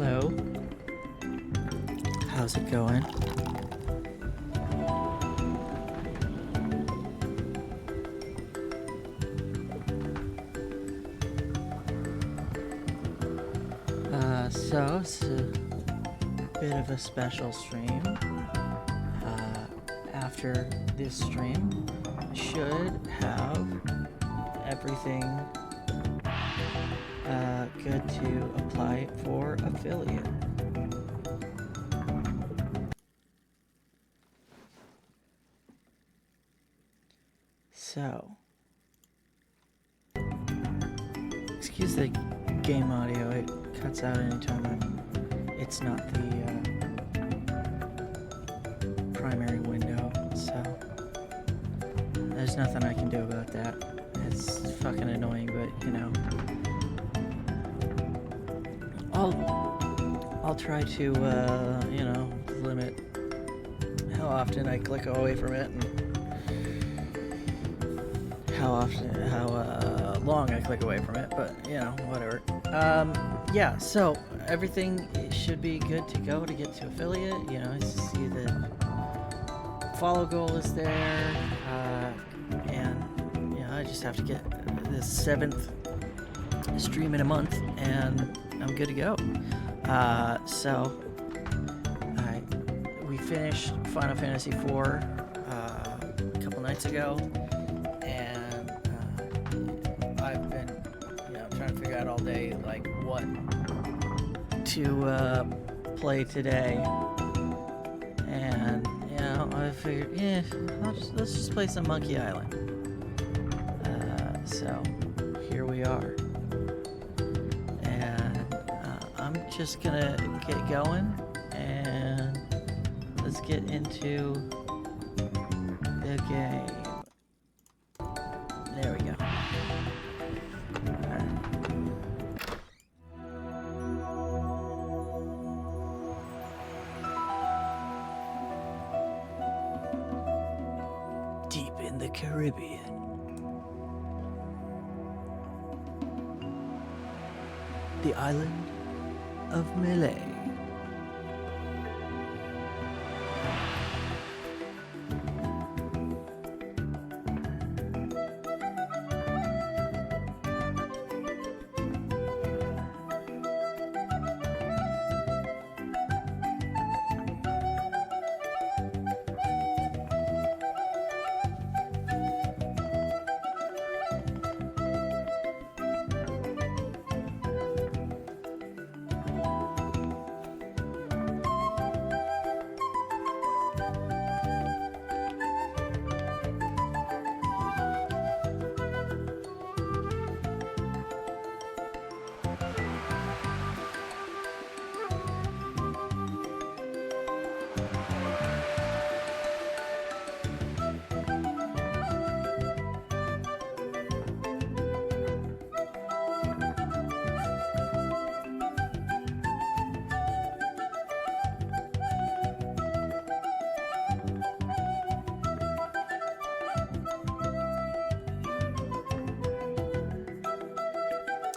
Hello. How's it going? So it's a bit of a special stream. After this stream, should have everything good to apply for affiliate. So, excuse the game audio, it cuts out anytime it's not the primary window, so there's nothing I can do about that. It's fucking annoying, but you know, I'll try to you know, limit how often I click away from it and how long I click away from it, but you know, whatever. Yeah, so everything should be good to go to get to affiliate. You know, I see the follow goal is there, and you know, I just have to get the 7th stream in a month, and I'm good to go. So we finished Final Fantasy IV a couple nights ago. Trying to figure out all day like what to play today, and you know, I figured, yeah, let's just play some Monkey Island. So here we are, and I'm just gonna get going, and let's get into the game. There we go. Caribbean. The island of Melee.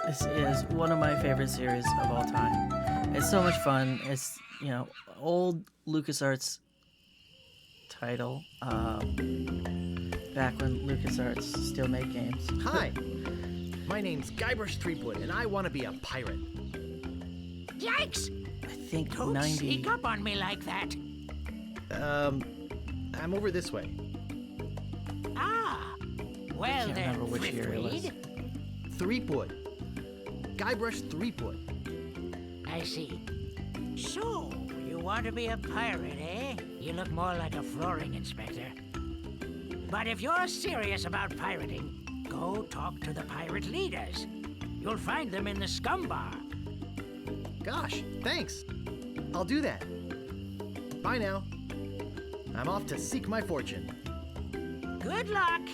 This is one of my favorite series of all time. It's so much fun. It's, you know, old LucasArts title, back when LucasArts still made games. Hi, my name's Guybrush Threepwood, and I want to be a pirate. Yikes! I think Don't 90... sneak up on me like that. I'm over this way. Ah, well can't then, remember which year it was. Thriftweed. Threepwood. Guybrush Threepwood. I see. So, you want to be a pirate, eh? You look more like a flooring inspector. But if you're serious about pirating, go talk to the pirate leaders. You'll find them in the scum bar. Gosh, thanks. I'll do that. Bye now. I'm off to seek my fortune. Good luck.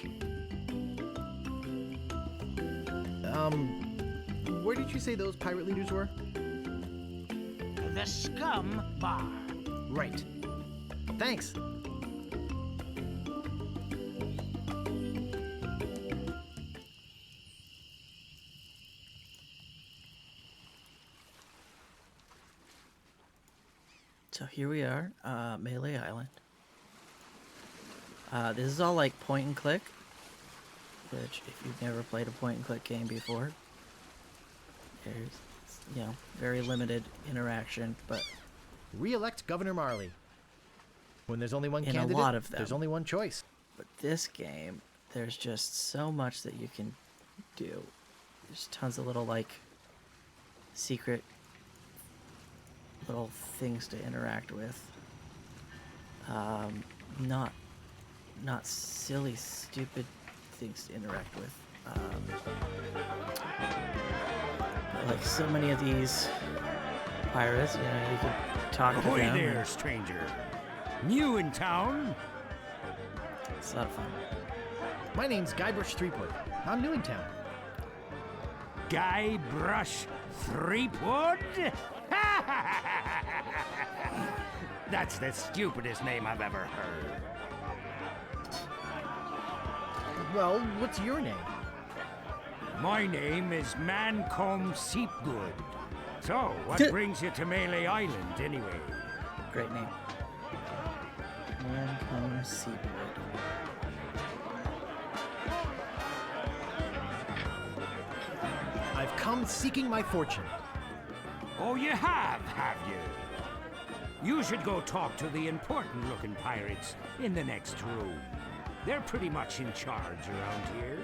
Where did you say those pirate leaders were? The scum bar. Right. Thanks. So here we are, Melee Island. This is all like point and click, which if you've never played a point and click game before, there's, you know, very limited interaction, but Re-elect Governor Marley. When there's only one In a candidate, lot of there's them. only one choice. But this game, there's just so much that you can do. There's tons of little, like, secret little things to interact with. Not silly, stupid things to interact with. But like so many of these pirates, you know, you can talk to Ahoy them. there, stranger. New in town? It's a lot of fun. My name's Guybrush Threepwood. I'm new in town. Guybrush Threepwood? That's the stupidest name I've ever heard. Well, what's your name? My name is Mancomb Seepgood. So, what brings you to Melee Island, anyway? Great name. Mancomb Seepwood. I've come seeking my fortune. Oh, you have you? You should go talk to the important-looking pirates in the next room. They're pretty much in charge around here.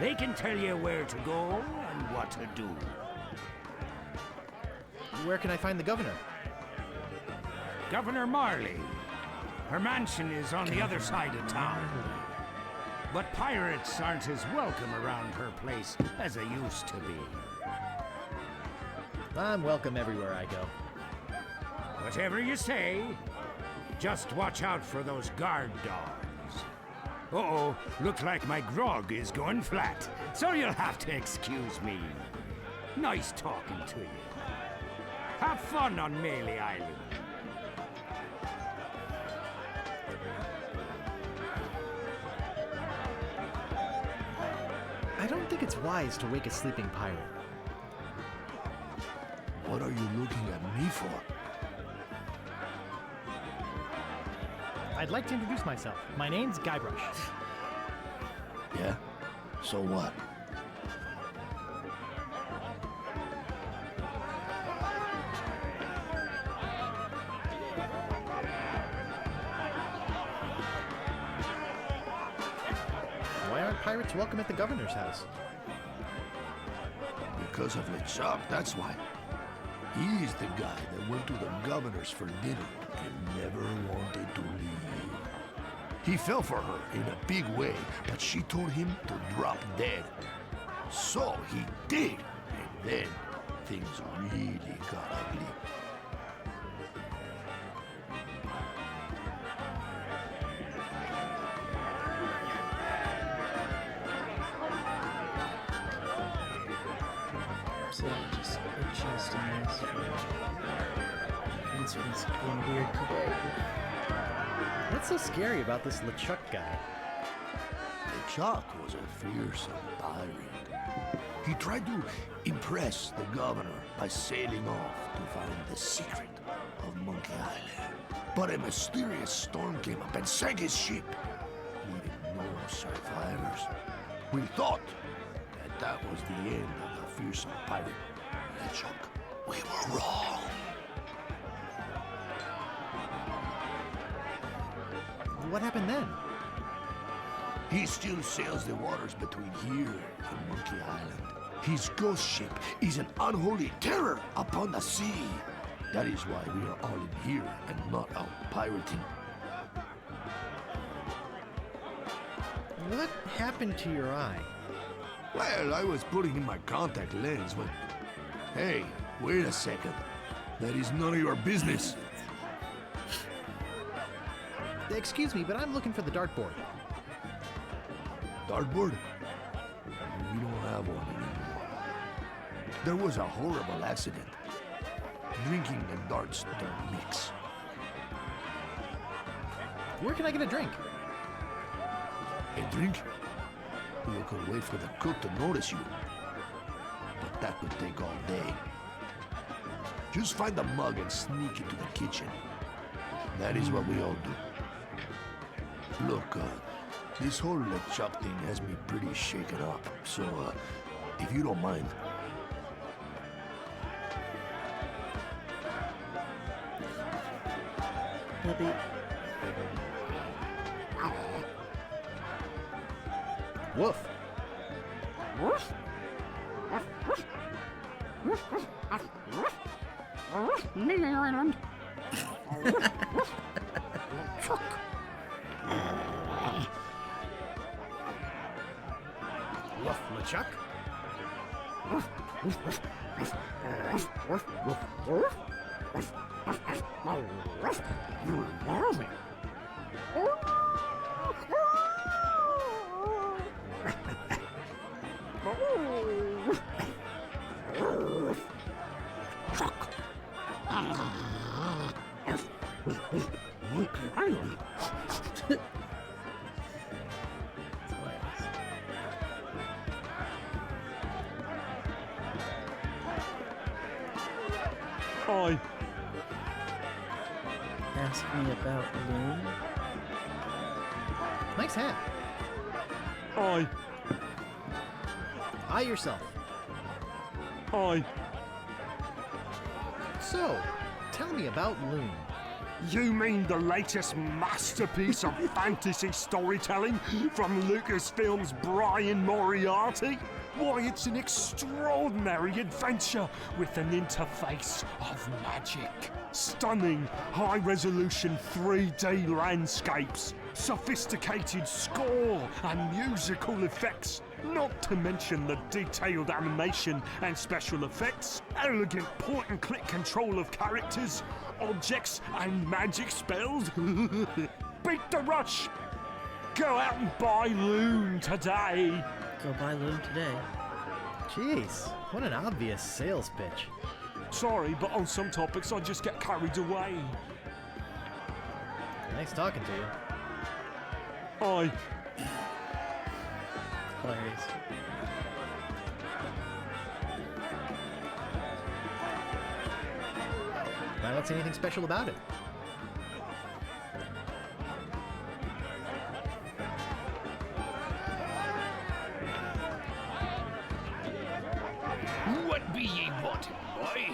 They can tell you where to go and what to do. Where can I find the governor? Governor Marley. Her mansion is on the other side of town. But pirates aren't as welcome around her place as they used to be. I'm welcome everywhere I go. Whatever you say, just watch out for those guard dogs. Uh-oh, looks like my grog is going flat, so you'll have to excuse me. Nice talking to you. Have fun on Melee Island. I don't think it's wise to wake a sleeping pirate. What are you looking at me for? I'd like to introduce myself. My name's Guybrush. Yeah? So what? Why aren't pirates welcome at the governor's house? Because of LeChuck, that's why. He's the guy that went to the governor's for dinner and never wanted to leave. He fell for her in a big way, but she told him to drop dead. So he did, and then things really got ugly. So just adjusting this for Vincent's being weird today. What's so scary about this LeChuck guy? LeChuck was a fearsome pirate. He tried to impress the governor by sailing off to find the secret of Monkey Island. But a mysterious storm came up and sank his ship, leaving no survivors. We thought that that was the end of the fearsome pirate, LeChuck. We were wrong. What happened then? He still sails the waters between here and Monkey Island. His ghost ship is an unholy terror upon the sea. That is why we are all in here and not out pirating. What happened to your eye? Well, I was putting in my contact lens when... Hey, wait a second. That is none of your business. Excuse me, but I'm looking for the dartboard. Dartboard? We don't have one anymore. There was a horrible accident. Drinking and darts don't mix. Where can I get a drink? A drink? You could wait for the cook to notice you. But that could take all day. Just find the mug and sneak into the kitchen. That is what we all do. Look, this whole LeChuck thing has me pretty shaken up. So, if you don't mind, Puppy. Woof. Woof, LeChuck. Hi. Ask me about Loon. Nice hat. Hi. Eye yourself. Hi. So, tell me about Loon. You mean the latest masterpiece of fantasy storytelling from Lucasfilm's Brian Moriarty? Why, it's an extraordinary adventure with an interface of magic. Stunning, high-resolution 3D landscapes, sophisticated score and musical effects, not to mention the detailed animation and special effects, elegant point-and-click control of characters, objects and magic spells. Beat the rush! Go out and buy Loon today! Go buy Loon today. Jeez, what an obvious sales pitch. Sorry, but on some topics I just get carried away. Nice talking to you. I Hilarious. I don't see anything special about it. what be ye wanting, boy?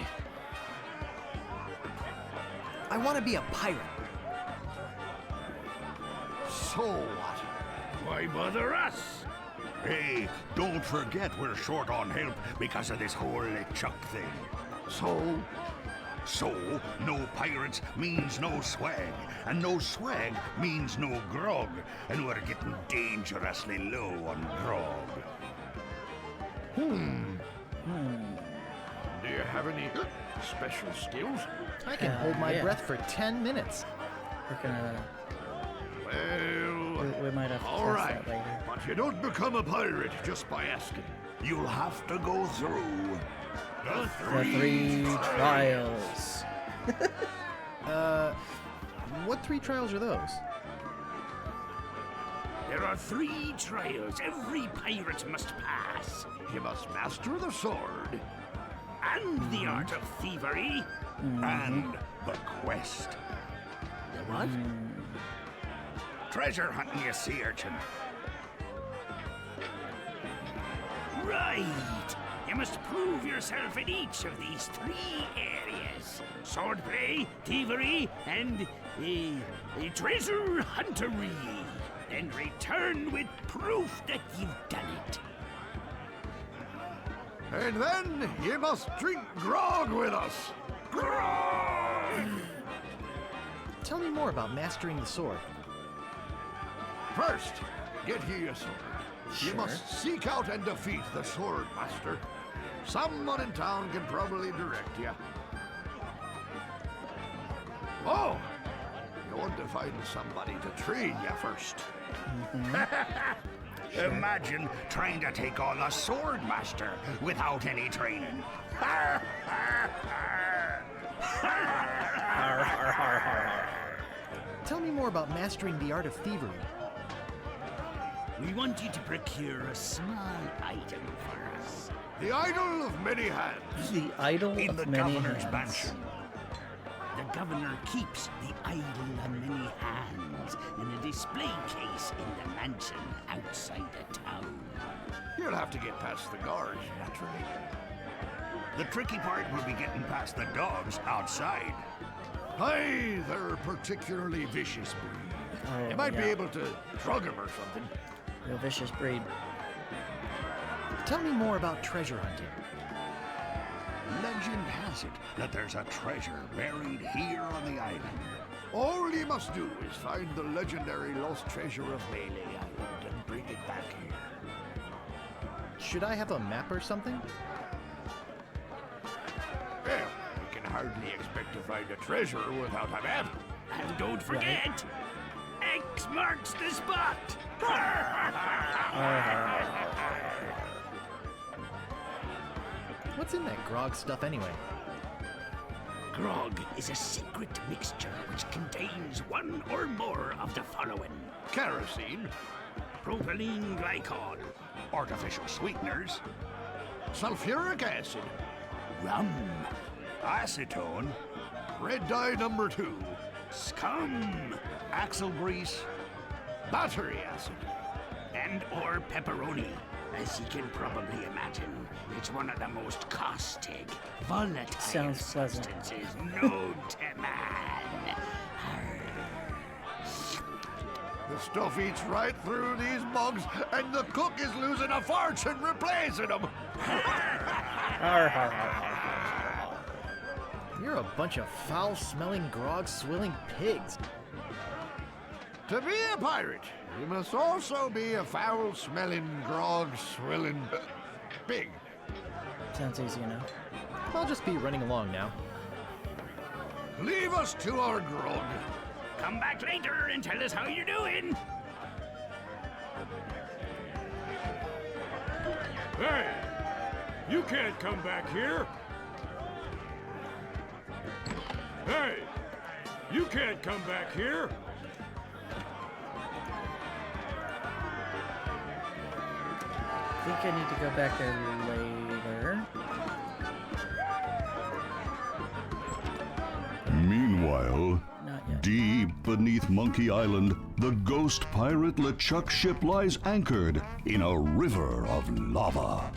I want to be a pirate. So what? Why bother us? Hey, don't forget we're short on help because of this whole LeChuck thing. So, no pirates means no swag, and no swag means no grog, and we're getting dangerously low on grog. Do you have any special skills? I can hold my yeah. breath for 10 minutes. We're gonna. Well, We might have to all test right, that later. but you don't become a pirate just by asking. You'll have to go through the The three trials. What 3 trials are those? There are 3 trials every pirate must pass. You must master the sword And the art of thievery. and the quest. The what? Treasure hunting, you sea urchin. Right. You must prove yourself in each of these 3 areas. Swordplay, thievery, and treasure huntery. Then return with proof that you've done it. And then you must drink grog with us. Grog! Tell me more about mastering the sword. First, get ye a sword. You must seek out and defeat the sword master. Someone in town can probably direct you. Oh, you want to find somebody to train you first. Imagine trying to take on the sword master without any training. Tell me more about mastering the art of thievery. We want you to procure a small item for The idol of many hands. The idol In of the many governor's hands. mansion. The governor keeps the idol of many hands in a display case in the mansion outside the town. You'll have to get past the guards, naturally. The tricky part will be getting past the dogs outside. Aye, they're a particularly vicious breed. Oh, You might be yeah. able to drug them or something. Real vicious breed. Tell me more about treasure hunting. Legend has it that there's a treasure buried here on the island. All you must do is find the legendary lost treasure of Melee Island and bring it back here. Should I have a map or something? Well, you can hardly expect to find a treasure without a map. And don't forget, X marks the spot. What's in that grog stuff anyway? Grog is a secret mixture which contains one or more of the following: Kerosene, propylene glycol, artificial sweeteners, sulfuric acid, rum, acetone, red dye number 2, scum, axle grease, battery acid. and or pepperoni. As you can probably imagine, it's one of the most caustic, volatile Sounds pleasant. substances known to man. The stuff eats right through these mugs, and the cook is losing a fortune replacing them. Har, har, har, har. You're a bunch of foul-smelling, grog-swilling pigs. To be a pirate, you must also be a foul-smelling, grog-swilling pig. Sounds easy enough. I'll just be running along now. Leave us to our grog. Come back later and tell us how you're doing. Hey! You can't come back here! Hey! You can't come back here! I think I need to go back there later. Meanwhile, Not yet. deep beneath Monkey Island, the ghost pirate LeChuck ship lies anchored in a river of lava.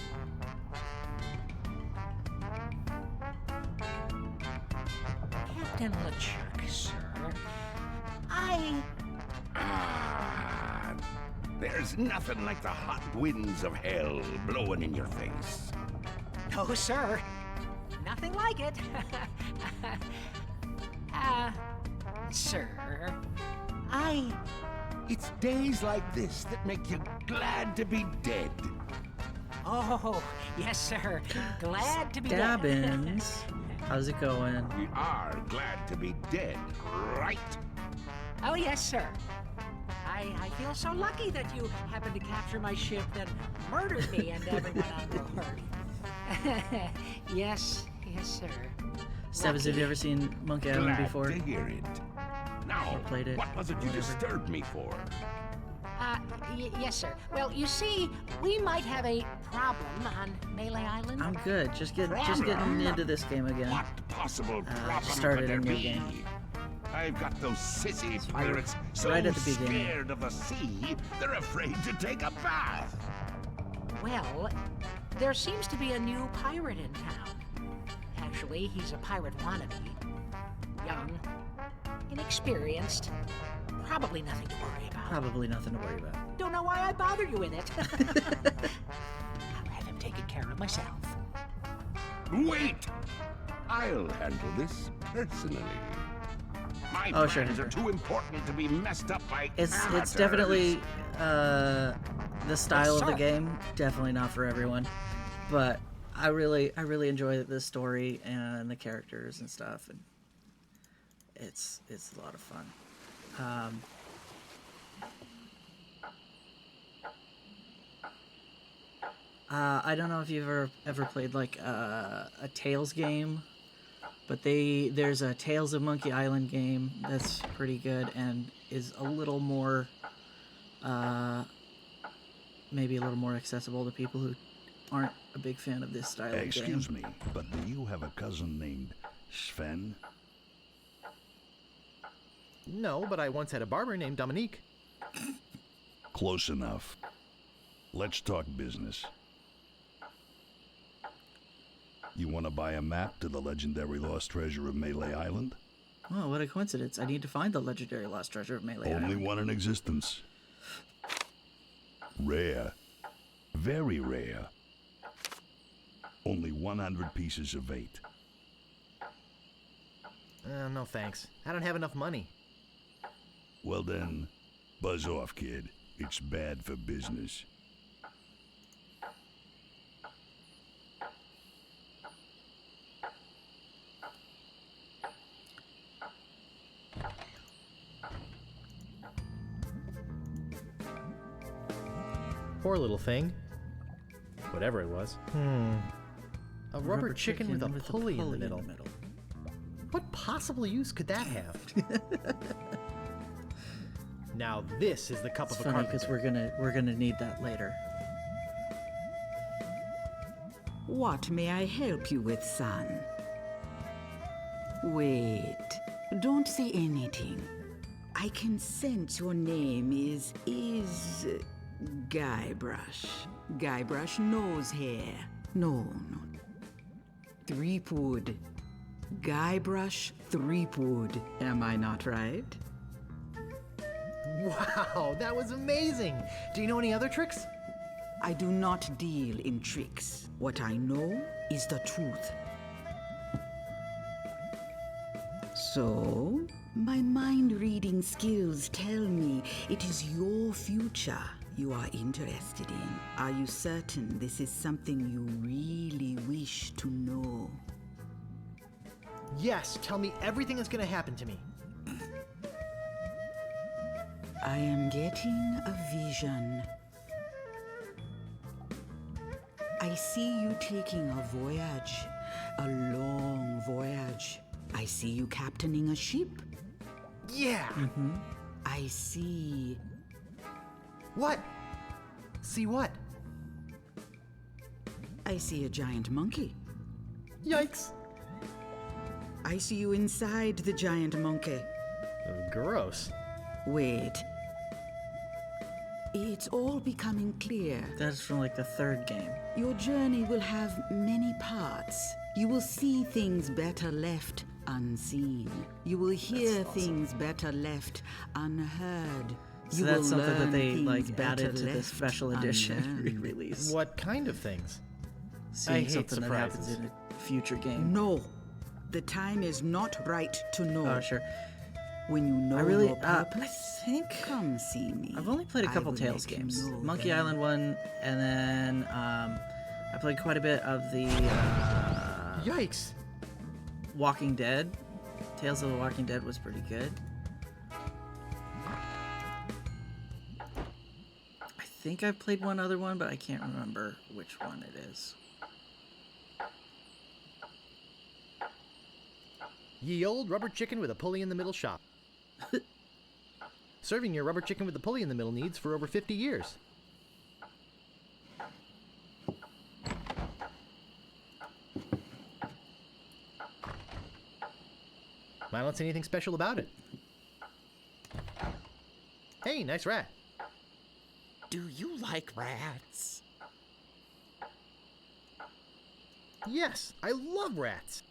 Captain LeChuck, sir. There's nothing like the hot winds of hell blowing in your face. No, sir. Nothing like it. Sir, It's days like this that make you glad to be dead. Oh, yes, sir. Glad to be dead. Stabbins. How's it going? We are glad to be dead, right? Oh, yes, sir. I feel so lucky that you happened to capture my ship and murdered me and everyone on board. Yes, sir. Stabbins, have you ever seen Monkey Island Glad before? to hear it. Now, Or played it, what was it you whatever. disturbed me for? Yes, sir. Well, you see, we might have a problem on Melee Island. I'm good. Just getting into this game again. What possible problem started could there a new be? game. I've got those sissy pirates so right at the beginning. scared of the sea, they're afraid to take a bath. Well, there seems to be a new pirate in town. Actually, he's a pirate wannabe. Young, inexperienced, probably nothing to worry about. Probably nothing to worry about. Don't know why I bother you with it. I'll have him taken care of myself. Wait! I'll handle this personally. My Oh, sure, plans sure. are too important to be messed up by It's amateurs. definitely the style of the sir. game. Definitely not for everyone, but I really enjoy the story and the characters and stuff, and it's a lot of fun. I don't know if you've ever played like a Tales game, but there's a Tales of Monkey Island game that's pretty good and is a little more maybe a little more accessible to people who aren't a big fan of this style of game. Excuse me, but do you have a cousin named Sven? No, but I once had a barber named Dominique. Close enough. Let's talk business. You want to buy a map to the legendary lost treasure of Melee Island? Oh, what a coincidence. I need to find the legendary lost treasure of Melee Only Island. one in existence. Rare. Very rare. Only 100 pieces of 8. No thanks. I don't have enough money. Well then, buzz off, kid. It's bad for business. Poor little thing. Whatever it was. A rubber chicken with a pulley in the middle. What possible use could that have? Now this is the cup It's of a funny because carpenter. we're gonna need that later. What may I help you with, son? Wait, don't say anything. I can sense your name is Guybrush. Guybrush nose hair. No. Threepwood. Guybrush Threepwood. Am I not right? Wow, that was amazing. Do you know any other tricks? I do not deal in tricks. What I know is the truth. So, my mind-reading skills tell me it is your future you are interested in. Are you certain this is something you really wish to know? Yes, tell me everything that's gonna happen to me. I am getting a vision. I see you taking a voyage, a long voyage. I see you captaining a ship. Yeah! I see. What? See what? I see a giant monkey. Yikes! I see you inside the giant monkey. Gross. Wait. It's all becoming clear. That's from like the third game. Your journey will have many parts. You will see things better left unseen. You will hear things better left unheard. So You that's will something that learn they things like better added to the left special edition unlearned. re-release. What kind of things? Seeing hate something that happens surprises. in a future game. No, the time is not right to know. Oh, sure. When you know I really, your I purpose, think come see me. I've only played a I couple will Tales let you games. know Monkey then. Island one, and then I played quite a bit of the Yikes! Walking Dead. Tales of the Walking Dead was pretty good. I think I've played one other one, but I can't remember which one it is. Ye old rubber chicken with a pulley in the middle shop. Serving your rubber chicken with the pulley in the middle needs for over 50 years. I don't see anything special about it. Hey, nice rat. Do you like rats? Yes, I love rats.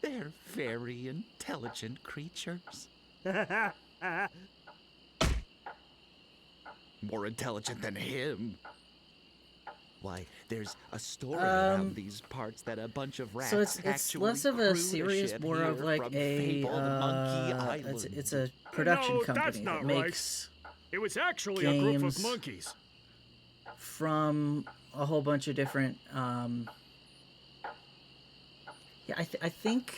They're very intelligent creatures. More intelligent than him. Why, there's a story around these parts that a bunch of rats So it's actually less of a crewed series, ship more of here like from a fabled Monkey Island. it's a production No, company that's not that makes It was actually a group of games. monkeys. from a whole bunch of different yeah, I think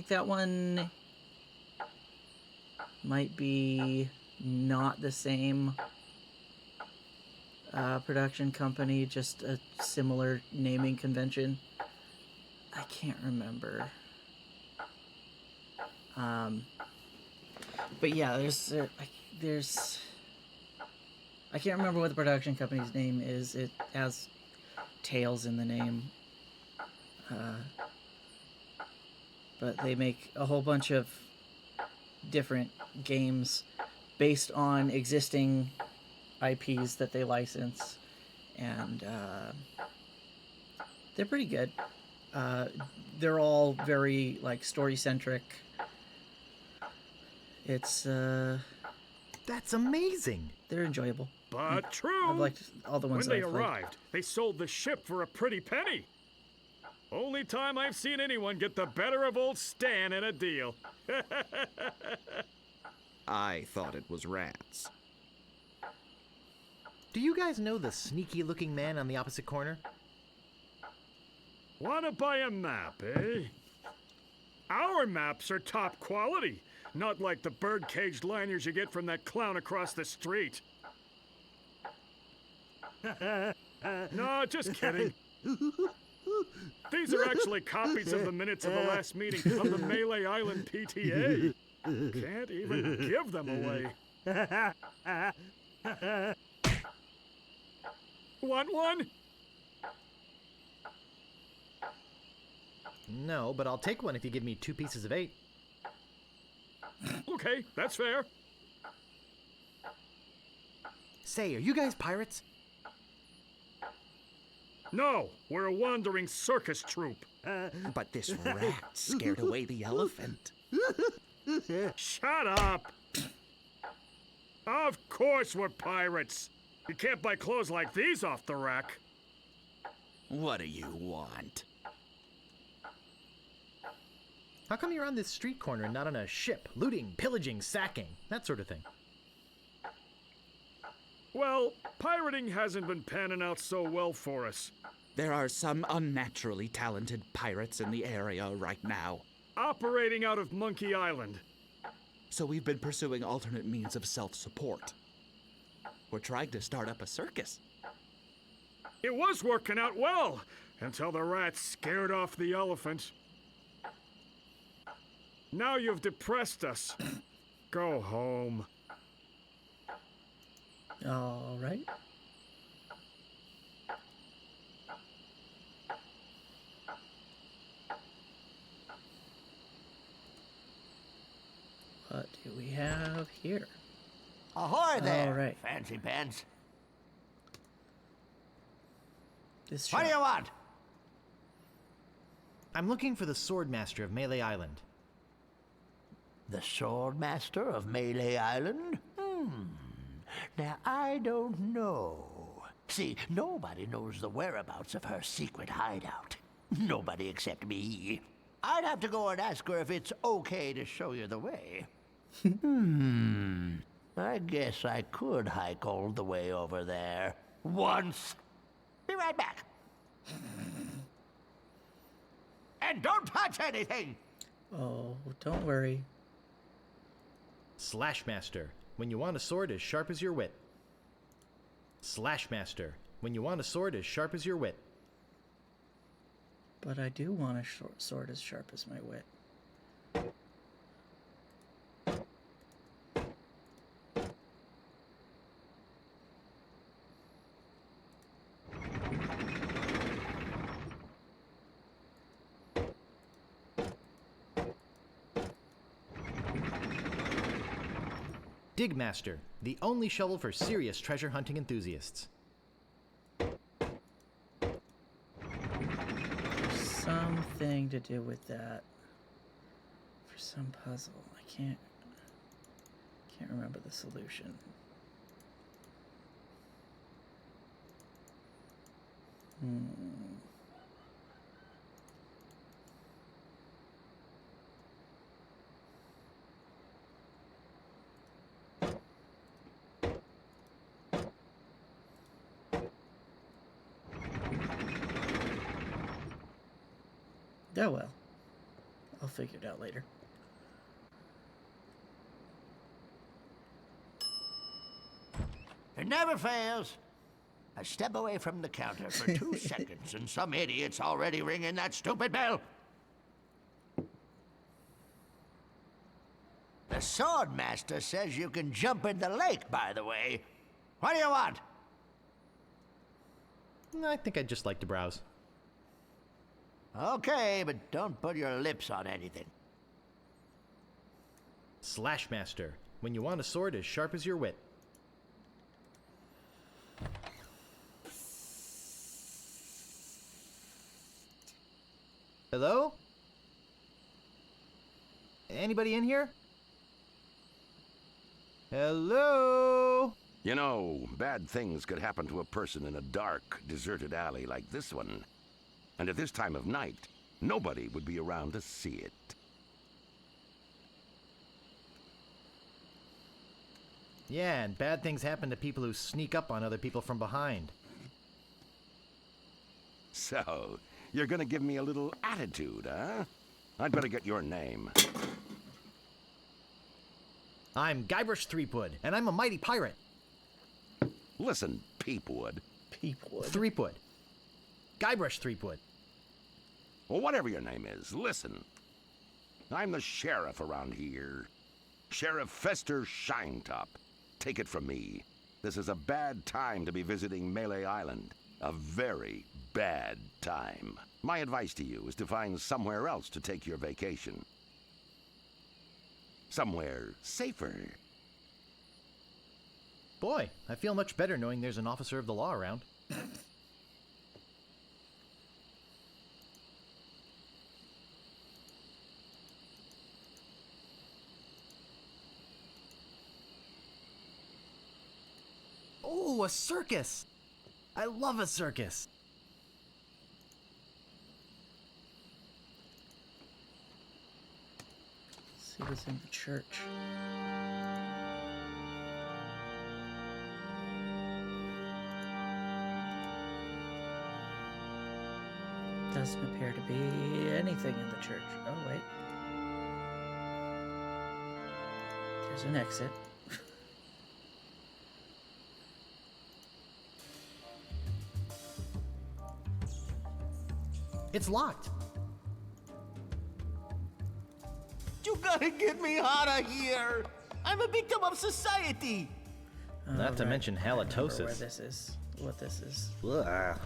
that one might be not the same production company, just a similar naming convention. I can't remember. But yeah, there's I can't remember what the production company's name is. It has Tales in the name. But they make a whole bunch of different games based on existing IPs that they license, and they're pretty good. They're all very like story centric. It's That's amazing. they're enjoyable. But true. I've liked all the ones When that they I've played. arrived, they sold the ship for a pretty penny. Only time I've seen anyone get the better of old Stan in a deal. I thought it was rats. Do you guys know the sneaky-looking man on the opposite corner? Wanna buy a map, eh? Our maps are top quality, not like the bird-caged liners you get from that clown across the street. No, just kidding. These are actually copies of the minutes of the last meeting of the Melee Island PTA. Can't even give them away. Want one? No, but I'll take one if you give me 2 pieces of 8. Okay, that's fair. Say, are you guys pirates? No, we're a wandering circus troupe. But this rat scared away the elephant. Shut up! Of course we're pirates. You can't buy clothes like these off the rack. What do you want? How come you're on this street corner and not on a ship, looting, pillaging, sacking, that sort of thing? Well, pirating hasn't been panning out so well for us. There are some unnaturally talented pirates in the area right now. Operating out of Monkey Island. So we've been pursuing alternate means of self-support. We're trying to start up a circus. It was working out well, until the rats scared off the elephant. Now you've depressed us. Go home. All right. What do we have here? Ahoy there, All right. fancy pants. This What do shop. you want? I'm looking for the Swordmaster of Melee Island. The Swordmaster of Melee Island? Now, I don't know. See, nobody knows the whereabouts of her secret hideout. Nobody except me. I'd have to go and ask her if it's okay to show you the way. I guess I could hike all the way over there. Once. Be right back. And don't touch anything! Oh, don't worry. Slashmaster, when you want a sword as sharp as your wit. Slashmaster, when you want a sword as sharp as your wit. But I do want a short sword as sharp as my wit. Digmaster, the only shovel for serious treasure hunting enthusiasts. Something to do with that. For some puzzle. I can't remember the solution. Oh well. I'll figure it out later. It never fails. I step away from the counter for 2 seconds, and some idiot's already ringing that stupid bell. The Swordmaster says you can jump in the lake, by the way. What do you want? I think I'd just like to browse. Okay, but don't put your lips on anything. Slashmaster. When you want a sword as sharp as your wit. Hello? Anybody in here? Hello? You know, bad things could happen to a person in a dark, deserted alley like this one. And at this time of night, nobody would be around to see it. Yeah, and bad things happen to people who sneak up on other people from behind. So, you're gonna give me a little attitude, huh? I'd better get your name. I'm Guybrush Threepwood, and I'm a mighty pirate. Listen, Peepwood. Peepwood. Threepwood. Guybrush Threepwood. Well, whatever your name is, listen. I'm the sheriff around here. Sheriff Fester Shinetop. Take it from me. This is a bad time to be visiting Melee Island. A very bad time. My advice to you is to find somewhere else to take your vacation. Somewhere safer. Boy, I feel much better knowing there's an officer of the law around. Oh, a circus! I love a circus! See what's in the church. Doesn't appear to be anything in the church. Oh, wait. There's an exit. It's locked. You gotta get me out of here! I'm a victim of society! Not to mention I remember where halitosis. this is. What this is. Ugh.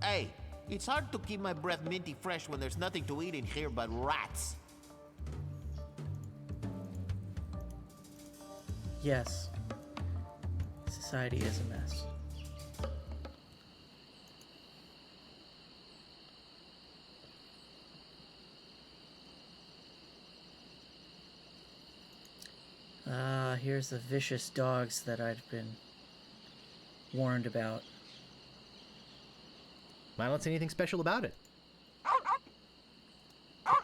Hey, it's hard to keep my breath minty fresh when there's nothing to eat in here but rats. Yes. Society is a mess. Here's the vicious dogs that I've been warned about. I don't see anything special about it.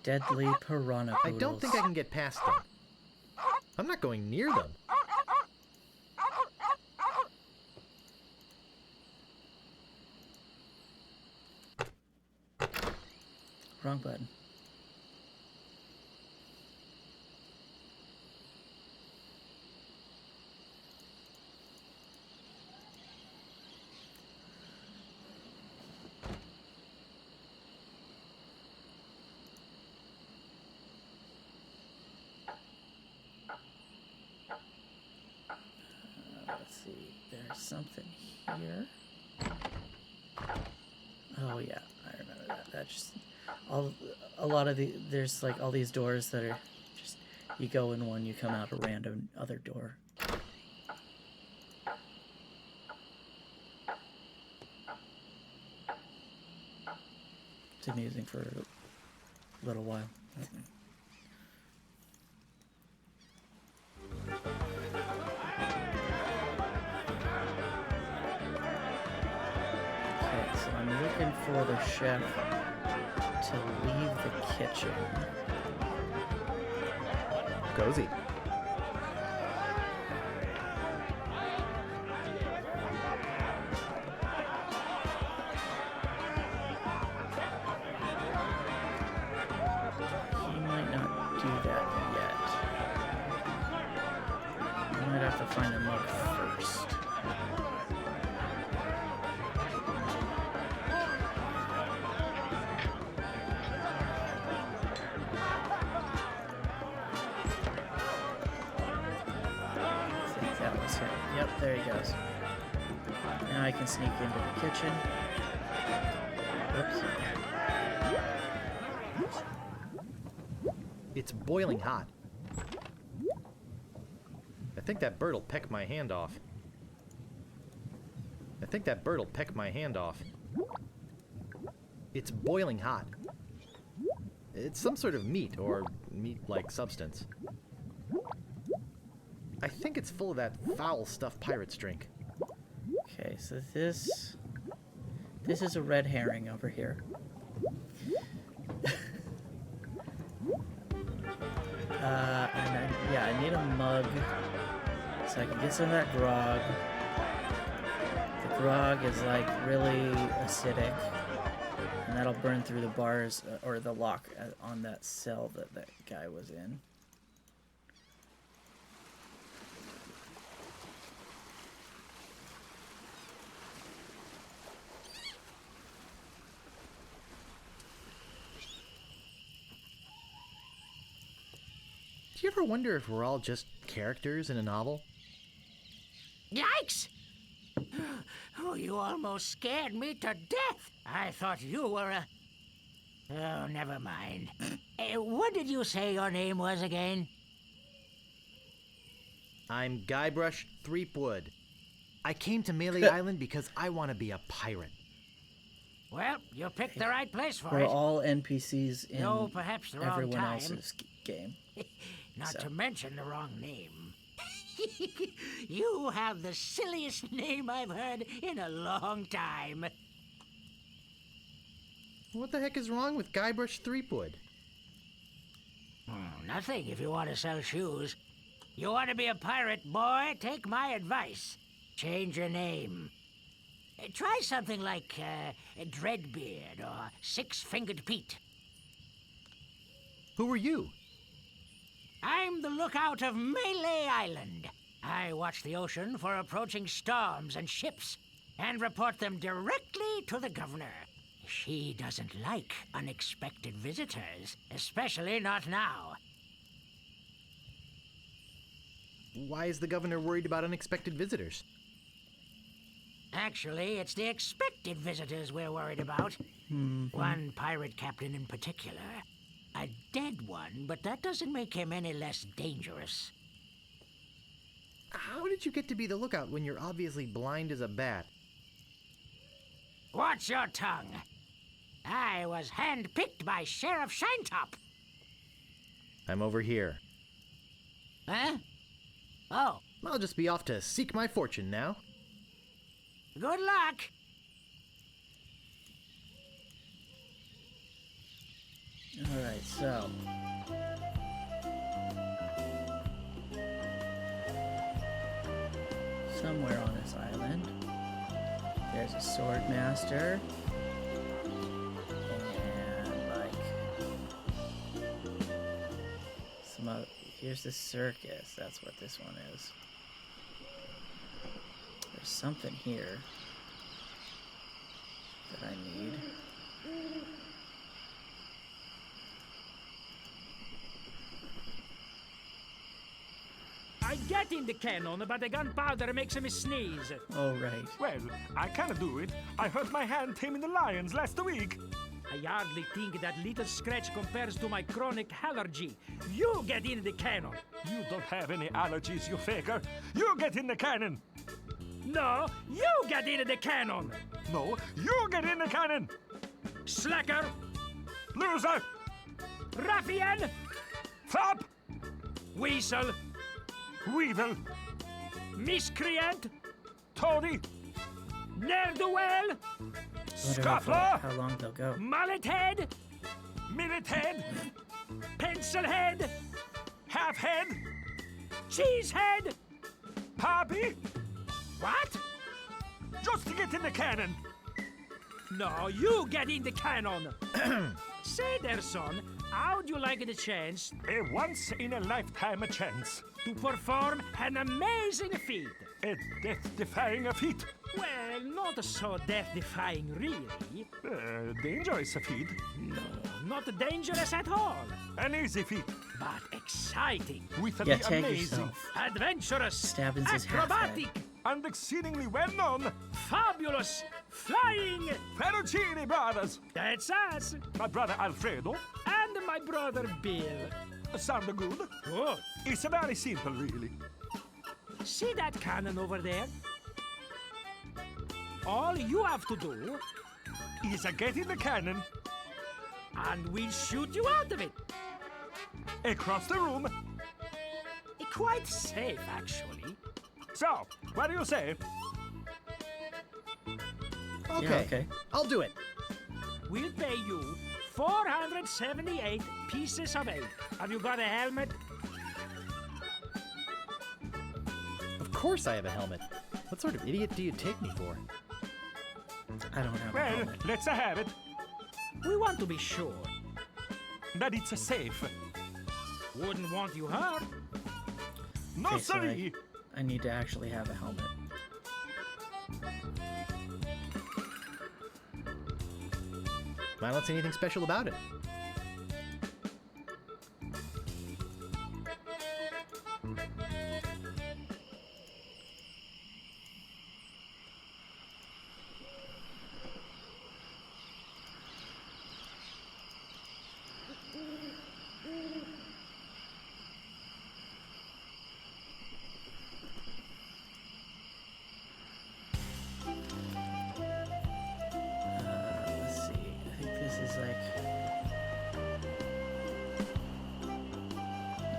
Deadly piranha I poodles. don't think I can get past them. I'm not going near them. Wrong button. Let's see. There's something here. Oh yeah, I remember that. That just a lot of there's like all these doors that are just you go in one, you come out a random other door. It's amusing for a little while. Okay, so I'm looking for the chef to leave the kitchen. Cozy. He might not do that yet. I might have to find a mug first. I think that was him. Yep, there he goes. Now I can sneak into the kitchen. Whoops. It's boiling hot. I think that bird'll peck my hand off. It's boiling hot. It's some sort of meat or meat-like substance. I think it's full of that foul stuff pirates drink. Okay, so this is a red herring over here. I need a mug so I can get some of that grog. The grog is like really acidic, and that'll burn through the bars or the lock on that cell that that guy was in. Do you ever wonder if we're all just characters in a novel? Yikes! Oh, you almost scared me to death. I thought you were a... Oh, never mind. What did you say your name was again? I'm Guybrush Threepwood. I came to Melee Island because I want to be a pirate. Well, you picked the right place for We're it. all NPCs in No, perhaps the wrong everyone time. else's game. Not So. to mention the wrong name. You have the silliest name I've heard in a long time. What the heck is wrong with Guybrush Threepwood? Nothing if you want to sell shoes. You want to be a pirate, boy? Take my advice. Change your name. Try something like Dreadbeard or Six-Fingered Pete. Who are you? I'm the lookout of Melee Island. I watch the ocean for approaching storms and ships and report them directly to the governor. She doesn't like unexpected visitors, especially not now. Why is the governor worried about unexpected visitors? Actually, it's the expected visitors we're worried about. One pirate captain in particular. A dead one, but that doesn't make him any less dangerous. How did you get to be the lookout when you're obviously blind as a bat? Watch your tongue. I was handpicked by Sheriff Shinetop. I'm over here. Huh? Oh, I'll just be off to seek my fortune now. good luck. Alright, so. Somewhere on this island, there's a sword master. And, like. Some other. Here's the circus. That's what this one is. There's something here that I need. I get in the cannon, but the gunpowder makes me sneeze. Oh, right. Well, I can't do it. I hurt my hand taming the lions last week. I hardly think that little scratch compares to my chronic allergy. You get in the cannon. You don't have any allergies, you faker. You get in the cannon. No, you get in the cannon. No, you get in the cannon. Slacker, Loser. ruffian, Flop. weasel, Weevil. miscreant, Toady. ne'er-do-well, Scuffler. How long they'll go. mullet head, Minute head. pencil head, Half head. cheese head. Poppy. What? Just to get in the cannon. No, you get in the cannon. Say there, son, how'd you like the chance A once-in-a-lifetime chance. to perform an amazing feat? A death-defying feat. Well, not so death-defying, really. Dangerous feat. No, not dangerous at all, An easy feat. but exciting, With Yeah, the tag amazing. yourself. adventurous, Stabbins his half acrobatic, and exceedingly well known Fabulous Flying Ferrucini brothers. That's us. My brother Alfredo. And my brother Bill. Sound good? Good. It's very simple, really. See that cannon over there? All you have to do is get in the cannon, and we'll shoot you out of it. Across the room. Quite safe, actually. So, what do you say? Okay. Yeah, okay. I'll do it. We'll pay you 478 pieces of 8. Have you got a helmet? Of course I have a helmet. What sort of idiot do you take me for? I don't have a Well, helmet. let's have it. We want to be sure. That it's safe. Wouldn't want you hurt. No, Okay, so sorry. I need to actually have a helmet. I don't see anything special about it. Let's see. I think this is like.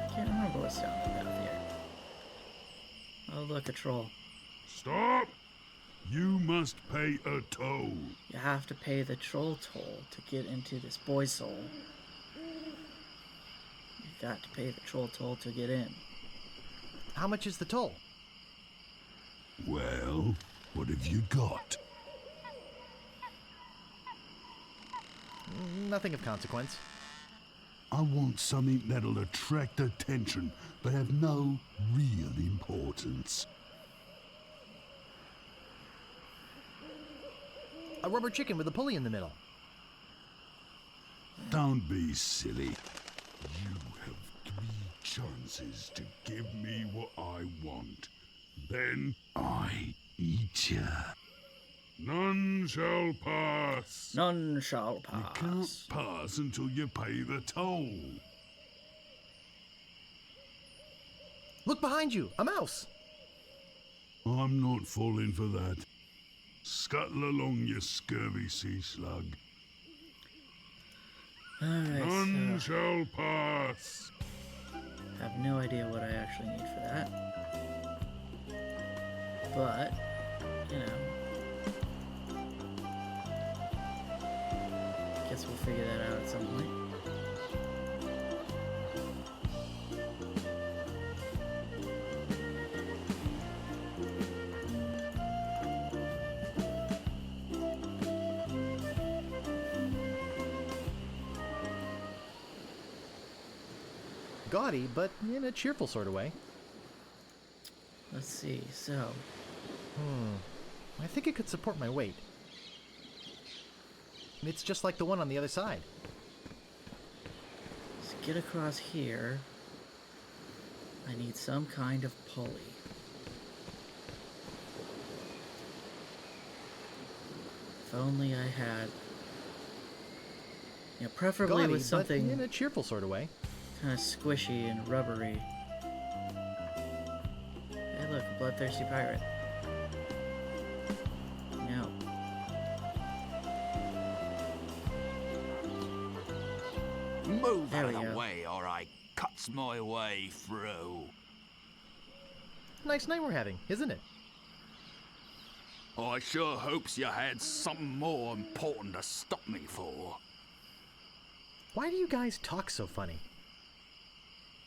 I can't remember what's down the path here. Oh, look, a troll. Stop! You must pay a toll. You have to pay the troll toll to get into this boy's soul. You got to pay the troll toll to get in. How much is the toll? Well, what have you got? Nothing of consequence. I want something that'll attract attention, but have no real importance. A rubber chicken with a pulley in the middle. Don't be silly. You have 3 chances to give me what I want. Then I eat ya. None shall pass. None shall You pass. can't pass until you pay the toll. Look behind you! A mouse! I'm not falling for that. Scuttle along, you scurvy sea slug. Alright, None so shall pass. I have no idea what I actually need for that. But, you know. Guess we'll figure that out at some point. Gaudy, but in a cheerful sort of way. Let's see, so. I think it could support my weight. It's just like the one on the other side. To get across here, I need some kind of pulley. If only I had, you know, preferably Gaudy, with something but in a cheerful sort of way. kind of squishy and rubbery. Hey, look, a bloodthirsty pirate. No. Move There out we of the go. way, or I cuts my way through. Nice night we're having, isn't it? I sure hopes you had something more important to stop me for. Why do you guys talk so funny?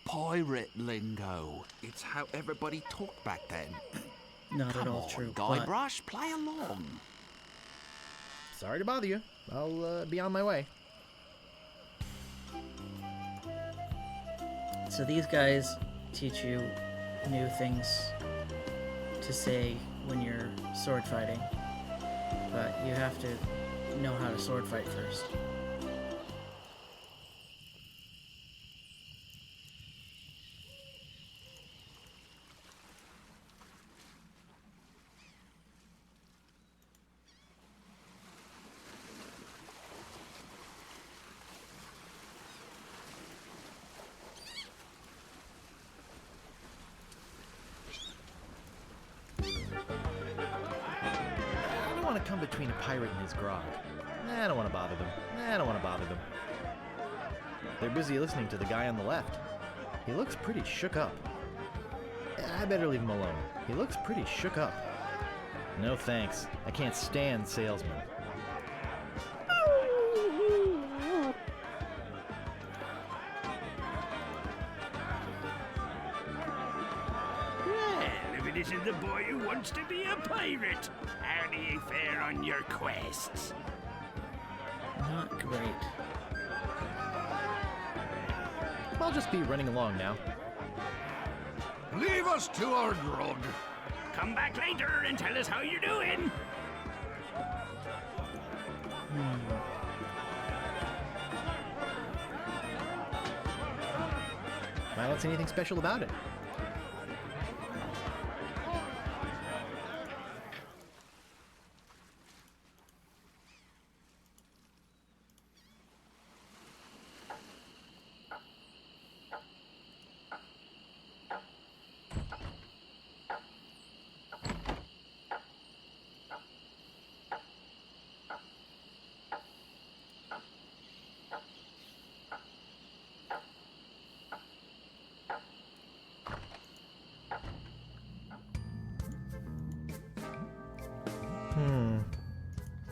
Pirate lingo. It's how everybody talked back then. Not Come at all on, true. Guybrush, Brush, play along. Sorry to bother you. I'll be on my way. So these guys teach you new things to say when you're sword fighting, but you have to know how to sword fight first. want to come between a pirate and his grog. I don't want to bother them. They're busy listening to the guy on the left. He looks pretty shook up. I better leave him alone. He looks pretty shook up. No thanks. I can't stand salesmen. Well, if it isn't the boy who wants to be a pirate, how do you fare on your quests? Not great. I'll just be running along now. Leave us to our grog. Come back later and tell us how you're doing. I don't see anything special about it.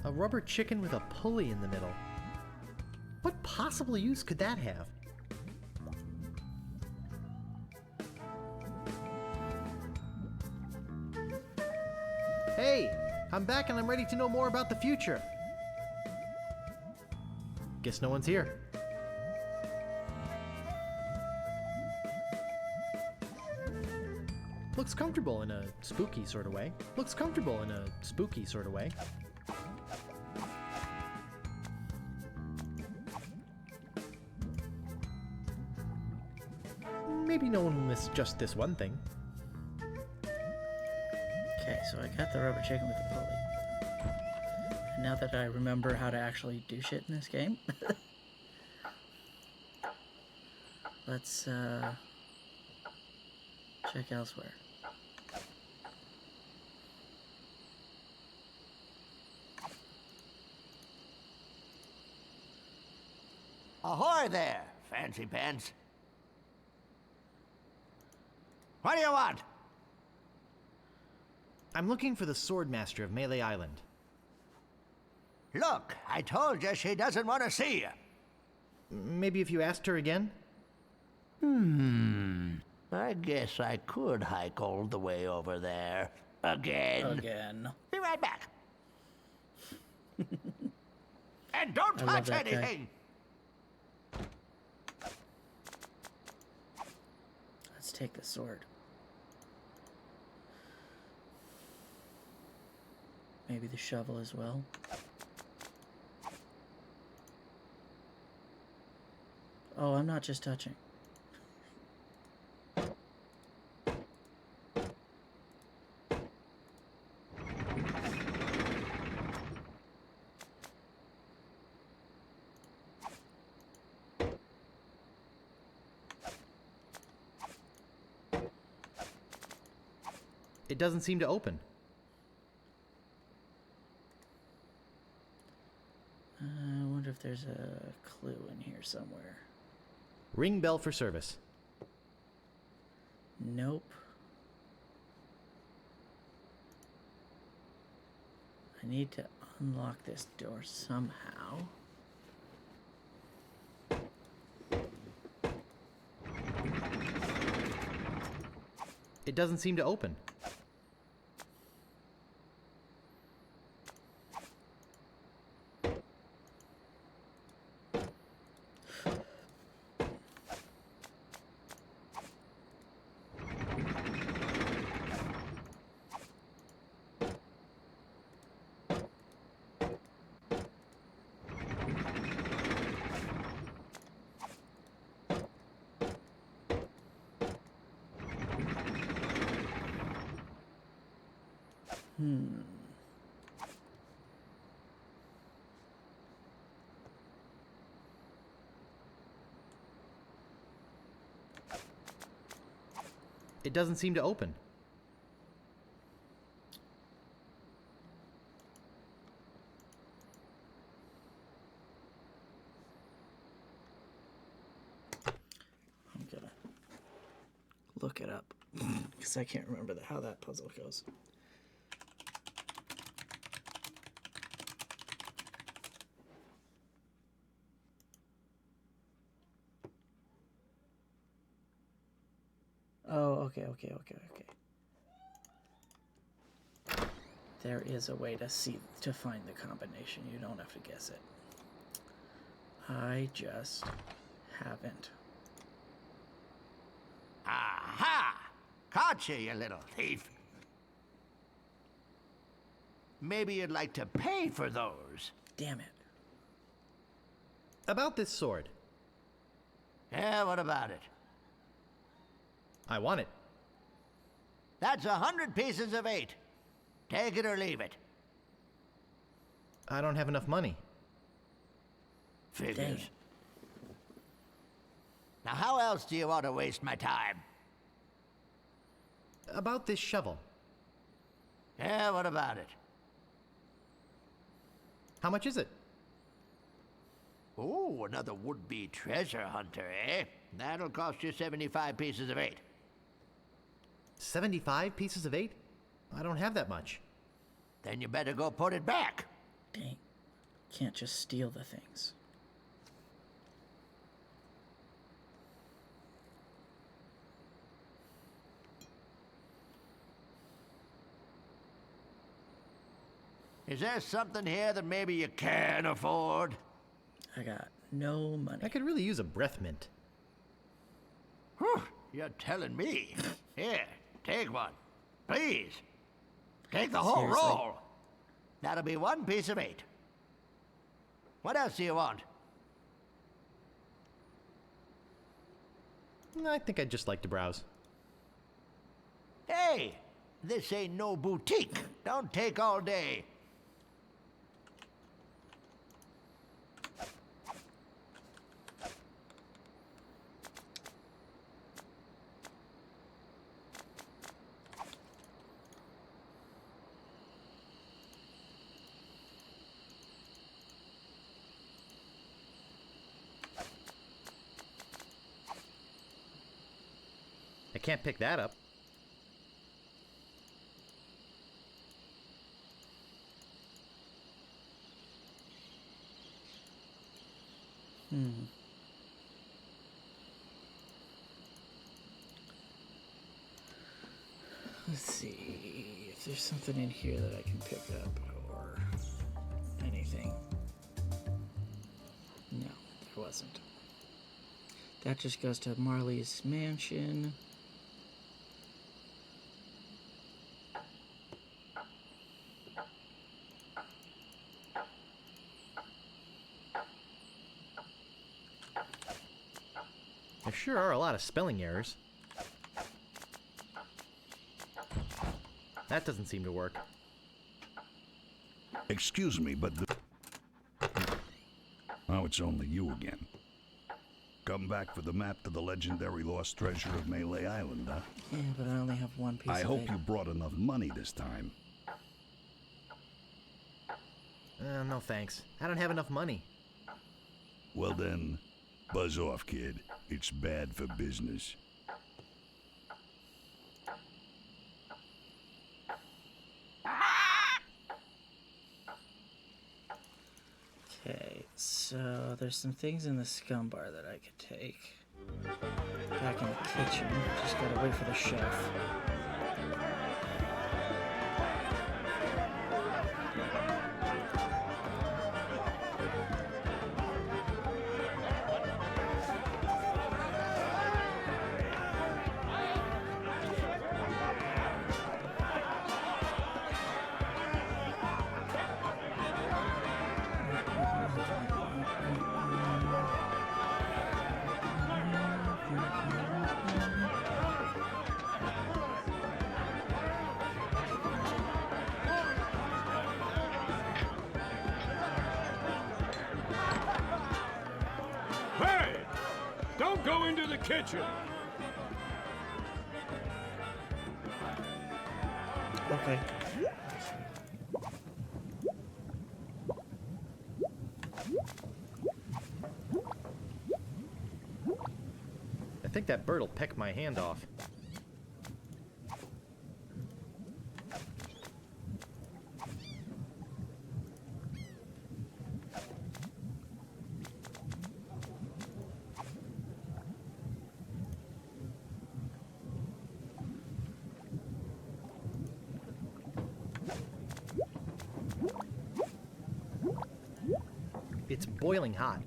A rubber chicken with a pulley in the middle. What possible use could that have? Hey, I'm back and I'm ready to know more about the future. Guess no one's here. Looks comfortable in a spooky sort of way. Maybe no one will miss just this one thing. Okay, so I got the rubber chicken with the pulley. And now that I remember how to actually do shit in this game, let's check elsewhere. Ahoy there, fancy pants. What do you want? I'm looking for the Swordmaster of Melee Island. Look, I told you she doesn't want to see you. Maybe if you asked her again? I guess I could hike all the way over there. Again. Be right back. And don't I love touch that guy. anything. Let's take the sword. Maybe the shovel as well. Oh, I'm not just touching. It doesn't seem to open. I wonder if there's a clue in here somewhere. Ring bell for service. Nope. I need to unlock this door somehow. It doesn't seem to open. It doesn't seem to open. look it up because I can't remember how that puzzle goes. Oh, okay. There is a way to find the combination. You don't have to guess it. I just haven't. Aha! Caught you, you little thief. Maybe you'd like to pay for those. Damn it. About this sword. Yeah, what about it? I want it. That's 100 pieces of 8. Take it or leave it. I don't have enough money. Figures. Now, how else do you want to waste my time? About this shovel. Yeah, what about it? How much is it? Oh, another would-be treasure hunter, eh? That'll cost you 75 pieces of 8. 75 pieces of 8? I don't have that much. Then you better go put it back. Dang. Can't just steal the things. Is there something here that maybe you can afford? I got no money. I could really use a breath mint. Whew, you're telling me. Here, take one. Please. Take the whole Seriously? roll. That'll be 1 piece of 8. What else do you want? I think I'd just like to browse. Hey, this ain't no boutique. Don't take all day. I can't pick that up. Let's see if there's something in here that I can pick up or anything. No, there wasn't. That just goes to Marley's mansion. There sure are a lot of spelling errors. That doesn't seem to work. Excuse me, but oh, it's only you again. Come back for the map to the legendary lost treasure of Melee Island, huh? Yeah, but I only have 1 piece I of hope it. you brought enough money this time. No thanks. I don't have enough money. Well then, buzz off, kid. It's bad for business. Okay, so there's some things in the scum bar that I could take. Back in the kitchen, just gotta wait for the chef. Hey! Don't go into the kitchen! Okay. I think that bird'll peck my hand off. boiling hot.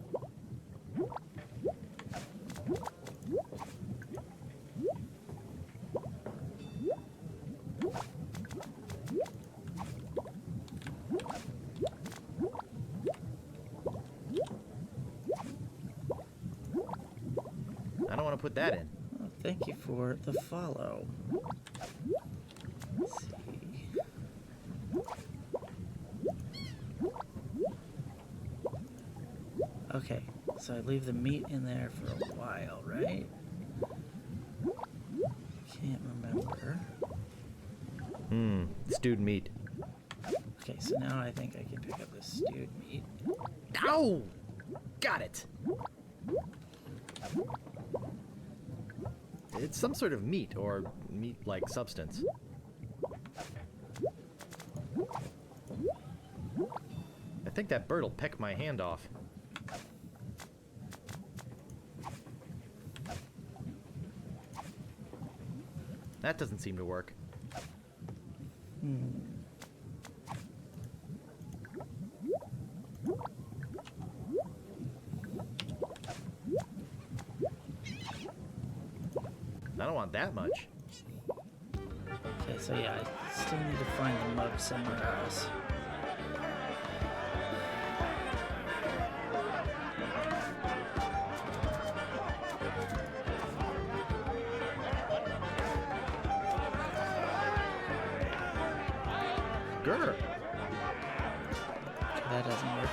I don't want to put that in. Well, thank you for the follow. Let's see. Okay, so I leave the meat in there for a while, right? Can't remember. Stewed meat. Okay, so now I think I can pick up the stewed meat. Ow! Got it! It's some sort of meat, or meat-like substance. I think that bird will peck my hand off. That doesn't seem to work. I don't want that much. Okay, so yeah, I still need to find the mug somewhere else. Grr. That doesn't work.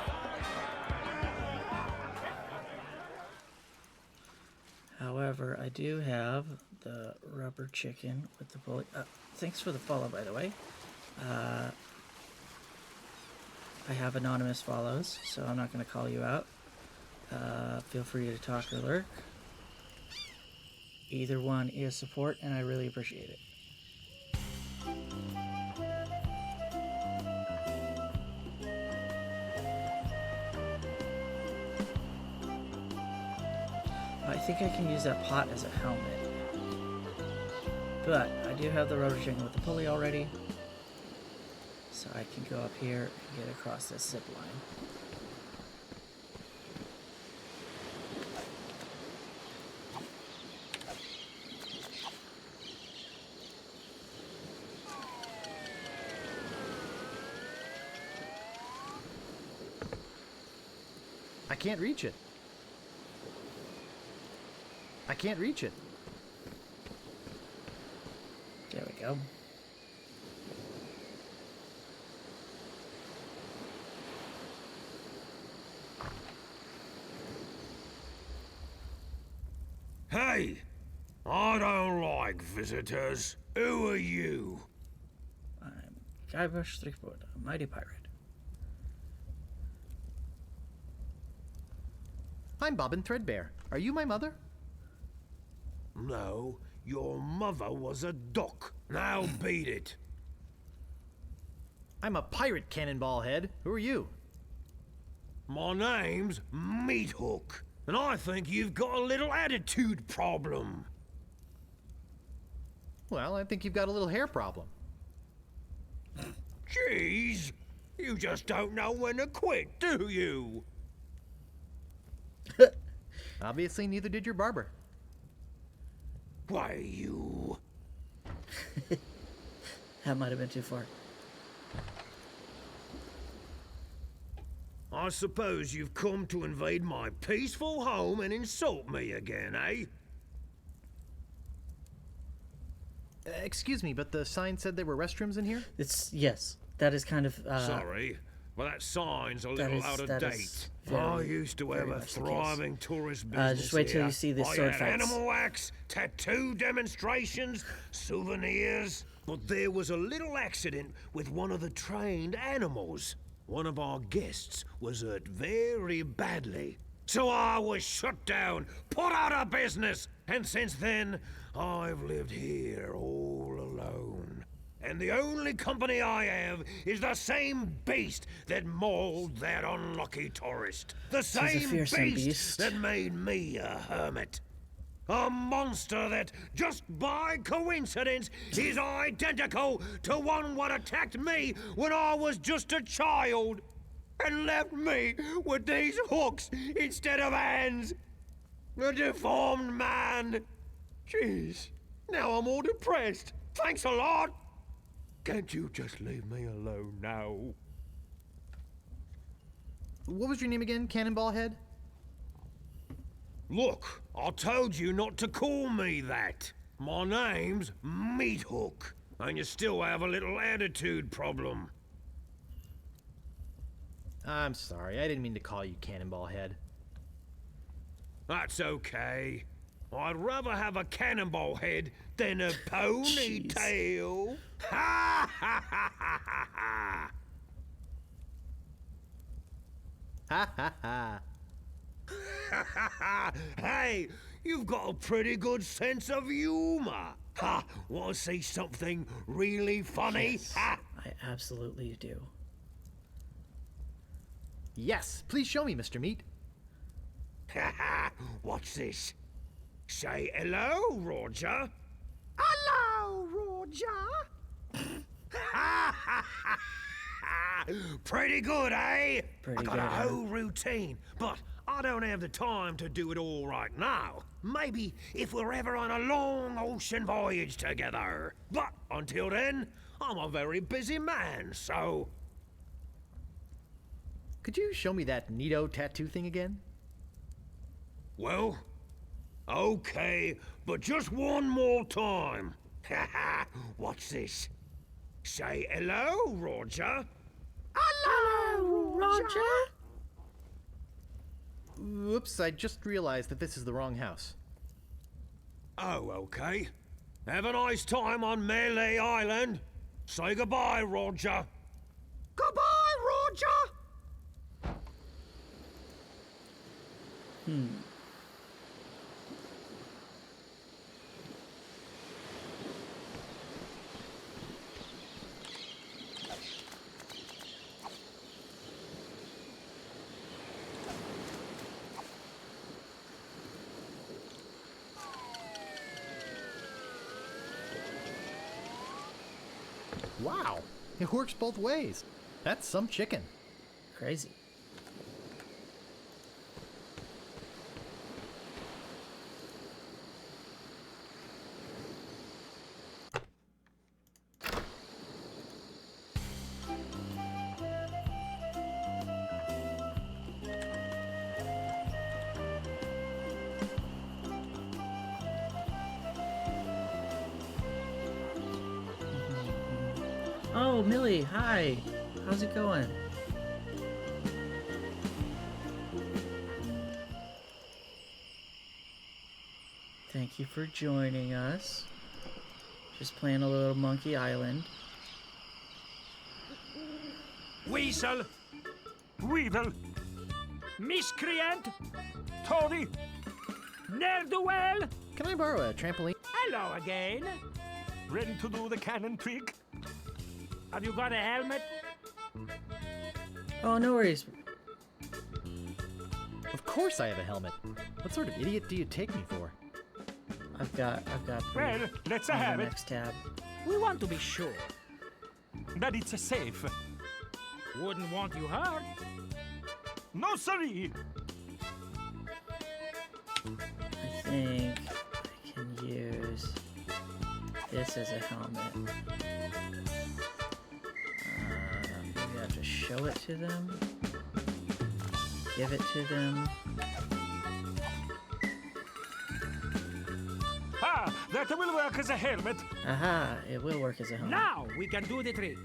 However, I do have the rubber chicken with the bullet. Thanks for the follow, by the way. I have anonymous follows, so I'm not going to call you out. Feel free to talk or lurk. Either one is support, and I really appreciate it. I think I can use that pot as a helmet. But I do have the rubber chicken with the pulley already. So I can go up here and get across this zip line. I can't reach it. I can't reach it. There we go. Hey! I don't like visitors. Who are you? I'm Guybrush Threepwood, a mighty pirate. I'm Bobbin Threadbare. Are you my mother? No, your mother was a duck. Now beat it. I'm a pirate, Cannonball Head. Who are you? My name's Meathook, and I think you've got a little attitude problem. Well, I think you've got a little hair problem. Jeez, you just don't know when to quit, do you? Obviously, neither did your barber. Why, you... That might have been too far. I suppose you've come to invade my peaceful home and insult me again, eh? Excuse me, but the sign said there were restrooms in here? Yes, that is kind of... Sorry. Well, that sign's a little out of date. I used to have a thriving tourist business just wait till here. you see this I sword had fights. animal wax, tattoo demonstrations, souvenirs. But there was a little accident with one of the trained animals. One of our guests was hurt very badly. So I was shut down, put out of business. And since then, I've lived here all alone. And the only company I have is the same beast that mauled that unlucky tourist. The same beast that made me a hermit. A monster that, just by coincidence, is identical to one what attacked me when I was just a child. and left me with these hooks instead of hands. A deformed man. Jeez, now I'm all depressed. Thanks a lot. Can't you just leave me alone now? What was your name again, Cannonball Head? Look, I told you not to call me that. My name's Meat Hook, and you still have a little attitude problem. I'm sorry, I didn't mean to call you Cannonball Head. That's okay. I'd rather have a cannonball head than a ponytail. Ha ha ha ha ha ha! Ha ha ha! Hey, you've got a pretty good sense of humor. Ha! Want to see something really funny? Yes, Ha! I absolutely do. Yes, please show me, Mr. Meat. Ha ha! What's this? Say hello, Roger. Hello, Roger. Ha ha ha! Pretty good, eh? Pretty I got good, a huh? whole routine, but I don't have the time to do it all right now. Maybe if we're ever on a long ocean voyage together. But until then, I'm a very busy man, so... Could you show me that neato tattoo thing again? Well, okay, but just one more time. Haha, what's this? Say hello, Roger. Hello, Roger. Whoops, I just realized that this is the wrong house. Oh, okay. Have a nice time on Melee Island. Say goodbye, Roger. Goodbye, Roger! Wow, it works both ways. That's some chicken. Crazy. Oh, Millie, hi. How's it going? Thank you for joining us. Just playing a little Monkey Island. Weasel, Weevil, Miscreant, Toady, Ne'er-do-well. Can I borrow a trampoline? Hello again. Ready to do the cannon trick? Have you got a helmet? Oh, no worries. Of course I have a helmet. What sort of idiot do you take me for? I've got. Well, let's on the have it. next tab. We want to be sure that it's safe. Wouldn't want you hurt. No, siree. I think I can use this as a helmet. Maybe I have to show it to them. Give it to them. Ah, that will work as a helmet. Aha, it will work as a helmet. Now we can do the trick.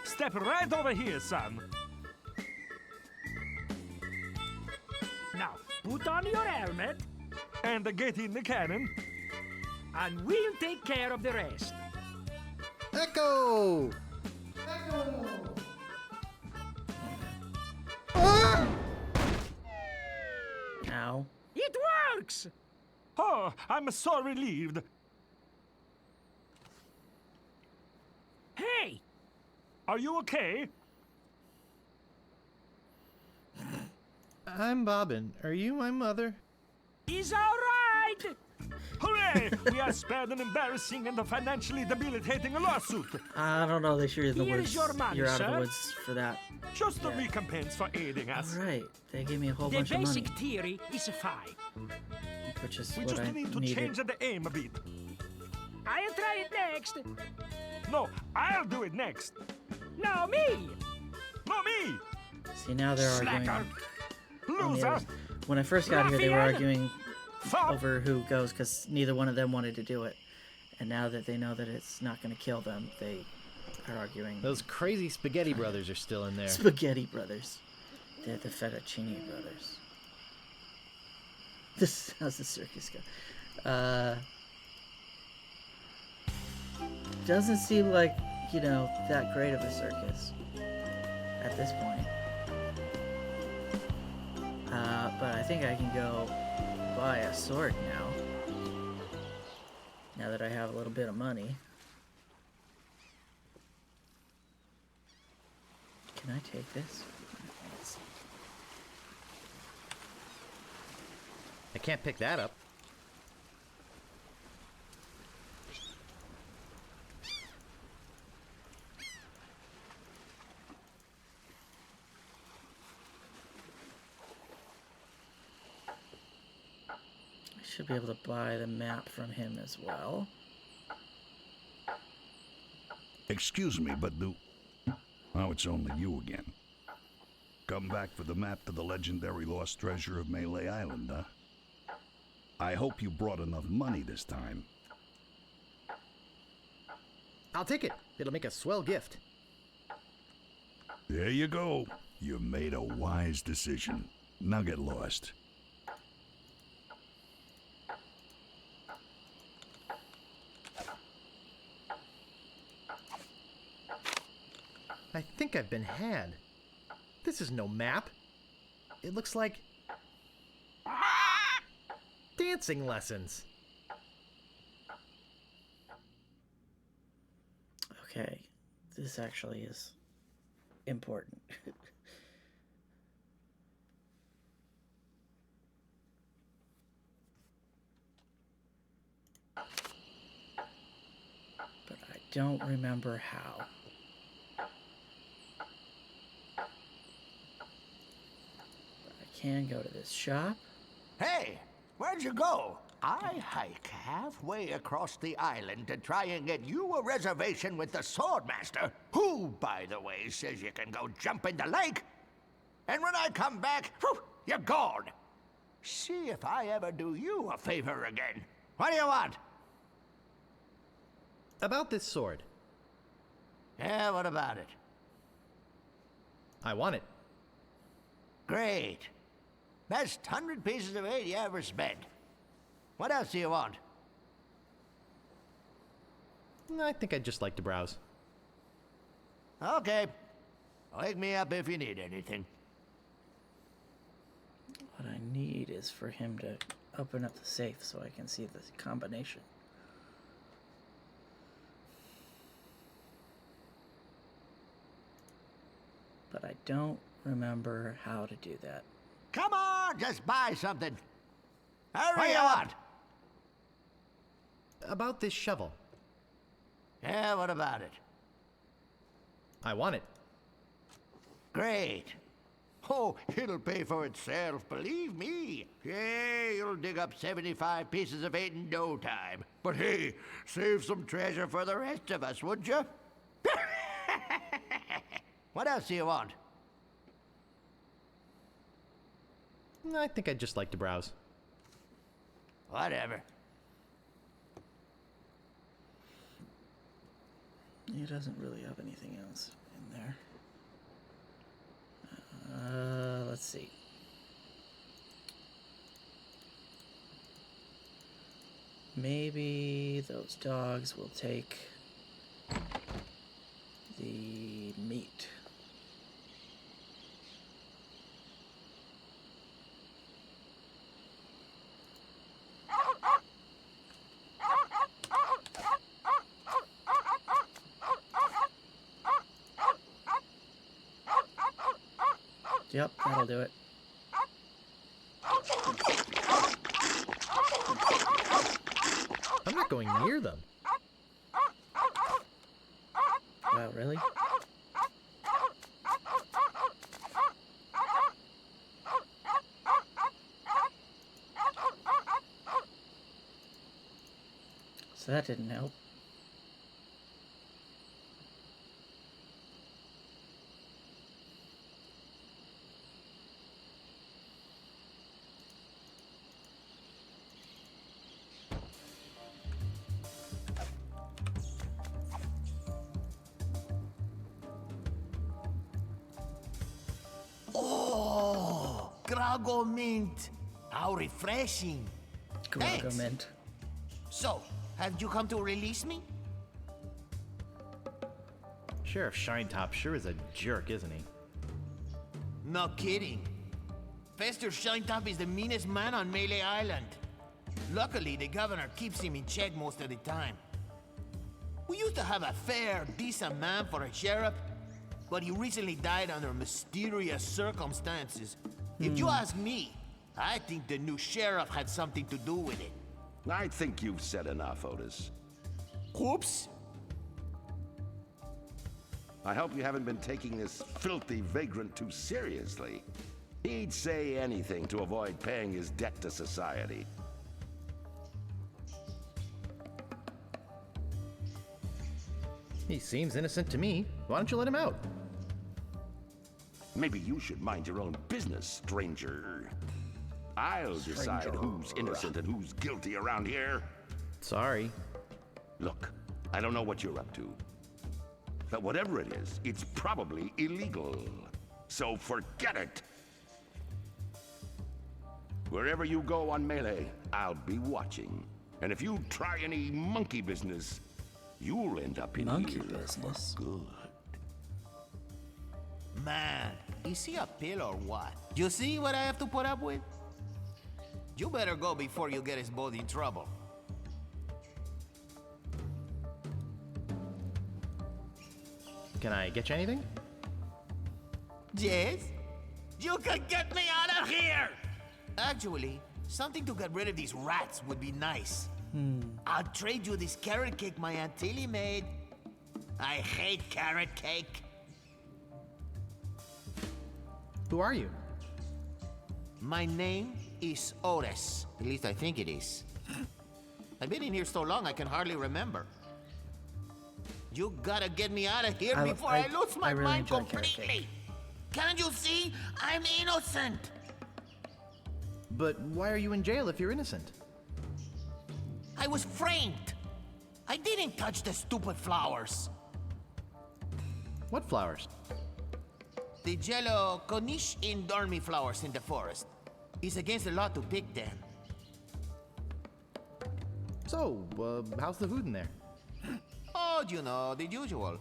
Step right over here, son. Now, put on your helmet. And get in the cannon. And we'll take care of the rest. Echo! Ow. It works! Oh, I'm so relieved. Hey! Are you okay? I'm Bobbin. Are you my mother? He's all right! Hooray! We are spared an embarrassing and financially debilitating lawsuit. I don't know. They sure are the Here's woods. your money, You're out of sir. the woods for that. Just a recompense for aiding us. Right. They gave me a whole The bunch of money, basic theory is fine. which is We what just I need to needed. change the aim a bit. I'll try it next. No, I'll do it next. No, me. No, me. See, now they're arguing. Slacker. on the Loser. others. When I first got here, they were Ruffian. arguing Fuck. over who goes because neither one of them wanted to do it. And now that they know that it's not going to kill them, they are arguing. Those crazy spaghetti brothers are still in there. Spaghetti brothers. They're the fettuccine brothers. This how's the circus go? Doesn't seem like, you know, that great of a circus at this point. But I think I can go buy a sword now. Now that I have a little bit of money. Can I take this? Let's see. I can't pick that up. I should be able to buy the map from him as well. Excuse me, but oh, it's only you again. Come back for the map to the legendary lost treasure of Melee Island, huh? I hope you brought enough money this time. I'll take it. It'll make a swell gift. There you go. You made a wise decision. Now get lost. I think I've been had. This is no map. It looks like dancing lessons. Okay, this actually is important. But I don't remember how. I can go to this shop. Hey, where'd you go? I hike halfway across the island to try and get you a reservation with the Swordmaster, who, by the way, says you can go jump in the lake. And when I come back, whew, you're gone. See if I ever do you a favor again. What do you want? About this sword. Yeah, what about it? I want it. Great. Best 100 pieces of 8 you ever spent. What else do you want? I think I'd just like to browse. Okay. Wake me up if you need anything. What I need is for him to open up the safe so I can see the combination. But I don't remember how to do that. Come on, just buy something. Hurry up! About this shovel. Yeah, what about it? I want it. Great. Oh, it'll pay for itself, believe me. Yeah, you'll dig up 75 pieces of 8 in no time. But hey, save some treasure for the rest of us, would you? What else do you want? I think I'd just like to browse. Whatever. He doesn't really have anything else in there. Let's see. Maybe those dogs will take the meat. Yep, that'll do it. I'm not going near them. Wow, really? So that didn't help. Oh, Grago Mint. How refreshing. Thanks. Mint. So, have you come to release me? Sheriff Shinetop sure is a jerk, isn't he? No kidding. Fester Shinetop is the meanest man on Melee Island. Luckily, the governor keeps him in check most of the time. We used to have a fair, decent man for a sheriff, but he recently died under mysterious circumstances. If you ask me, I think the new sheriff had something to do with it. I think you've said enough, Otis. Whoops. I hope you haven't been taking this filthy vagrant too seriously. He'd say anything to avoid paying his debt to society. He seems innocent to me. Why don't you let him out? Maybe you should mind your own business, stranger. I'll decide who's innocent and who's guilty around here. Sorry. Look, I don't know what you're up to. But whatever it is, it's probably illegal. So forget it. Wherever you go on Melee, I'll be watching. And if you try any monkey business, you'll end up in monkey here business. for good. Man, is he a pill or what? You see what I have to put up with? You better go before you get us both in trouble. Can I get you anything? Yes? You can get me out of here! Actually, something to get rid of these rats would be nice. I'll trade you this carrot cake my Aunt Tilly made. I hate carrot cake. Who are you? My name is Otis. At least I think it is. I've been in here so long I can hardly remember. You gotta get me out of here before I lose my really mind enjoy carrot completely. Can't you see? I'm innocent. But why are you in jail if you're innocent? I was framed. I didn't touch the stupid flowers. What flowers? The Jello Konish Indormi flowers in the forest. It's against the law to pick them. So, how's the food in there? Oh, you know, the usual.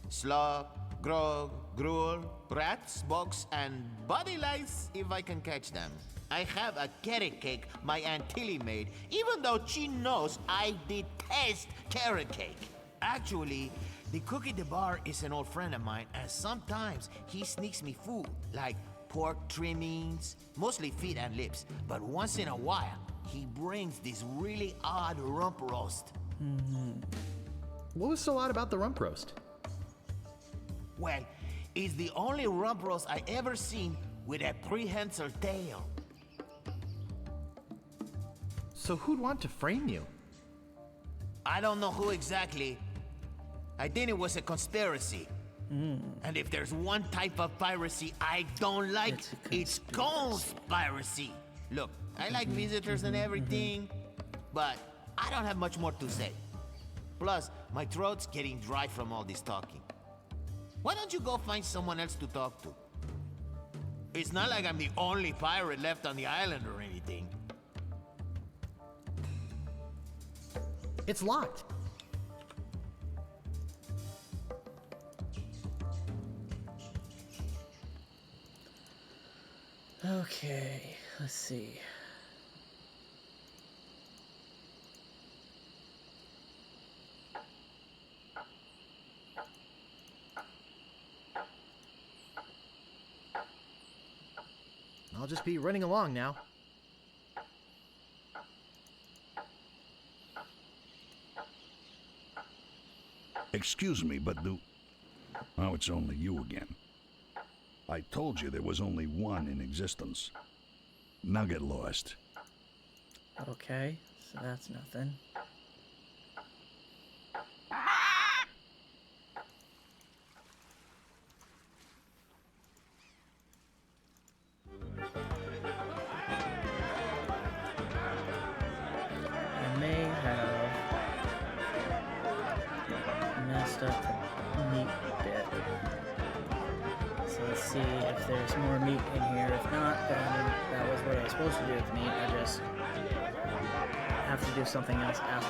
Slop, grog, gruel, rats, bugs, and body lice if I can catch them. I have a carrot cake my Aunt Tilly made, even though she knows I detest carrot cake. Actually, the cook at the bar is an old friend of mine, and sometimes he sneaks me food, like pork trimmings, mostly feet and lips. But once in a while, he brings this really odd rump roast. What was so odd about the rump roast? Well, it's the only rump roast I ever seen with a prehensile tail. So who'd want to frame you? I don't know who exactly. I think it was a conspiracy. And if there's one type of piracy I don't like, it's conspiracy. Look, I like visitors and everything, but I don't have much more to say. Plus, my throat's getting dry from all this talking. Why don't you go find someone else to talk to? It's not like I'm the only pirate left on the island or anything. It's locked. Okay, let's see. I'll just be running along now. Excuse me, but oh, it's only you again. I told you there was only one in existence. Now get lost. Okay, so that's nothing. messed up the meat bit. So let's see if there's more meat in here. If not, then that was what I was supposed to do with meat. I just have to do something else after.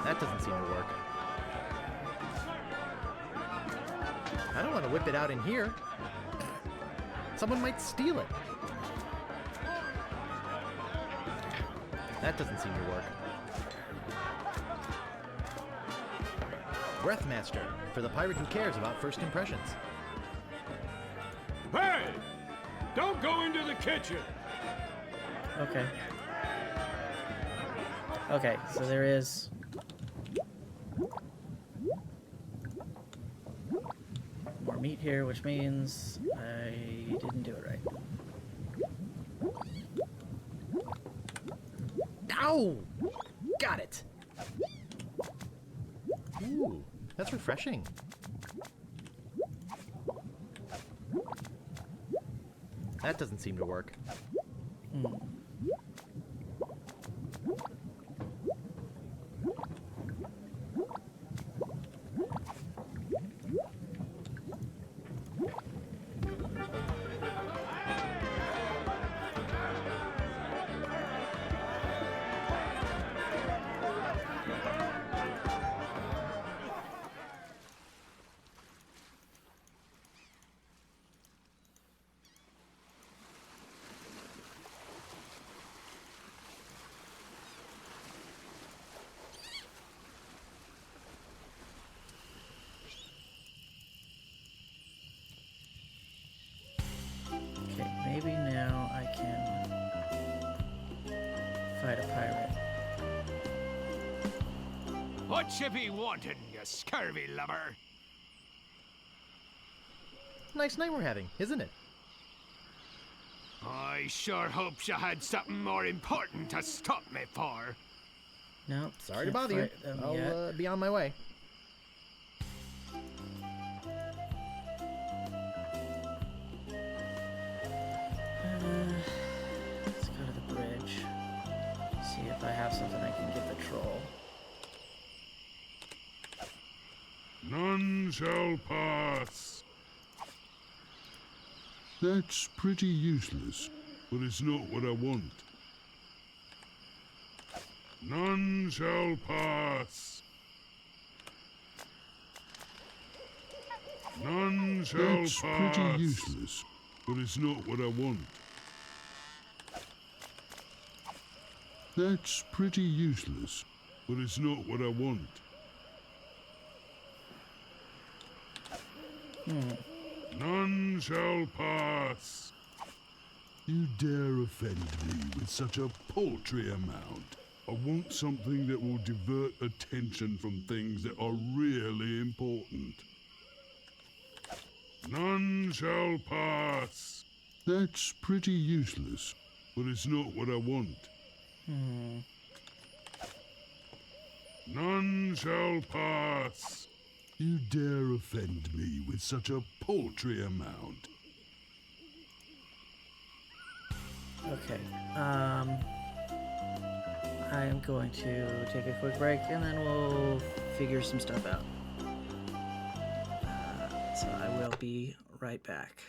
That doesn't seem to work. I don't want to whip it out in here. Someone might steal it. That doesn't seem to work. Breathmaster, for the pirate who cares about first impressions. Hey! Don't go into the kitchen! Okay. Okay, so there is... more meat here, which means I didn't do it right. Ow! Got it! Ooh, that's refreshing. That doesn't seem to work. Okay, maybe now I can fight a pirate. What you be wanting, you scurvy lubber? Nice night we're having, isn't it? I sure hopes you had something more important to stop me for. Nope. Sorry to bother you. I'll be on my way. Let's go to the bridge. See if I have something I can give the troll. None shall pass. That's pretty useless, but it's not what I want. None shall pass. None shall pass. That's pretty useless, but it's not what I want. That's pretty useless, but it's not what I want. None shall pass. You dare offend me with such a paltry amount. I want something that will divert attention from things that are really important. None shall pass. That's pretty useless, but it's not what I want. None shall pass. You dare offend me with such a paltry amount. Okay, I am going to take a quick break and then we'll figure some stuff out. So I will be right back.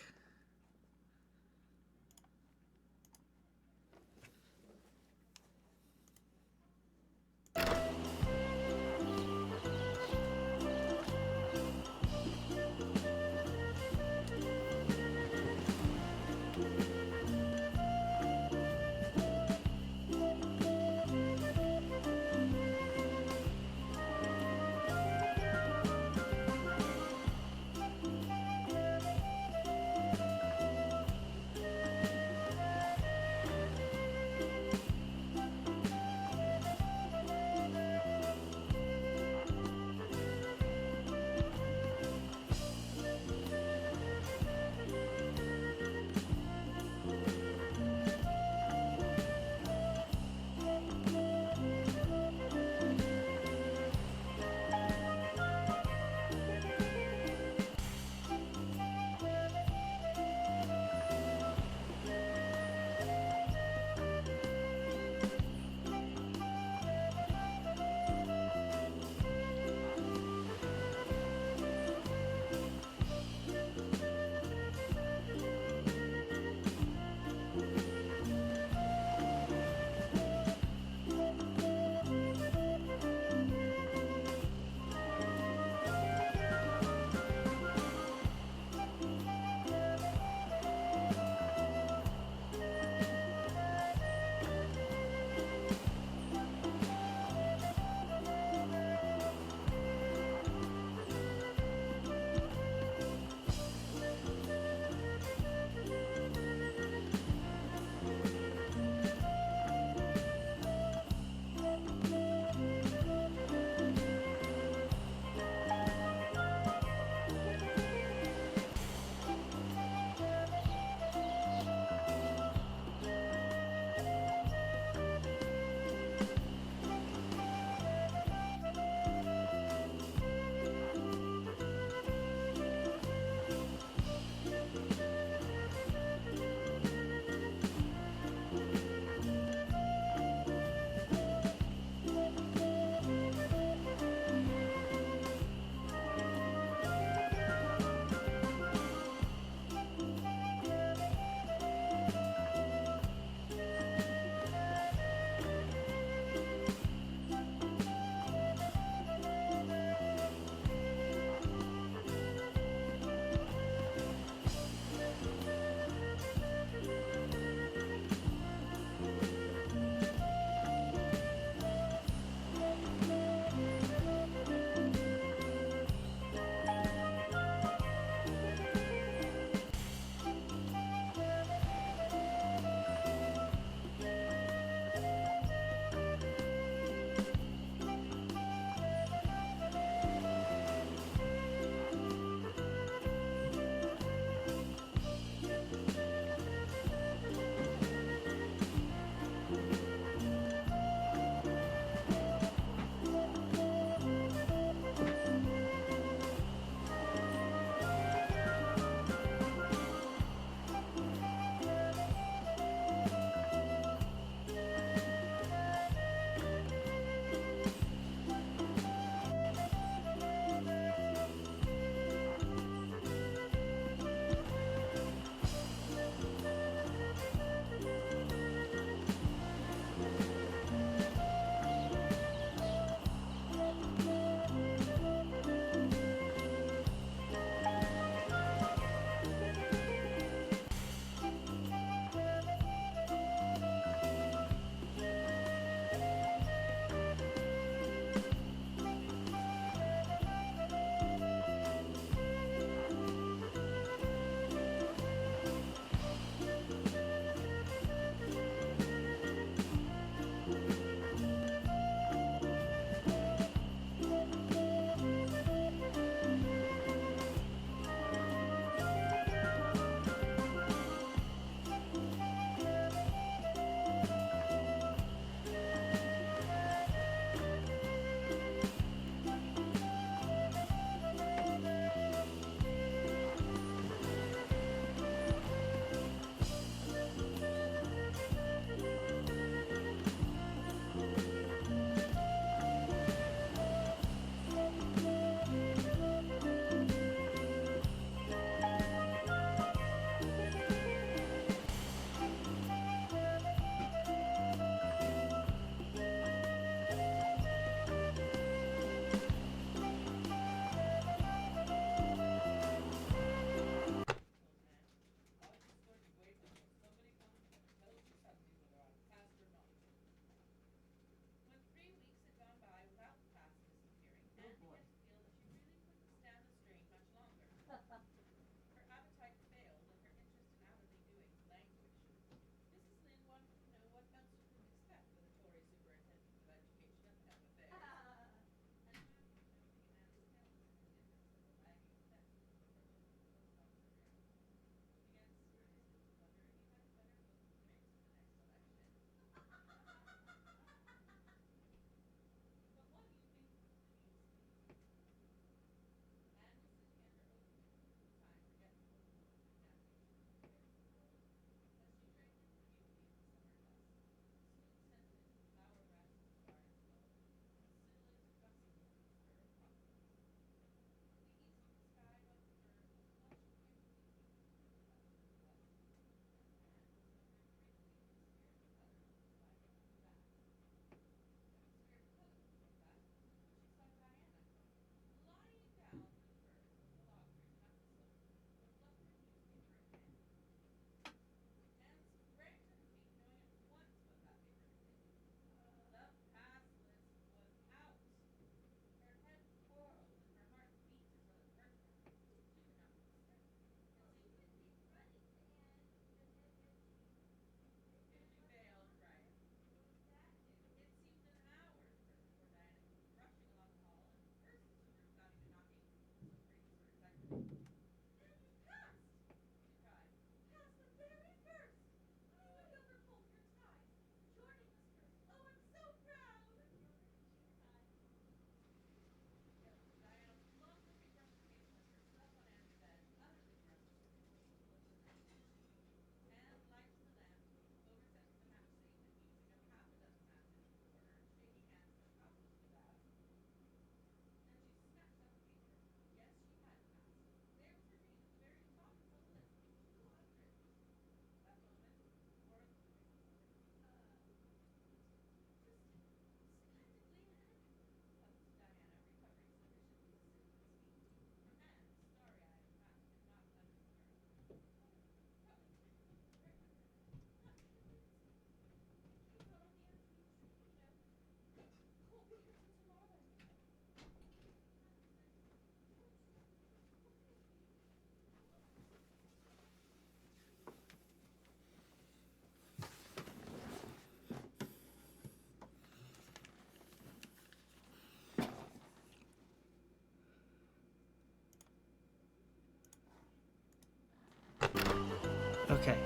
Okay.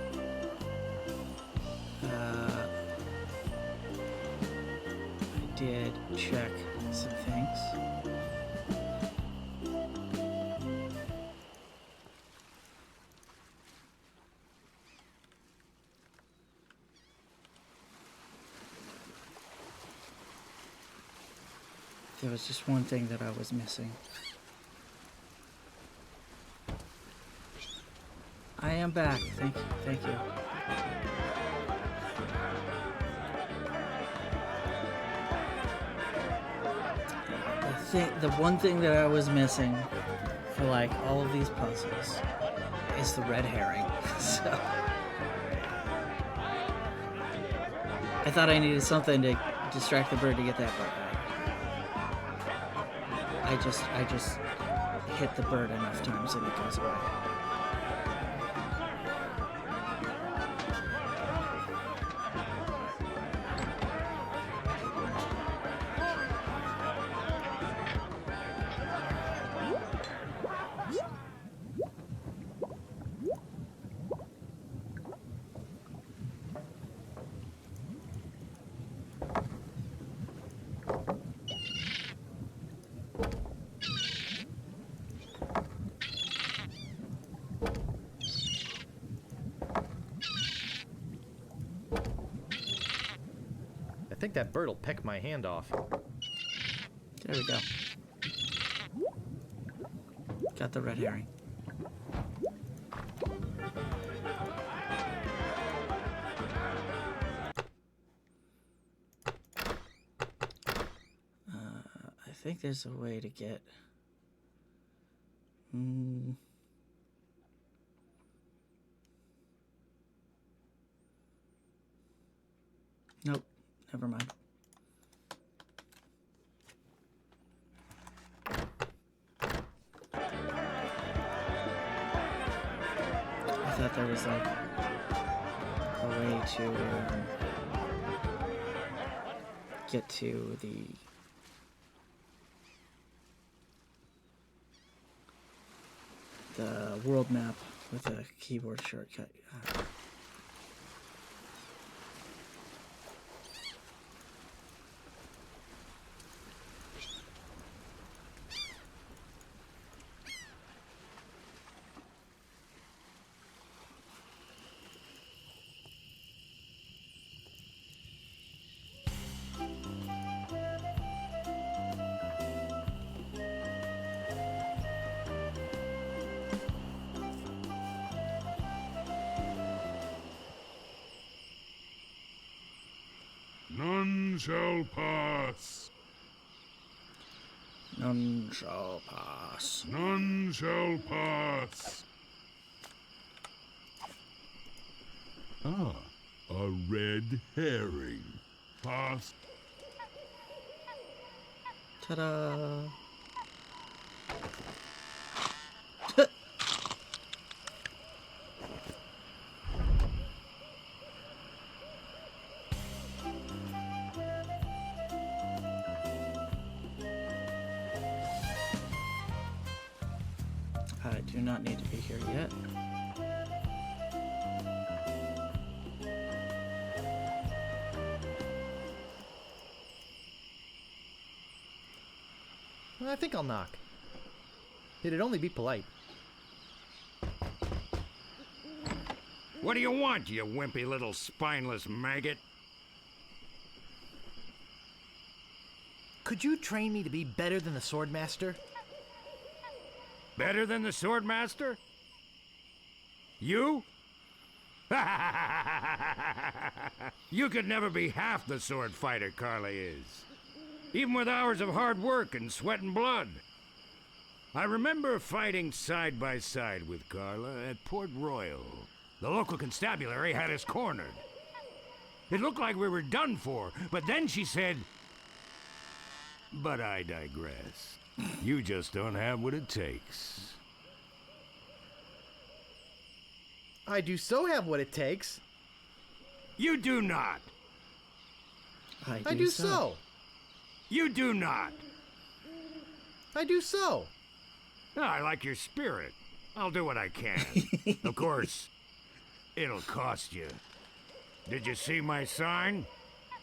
I did check some things. There was just one thing that I was missing. I am back. Thank you. Thank you. The one thing that I was missing for like all of these puzzles is the red herring. So I thought I needed something to distract the bird to get that bird back. I just hit the bird enough times and it goes away. I think that bird'll peck my hand off. There we go. Got the red herring. I think there's a way to get... Nope. Never mind. I thought there was like a way to get to the world map with a keyboard shortcut. None shall pass. None shall pass. None shall pass. Ah, a red herring. Pass. Ta-da! I do not need to be here yet. I think I'll knock. It'd only be polite. What do you want, you wimpy little spineless maggot? Could you train me to be better than the Swordmaster? Better than the Swordmaster? You? You could never be half the sword fighter Carla is. Even with hours of hard work and sweat and blood. I remember fighting side by side with Carla at Port Royal. The local constabulary had us cornered. It looked like we were done for, but then she said... But I digress. You just don't have what it takes. I do so have what it takes. You do not. I do so. You do not. I do so. I like your spirit. I'll do what I can. Of course, It'll cost you. Did you see my sign?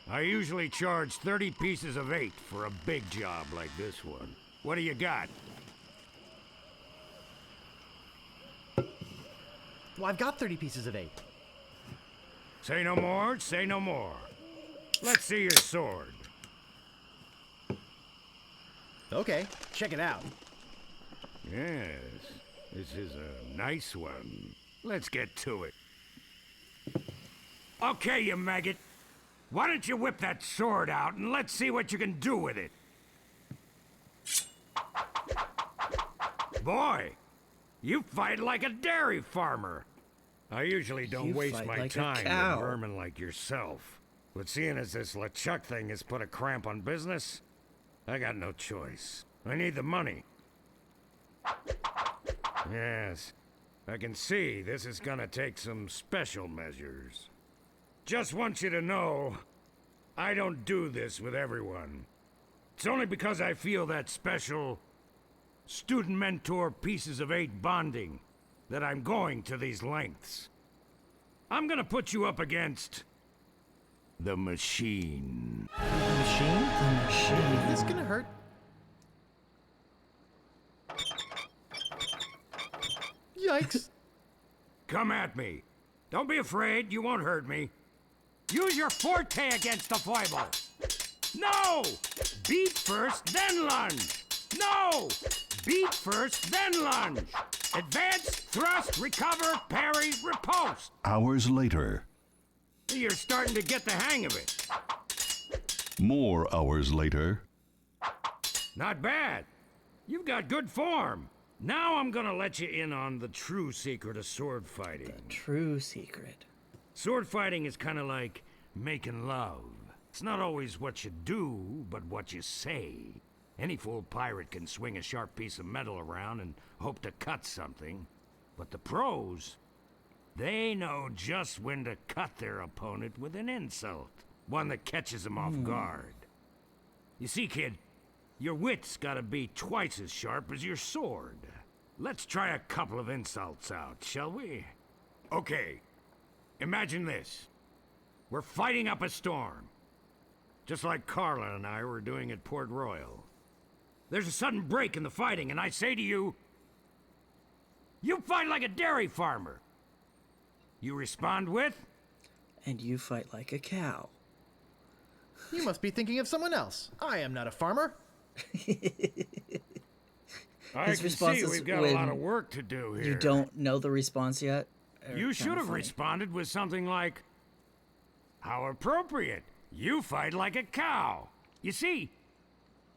I usually charge 30 pieces of 8 for a big job like this one. What do you got? Well, I've got 30 pieces of 8. Say no more, say no more. Let's see your sword. Okay, check it out. Yes, this is a nice one. Let's get to it. Okay, you maggot. Why don't you whip that sword out and let's see what you can do with it? Boy, you fight like a dairy farmer. I usually don't You waste fight my like a time cow. with vermin like yourself. But seeing as this LeChuck thing has put a cramp on business, I got no choice. I need the money. Yes, I can see this is gonna take some special measures. Just want you to know, I don't do this with everyone. It's only because I feel that special student-mentor pieces of 8 bonding that I'm going to these lengths. I'm gonna put you up against the machine. Machine? The machine. Is this gonna hurt? Yikes. Come at me. Don't be afraid, you won't hurt me. Use your forte against the foible. No! Beat first, then lunge. No! Beat first, then lunge. Advance, thrust, recover, parry, riposte. Hours later. You're starting to get the hang of it. More hours later. Not bad. You've got good form. Now I'm gonna let you in on the true secret of sword fighting. True secret. Sword fighting is kind of like making love. It's not always what you do, but what you say. Any fool pirate can swing a sharp piece of metal around and hope to cut something. But the pros, they know just when to cut their opponent with an insult. One that catches them off guard. You see, kid, your wit's gotta be twice as sharp as your sword. Let's try a couple of insults out, shall we? Okay, imagine this. We're fighting up a storm. Just like Carla and I were doing at Port Royal. There's a sudden break in the fighting, and I say to you, you fight like a dairy farmer. You respond with? And you fight like a cow. You must be thinking of someone else. I am not a farmer. I His can response see is we've got a when lot of work to do here. You don't know the response yet? You should have responded with something like, how appropriate. You fight like a cow. You see,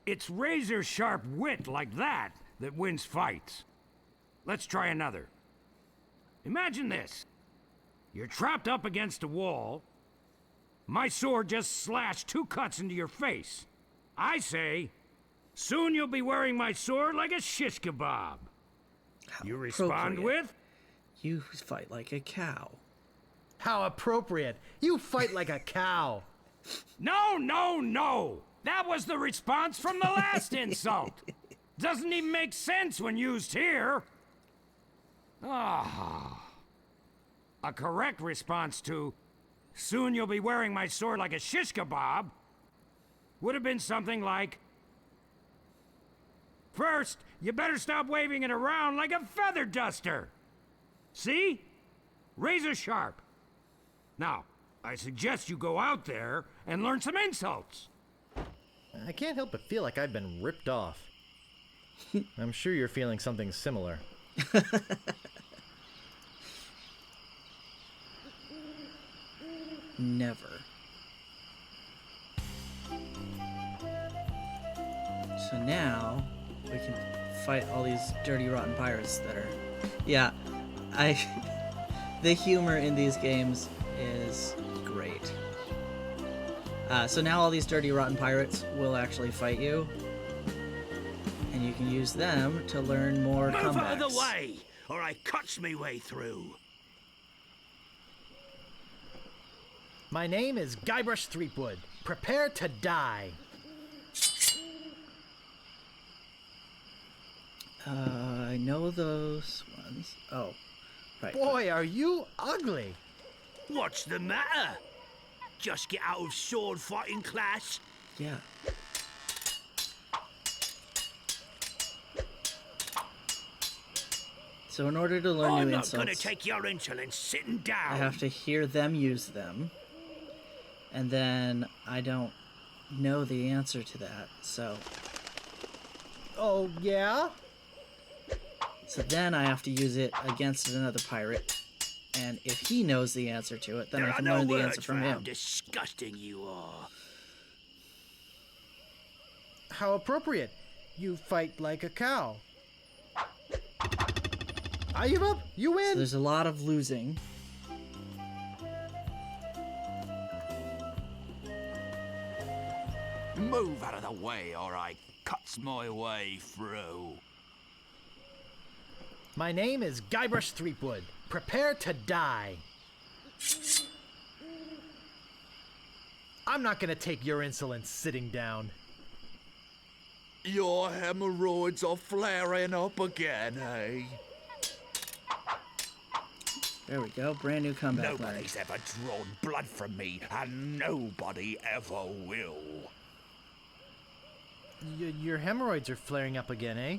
it's razor-sharp wit like that that wins fights. Let's try another. Imagine this. You're trapped up against a wall. My sword just slashed 2 cuts into your face. I say, soon you'll be wearing my sword like a shish kebab. You respond with? You fight like a cow. How appropriate. You fight like a cow. No, no, no! That was the response from the last insult! Doesn't even make sense when used here! Ah. A correct response to, soon you'll be wearing my sword like a shish kebab, would have been something like, first, you better stop waving it around like a feather duster! See? Razor sharp. Now, I suggest you go out there and learn some insults. I can't help but feel like I've been ripped off. I'm sure you're feeling something similar. Never. So now we can fight all these dirty, rotten pirates that are... Yeah, the humor in these games is great. So now all these dirty, rotten pirates will actually fight you. And you can use them to learn more Move comebacks. out of the way, or I cuts me way through. My name is Guybrush Threepwood. Prepare to die. I know those ones. Oh, right. Boy, are you ugly. What's the matter? Just get out of sword fighting class? Yeah. So in order to learn I'm new not insults, gonna take your insolence sitting down. I have to hear them use them. And then I don't know the answer to that, so... Oh, yeah? So then I have to use it against another pirate. And if he knows the answer to it, then There I are can no learn the words answer from for how him. disgusting you are. How appropriate. You fight like a cow. I give up. You win. So there's a lot of losing. Move out of the way, or I cuts my way through. My name is Guybrush Threepwood. Prepare to die. I'm not gonna take your insolence sitting down. Your hemorrhoids are flaring up again, eh? There we go. Brand new comeback. Nobody's ever drawn blood from me, and nobody ever will. Your hemorrhoids are flaring up again, eh?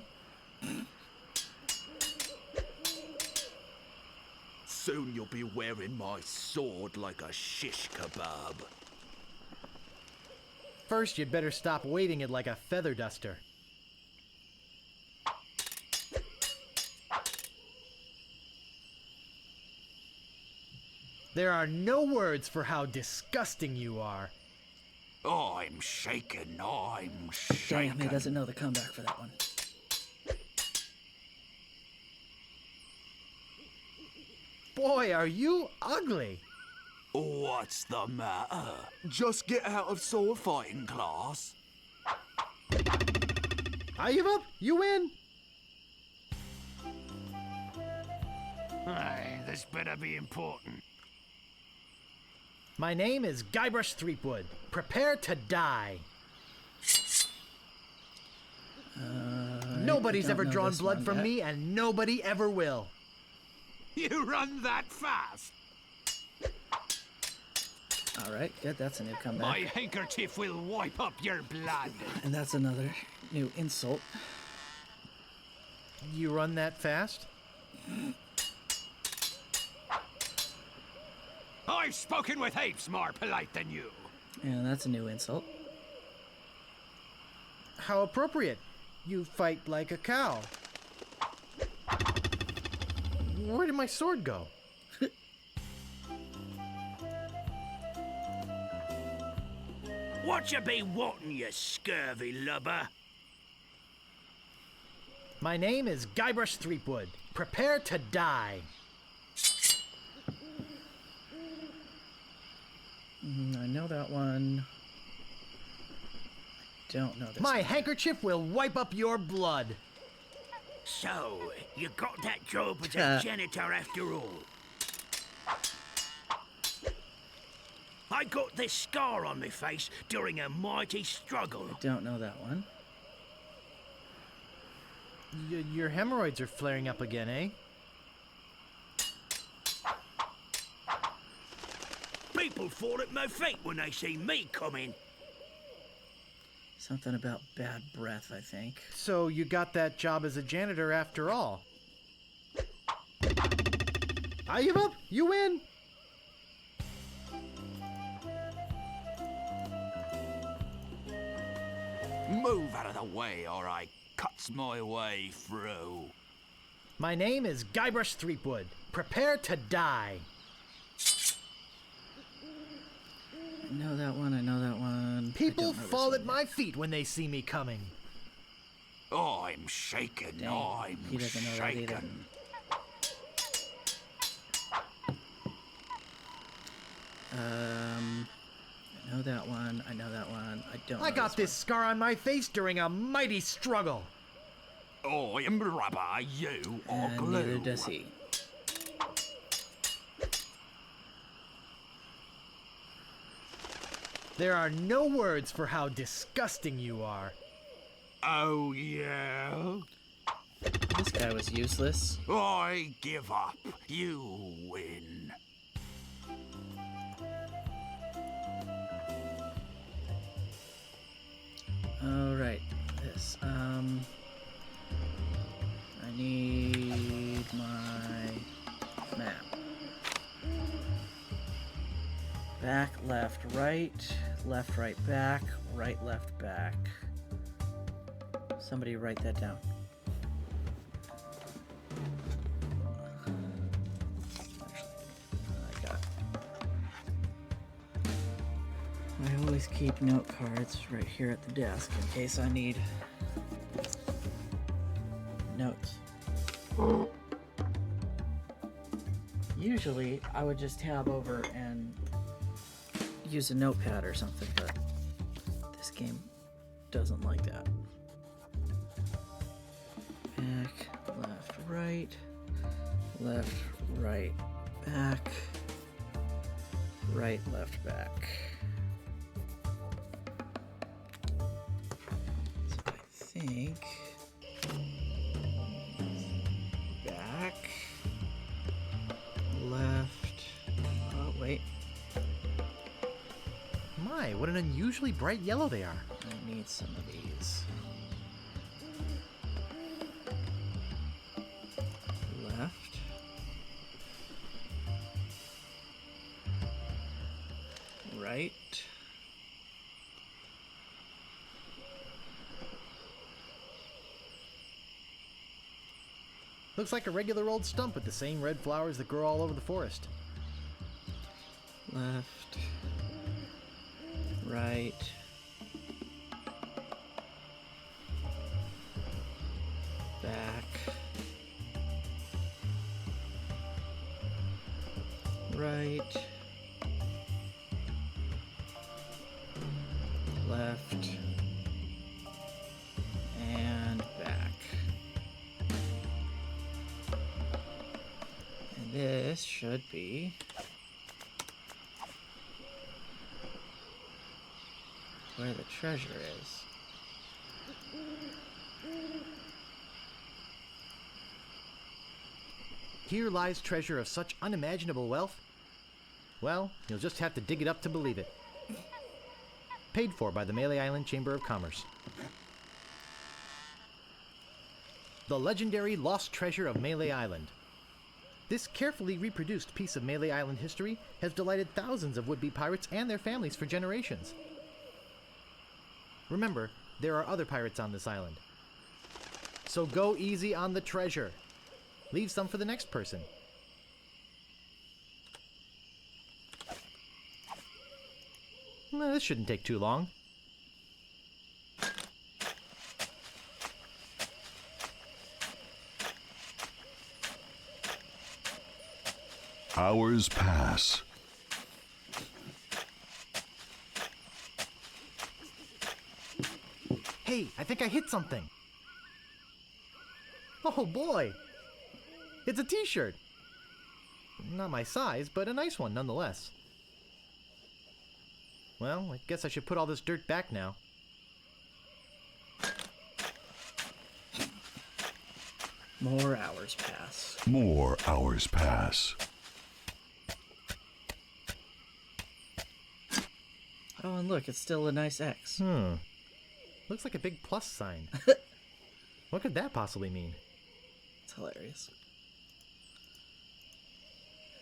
Soon you'll be wearing my sword like a shish kebab. First, you'd better stop waving it like a feather duster. There are no words for how disgusting you are. I'm shaken, I'm shaken. Damn, he doesn't know the comeback for that one. Boy, are you ugly. What's the matter? Just get out of sword fighting class. I give up. You win. Aye, this better be important. My name is Guybrush Threepwood. Prepare to die. Nobody's ever drawn blood from me, and nobody ever will. You run that fast? Alright, good. That's a new comeback. My handkerchief will wipe up your blood. And that's another new insult. You run that fast? I've spoken with apes more polite than you. And that's a new insult. How appropriate. You fight like a cow. Where did my sword go? What you be wanting, you scurvy lubber? My name is Guybrush Threepwood. Prepare to die. I know that one. I don't know this My one. handkerchief will wipe up your blood. So, you got that job as a janitor after all? I got this scar on my face during a mighty struggle. Don't know that one. Your hemorrhoids are flaring up again, eh? People fall at my feet when they see me coming. Something about bad breath, I think. So you got that job as a janitor after all. I give up. You win. Move out of the way, or I cuts my way through. My name is Guybrush Threepwood. Prepare to die. I know that one, I know that one. People fall at my feet when they see me coming. I'm shaken, Dang, I'm he doesn't know that either. shaken. I know that one, I know that one. I don't know I got this scar on my face during a mighty struggle. I'm rubber, you are And glue. neither does he. There are no words for how disgusting you are. Oh, yeah? This guy was useless. I give up. You win. Alright, this. I need my map. Back, left, right, back, right, left, back. Somebody write that down. I got it. I always keep note cards right here at the desk in case I need notes. Usually I would just tab over and use a notepad or something, but this game doesn't like that. Back, left, right, back, right, left, back. So I think back, left, oh wait. My, what an unusually bright yellow they are. I need some of these. Left. Right. Looks like a regular old stump with the same red flowers that grow all over the forest. Left. Right. Back. Right. Left. And back. And this should be where the treasure is. Here lies treasure of such unimaginable wealth. Well, you'll just have to dig it up to believe it. Paid for by the Melee Island Chamber of Commerce. The legendary lost treasure of Melee Island. This carefully reproduced piece of Melee Island history has delighted thousands of would-be pirates and their families for generations. Remember, there are other pirates on this island. So go easy on the treasure. Leave some for the next person. This shouldn't take too long. Hours pass. Hey, I think I hit something. Oh boy! It's a t-shirt. Not my size, but a nice one nonetheless. Well, I guess I should put all this dirt back now. More hours pass. More hours pass. Oh, and look, it's still a nice X. Looks like a big plus sign. What could that possibly mean? It's hilarious.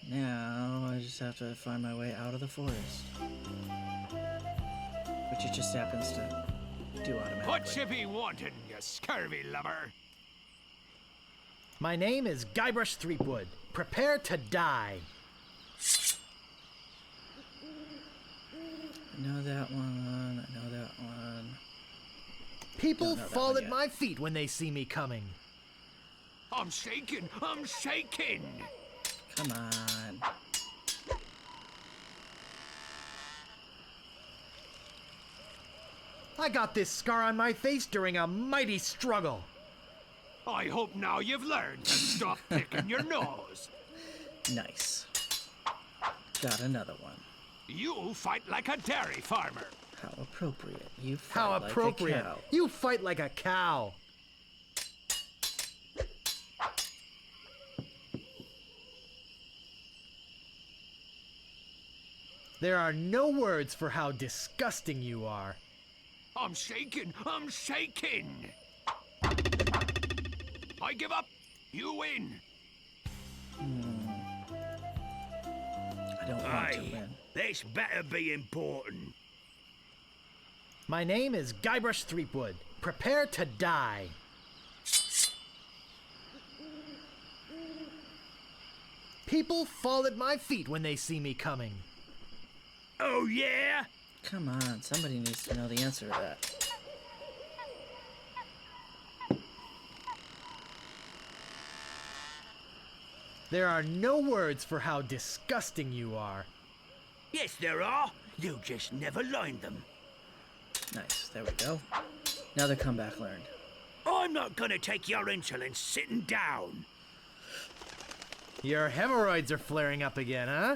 Now, I just have to find my way out of the forest. Which it just happens to do automatically. What you be wanting, you scurvy lubber? My name is Guybrush Threepwood. Prepare to die. I know that one. I know that one. People fall at my feet when they see me coming. I'm shaking! I'm shaking! Come on. I got this scar on my face during a mighty struggle. I hope now you've learned to stop picking your nose. Nice. Got another one. You fight like a dairy farmer. How appropriate. You fight How like appropriate. a cow. You fight like a cow. There are no words for how disgusting you are. I'm shaking! I'm shaking! I give up! You win! I don't want to win. This better be important. My name is Guybrush Threepwood. Prepare to die. People fall at my feet when they see me coming. Oh, yeah? Come on, somebody needs to know the answer to that. There are no words for how disgusting you are. Yes, there are. You just never learned them. Nice, there we go. Another comeback learned. I'm not gonna take your insolence sitting down. Your hemorrhoids are flaring up again, huh?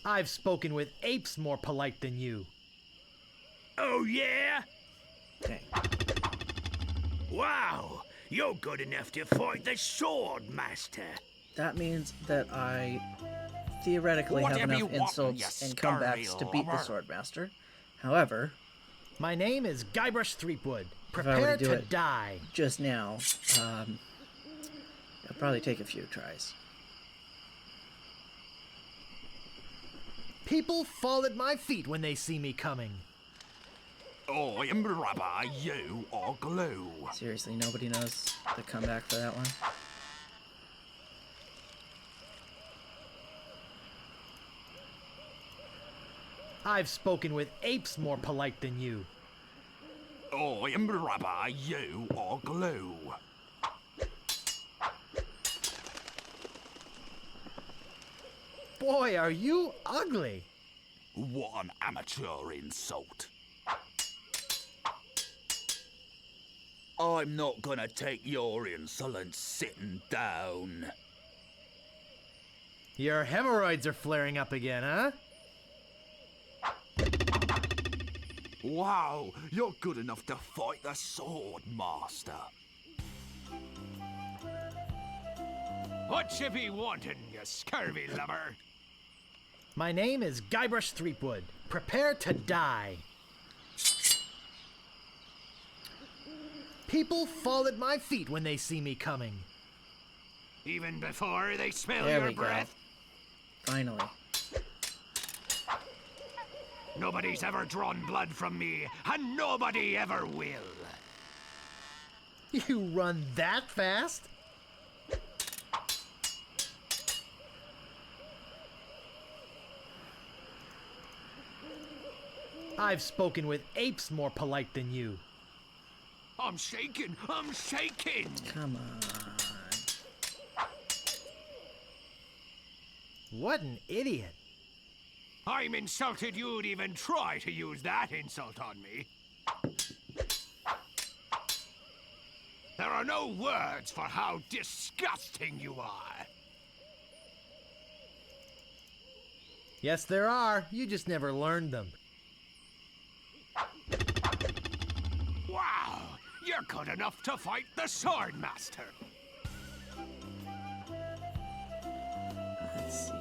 I've spoken with apes more polite than you. Oh, yeah? Okay. Wow, you're good enough to fight the Sword Master. That means that I theoretically have Whatever you enough want, insults you and comebacks to beat the scurvy Swordmaster. However, my name is Guybrush Threepwood. if I were Prepare to do to it die. just now, it'll probably take a few tries. People fall at my feet when they see me coming. I am rubber, you are glue. Seriously, nobody knows the comeback for that one? I've spoken with apes more polite than you. I am rubber, you are glue. Boy, are you ugly. What an amateur insult. I'm not gonna take your insolence sitting down. Your hemorrhoids are flaring up again, huh? Wow, you're good enough to fight the Sword Master. What you be wanting, you scurvy lubber? My name is Guybrush Threepwood. Prepare to die. People fall at my feet when they see me coming. Even before they smell There your we go. breath? Finally. Nobody's ever drawn blood from me, and nobody ever will. You run that fast? I've spoken with apes more polite than you. I'm shaking! I'm shaking! Come on. What an idiot. I'm insulted you'd even try to use that insult on me. There are no words for how disgusting you are. Yes, there are. You just never learned them. Wow! You're good enough to fight the Sword Master. Let's see.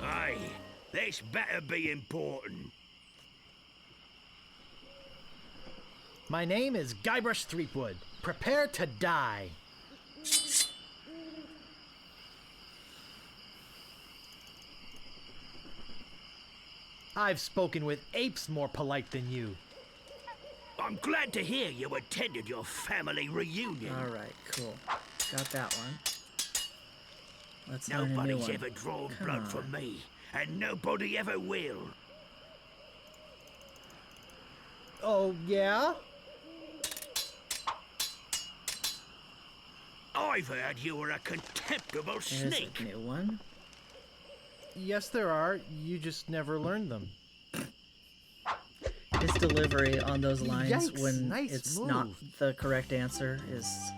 Aye, this better be important. My name is Guybrush Threepwood. Prepare to die. I've spoken with apes more polite than you. I'm glad to hear you attended your family reunion. Alright, cool. Got that one. Let's learn a new Nobody's one. ever drawn Come blood on. from me, and nobody ever will. Oh, yeah? I've heard you were a contemptible There's snake. a new one. Yes, there are. You just never learned them. Pistol delivery on those lines Yikes, when nice it's move. not the correct answer is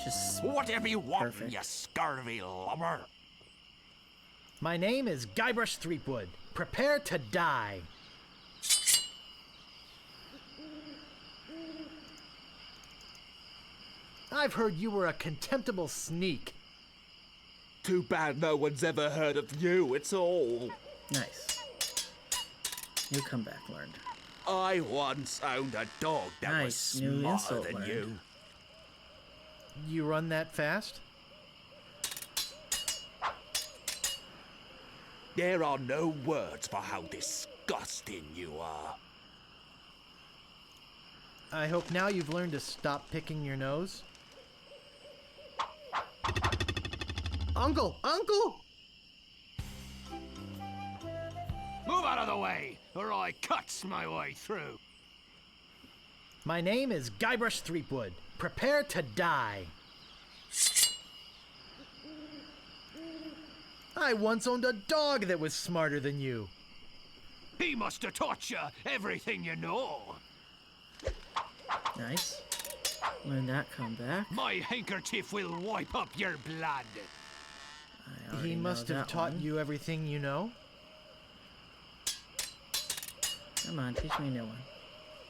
just Whatever you want, perfect. you scurvy lubber. My name is Guybrush Threepwood. Prepare to die. I've heard you were a contemptible sneak. Too bad no one's ever heard of you, it's all. Nice. New comeback learned. I once owned a dog that Nice, was new smarter insult than learned. you. You run that fast? There are no words for how disgusting you are. I hope now you've learned to stop picking your nose. Uncle! Uncle! Move out of the way, or I cuts my way through. My name is Guybrush Threepwood. Prepare to die. I once owned a dog that was smarter than you. He must have taught you everything you know. Nice. Learn that comeback. My handkerchief will wipe up your blood. I already He know must have that taught one. you everything you know? Come on, teach me a new one.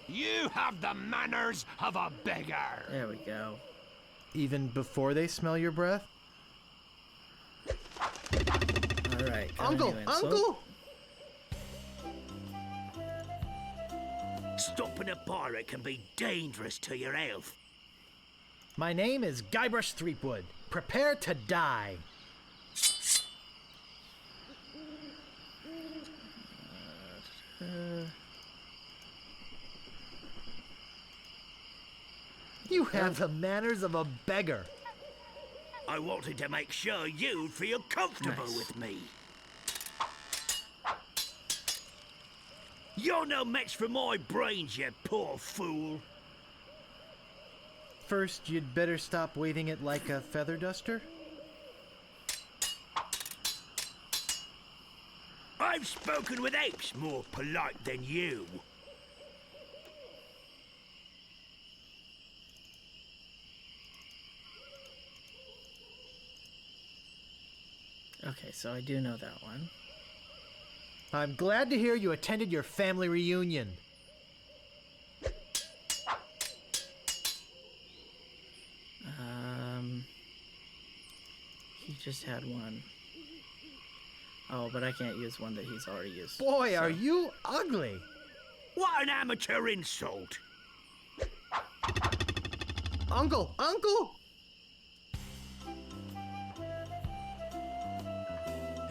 You have the manners of a beggar. There we go. Even before they smell your breath? Alright, got a Uncle! new insult. Uncle! Stopping a pirate can be dangerous to your health. My name is Guybrush Threepwood. Prepare to die. You have the manners of a beggar. I wanted to make sure you'd feel comfortable Nice. with me. You're no match for my brains, you poor fool. First, you'd better stop waving it like a feather duster. I've spoken with apes more polite than you. Okay, so I do know that one. I'm glad to hear you attended your family reunion. He just had one. Oh, but I can't use one that he's already used. Boy, so- are you ugly. What an amateur insult. Uncle! Uncle!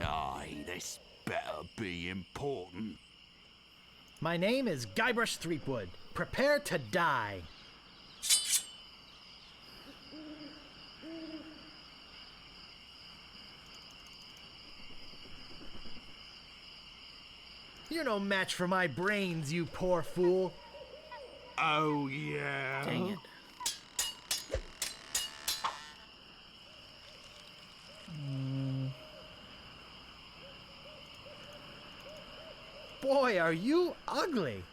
Aye, this better be important. My name is Guybrush Threepwood. Prepare to die. You're no match for my brains, you poor fool. Oh, yeah? Dang it. Boy, are you ugly.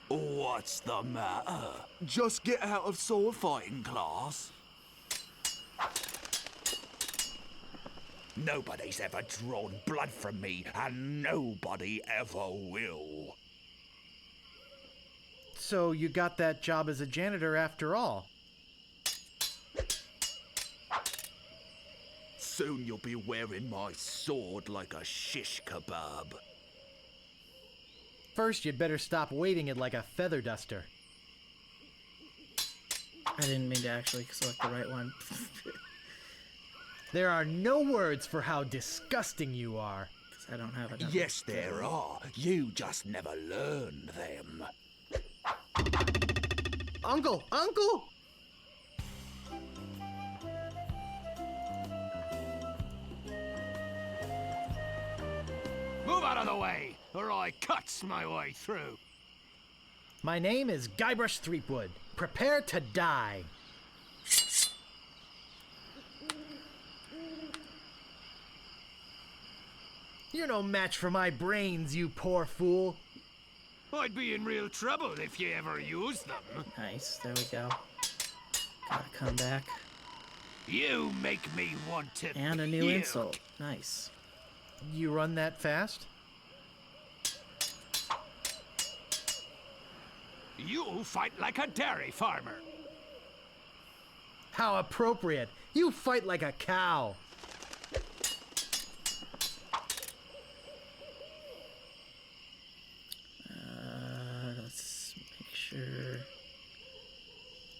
What's the matter? Just get out of sword fighting class. Nobody's ever drawn blood from me, and nobody ever will. So you got that job as a janitor after all. Soon you'll be wearing my sword like a shish kebab. First, you'd better stop waving it like a feather duster. I didn't mean to actually select the right one. There are no words for how disgusting you are. 'Cause I don't have enough. Yes, there are. You just never learned them. Uncle! Uncle! Move out of the way, or I cuts my way through. My name is Guybrush Threepwood. Prepare to die. You're no match for my brains, you poor fool. I'd be in real trouble if you ever used them. Nice, there we go. Gotta come back. You make me want to And a new puke. insult. Nice. You run that fast? You fight like a dairy farmer. How appropriate! You fight like a cow! Let's make sure.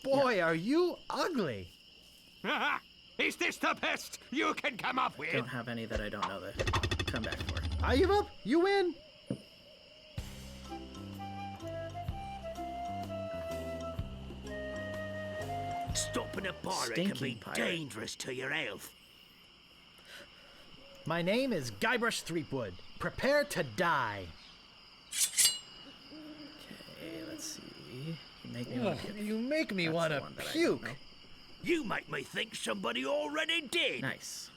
Boy, are you ugly! Is this the best you can come up with? Don't have any that I don't know to come back for. I give up! You win! Stopping a pirate Stinking can be pirate. dangerous to your health. My name is Guybrush Threepwood. Prepare to die. Okay, let's see. You make me want to. You make me That's want the to one that I don't puke. know. You make me think somebody already did. Nice.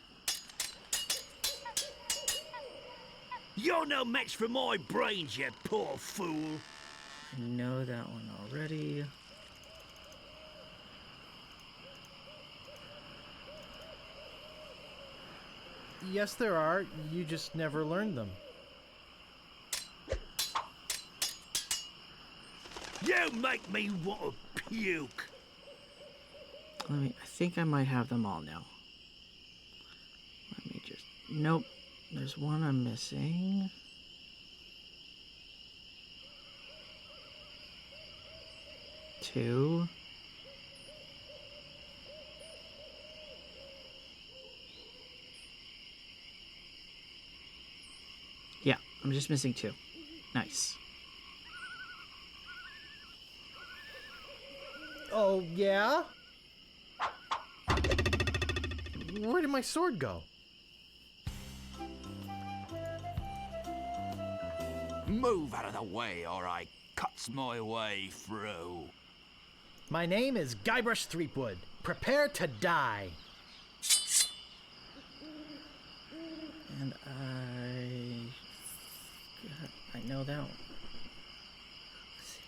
You're no match for my brains, you poor fool. I know that one already. Yes, there are. You just never learned them. You make me want to puke. I think I might have them all now. Let me just. Nope. There's one I'm missing. Two. Yeah, I'm just missing two. Nice. Oh, yeah? Where did my sword go? Move out of the way or I cuts my way through. My name is Guybrush Threepwood. Prepare to die. And I know that one. Let's see.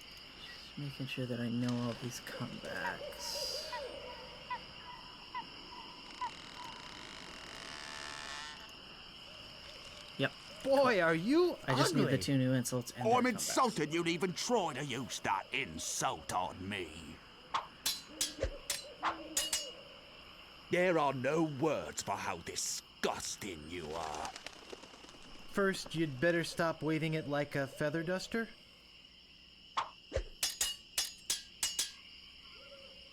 Just making sure that I know all these comebacks. Yep. Boy, are you I just ugly. need the two new insults and I'm their comebacks. insulted you'd even try to use that insult on me. There are no words for how disgusting you are. First, you'd better stop waving it like a feather duster.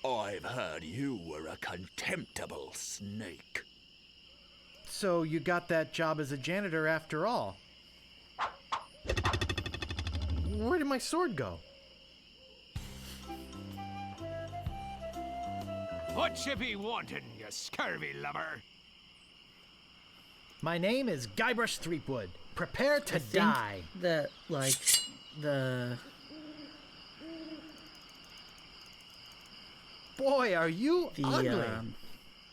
I've heard you were a contemptible snake. So you got that job as a janitor after all. Where did my sword go? What you be wanting, you scurvy lubber? My name is Guybrush Threepwood. Prepare to I think die. that, like, the... Boy, are you ugly.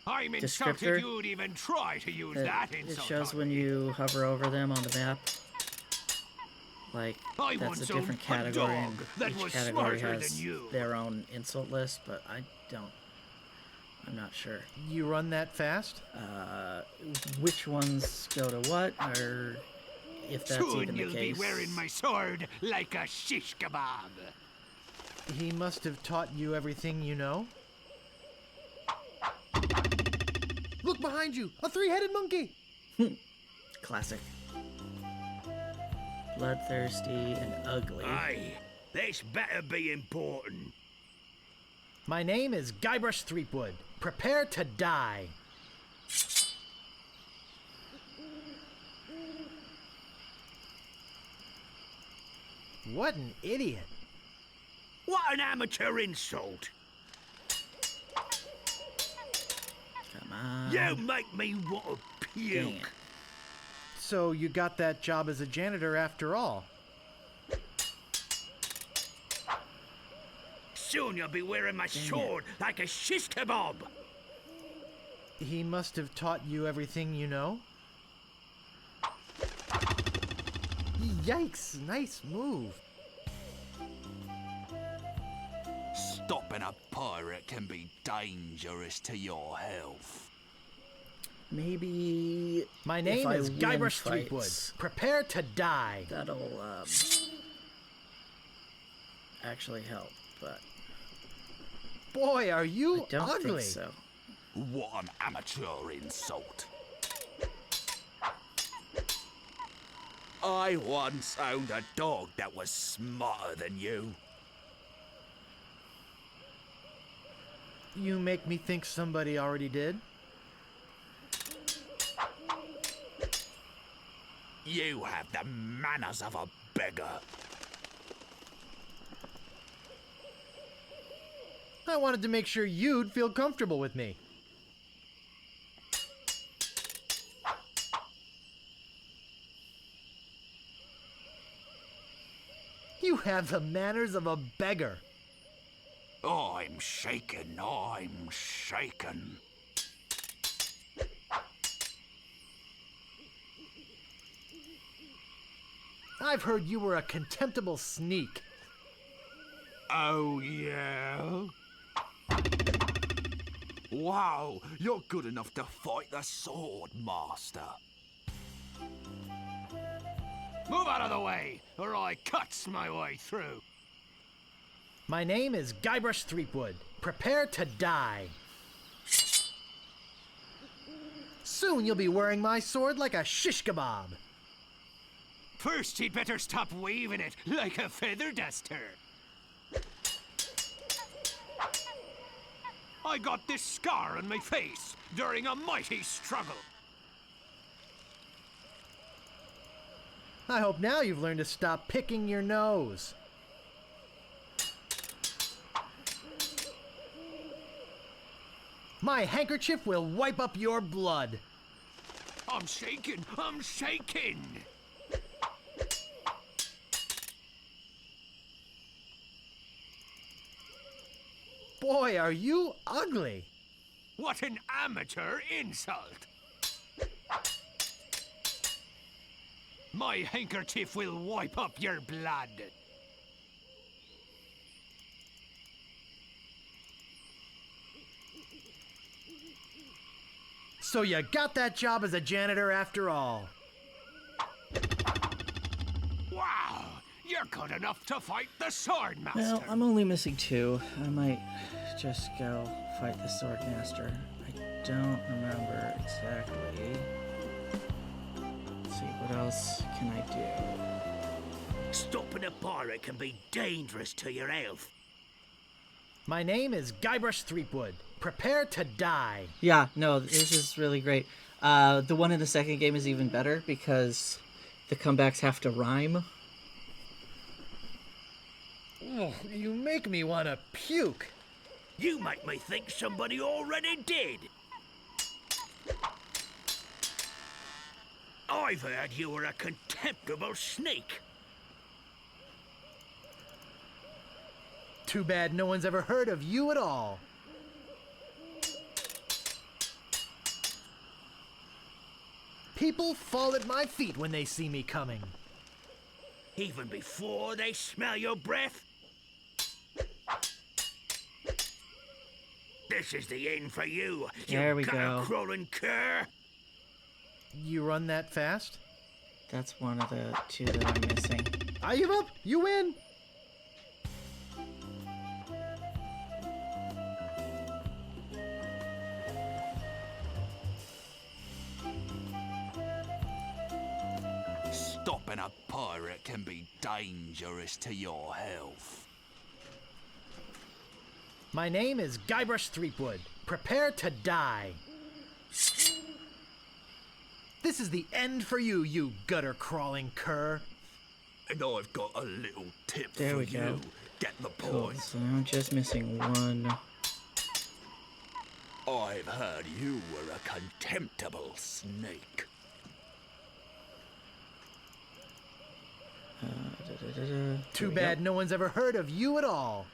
I'm Descriptor insulted you'd even try to use that It insult shows on when me. you hover over them on the map. Like, I that's once a different owned a category, dog and that each was category smarter has than you. their own insult list, but I'm not sure. You run that fast? Which ones go to what, or if that's Soon even the you'll case. be wearing my sword like a shish kebab. He must have taught you everything you know? Look behind you! A three-headed monkey! Classic. Bloodthirsty and ugly. Aye, this better be important. My name is Guybrush Threepwood. Prepare to die. What an idiot. What an amateur insult. Come on. You make me want to puke. Dang. So you got that job as a janitor after all? Soon you'll be wearing my sword like a shish kebab. He must have taught you everything you know? Yikes, nice move. a pirate can be dangerous to your health. Maybe. My name is Guybrush fights, Threepwood. Prepare to die. That'll actually help, but boy, are you I don't ugly. think so. What an amateur insult. I once owned a dog that was smarter than you. You make me think somebody already did. You have the manners of a beggar. I wanted to make sure you'd feel comfortable with me. You have the manners of a beggar. I'm shaken, I'm shaken. I've heard you were a contemptible sneak. Oh, yeah? Wow, you're good enough to fight the Sword Master. Move out of the way, or I cuts my way through. My name is Guybrush Threepwood. Prepare to die. Soon you'll be wearing my sword like a shish kebab. First, he'd better stop waving it like a feather duster. I got this scar on my face during a mighty struggle. I hope now you've learned to stop picking your nose. My handkerchief will wipe up your blood. I'm shaking, I'm shaking. Boy, are you ugly. What an amateur insult. My handkerchief will wipe up your blood. So you got that job as a janitor after all. Wow, you're good enough to fight the Sword Master. Well, I'm only missing 2. I might just go fight the Sword Master. I don't remember exactly. Let's see, what else can I do? Stopping a pirate can be dangerous to your health. My name is Guybrush Threepwood. Prepare to die. Yeah, no, this is really great. The one in the second game is even better because the comebacks have to rhyme. Oh, you make me want to puke. You make me think somebody already did. I've heard you were a contemptible sneak. Too bad no one's ever heard of you at all. People fall at my feet when they see me coming. Even before they smell your breath? This is the end for you, There we you go. crawling cur. You run that fast? That's one of the 2 that I'm missing. I give up. You win. Stopping a pirate can be dangerous to your health. My name is Guybrush Threepwood. Prepare to die. This is the end for you, you gutter-crawling cur. And I've got a little tip There for we go. you. Get the Cool, point. so now I'm just missing 1. I've heard you were a contemptible snake. Too bad no one's ever heard of you at all.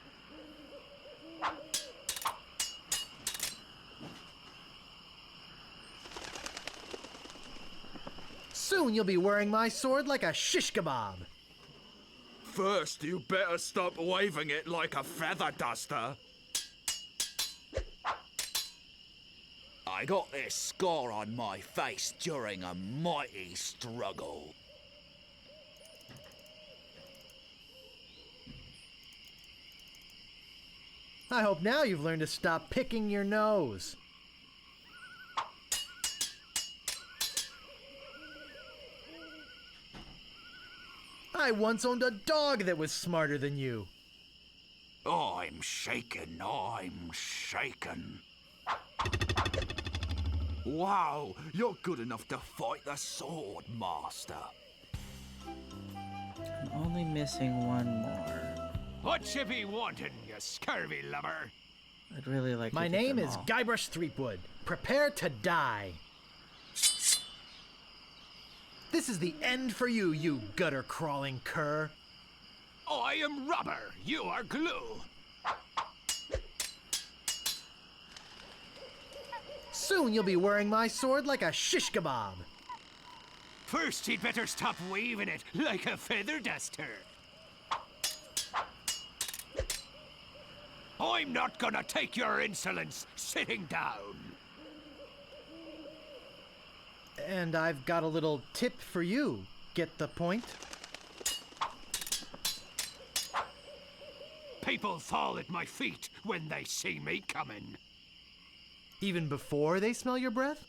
Soon you'll be wearing my sword like a shish kebab. First, you better stop waving it like a feather duster. I got this scar on my face during a mighty struggle. I hope now you've learned to stop picking your nose. I once owned a dog that was smarter than you. I'm shaken, I'm shaken. Wow, you're good enough to fight the Sword Master. I'm only missing one more. What you be wanting, you scurvy lubber? I'd really like My to get name them is all. Guybrush Threepwood. Prepare to die. This is the end for you, you gutter-crawling cur. I am rubber, you are glue. Soon you'll be wearing my sword like a shish kebab. First, he'd better stop waving it like a feather duster. I'm not gonna take your insolence sitting down. And I've got a little tip for you. Get the point? People fall at my feet when they see me coming. Even before they smell your breath?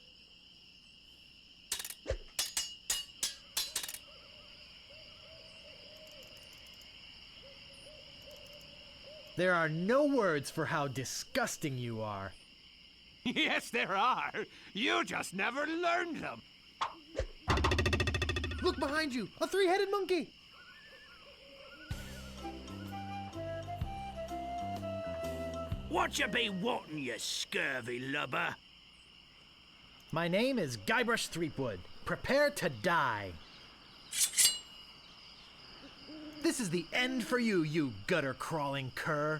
There are no words for how disgusting you are. Yes, there are. You just never learned them. Look behind you! A three-headed monkey! What you be wanting, you scurvy lubber? My name is Guybrush Threepwood. Prepare to die. This is the end for you, you gutter-crawling cur.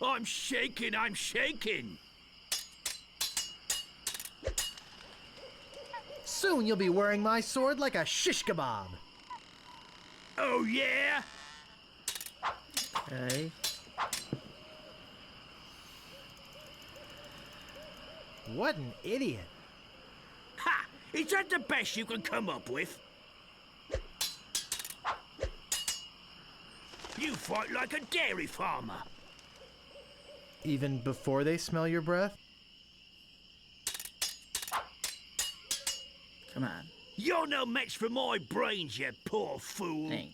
I'm shaking, I'm shaking. Soon you'll be wearing my sword like a shish kebab. Oh, yeah? Okay. What an idiot. Ha! Is that the best you can come up with? You fight like a dairy farmer. Even before they smell your breath? Come on. You're no match for my brains, you poor fool. Dang.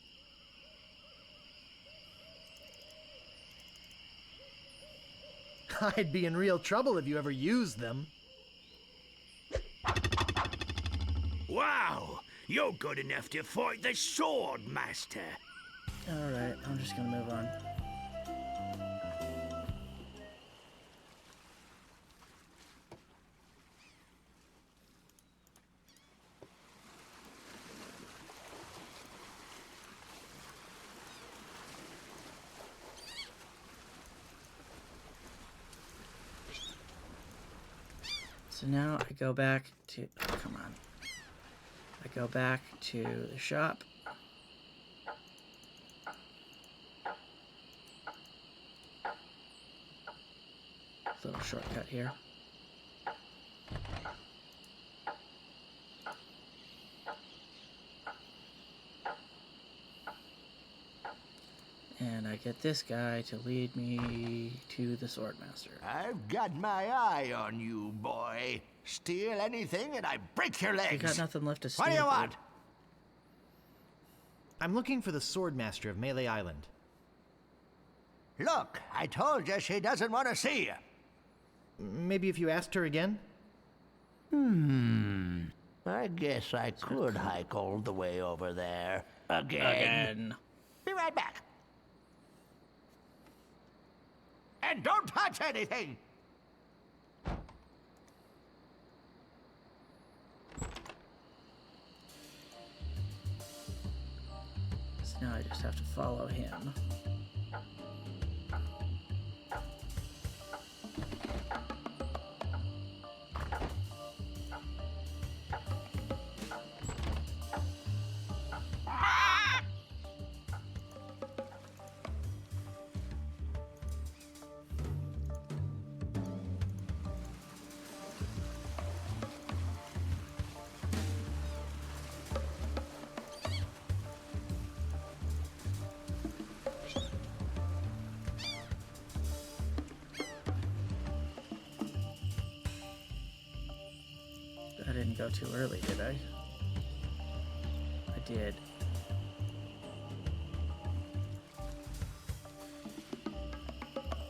I'd be in real trouble if you ever used them. Wow! You're good enough to fight the Sword Master. Alright, I'm just gonna move on. So now I go back to, oh, come on. I go back to the shop. Little shortcut here. And I get this guy to lead me to the Swordmaster. I've got my eye on you, boy. Steal anything and I break your legs. You got nothing left to steal. What do you want? I'm looking for the Swordmaster of Melee Island. Look, I told you she doesn't want to see you. Maybe if you asked her again? I guess I could hike all the way over there. Again. Be right back. And don't touch anything! So now I just have to follow him. didn't go too early, did I? I did.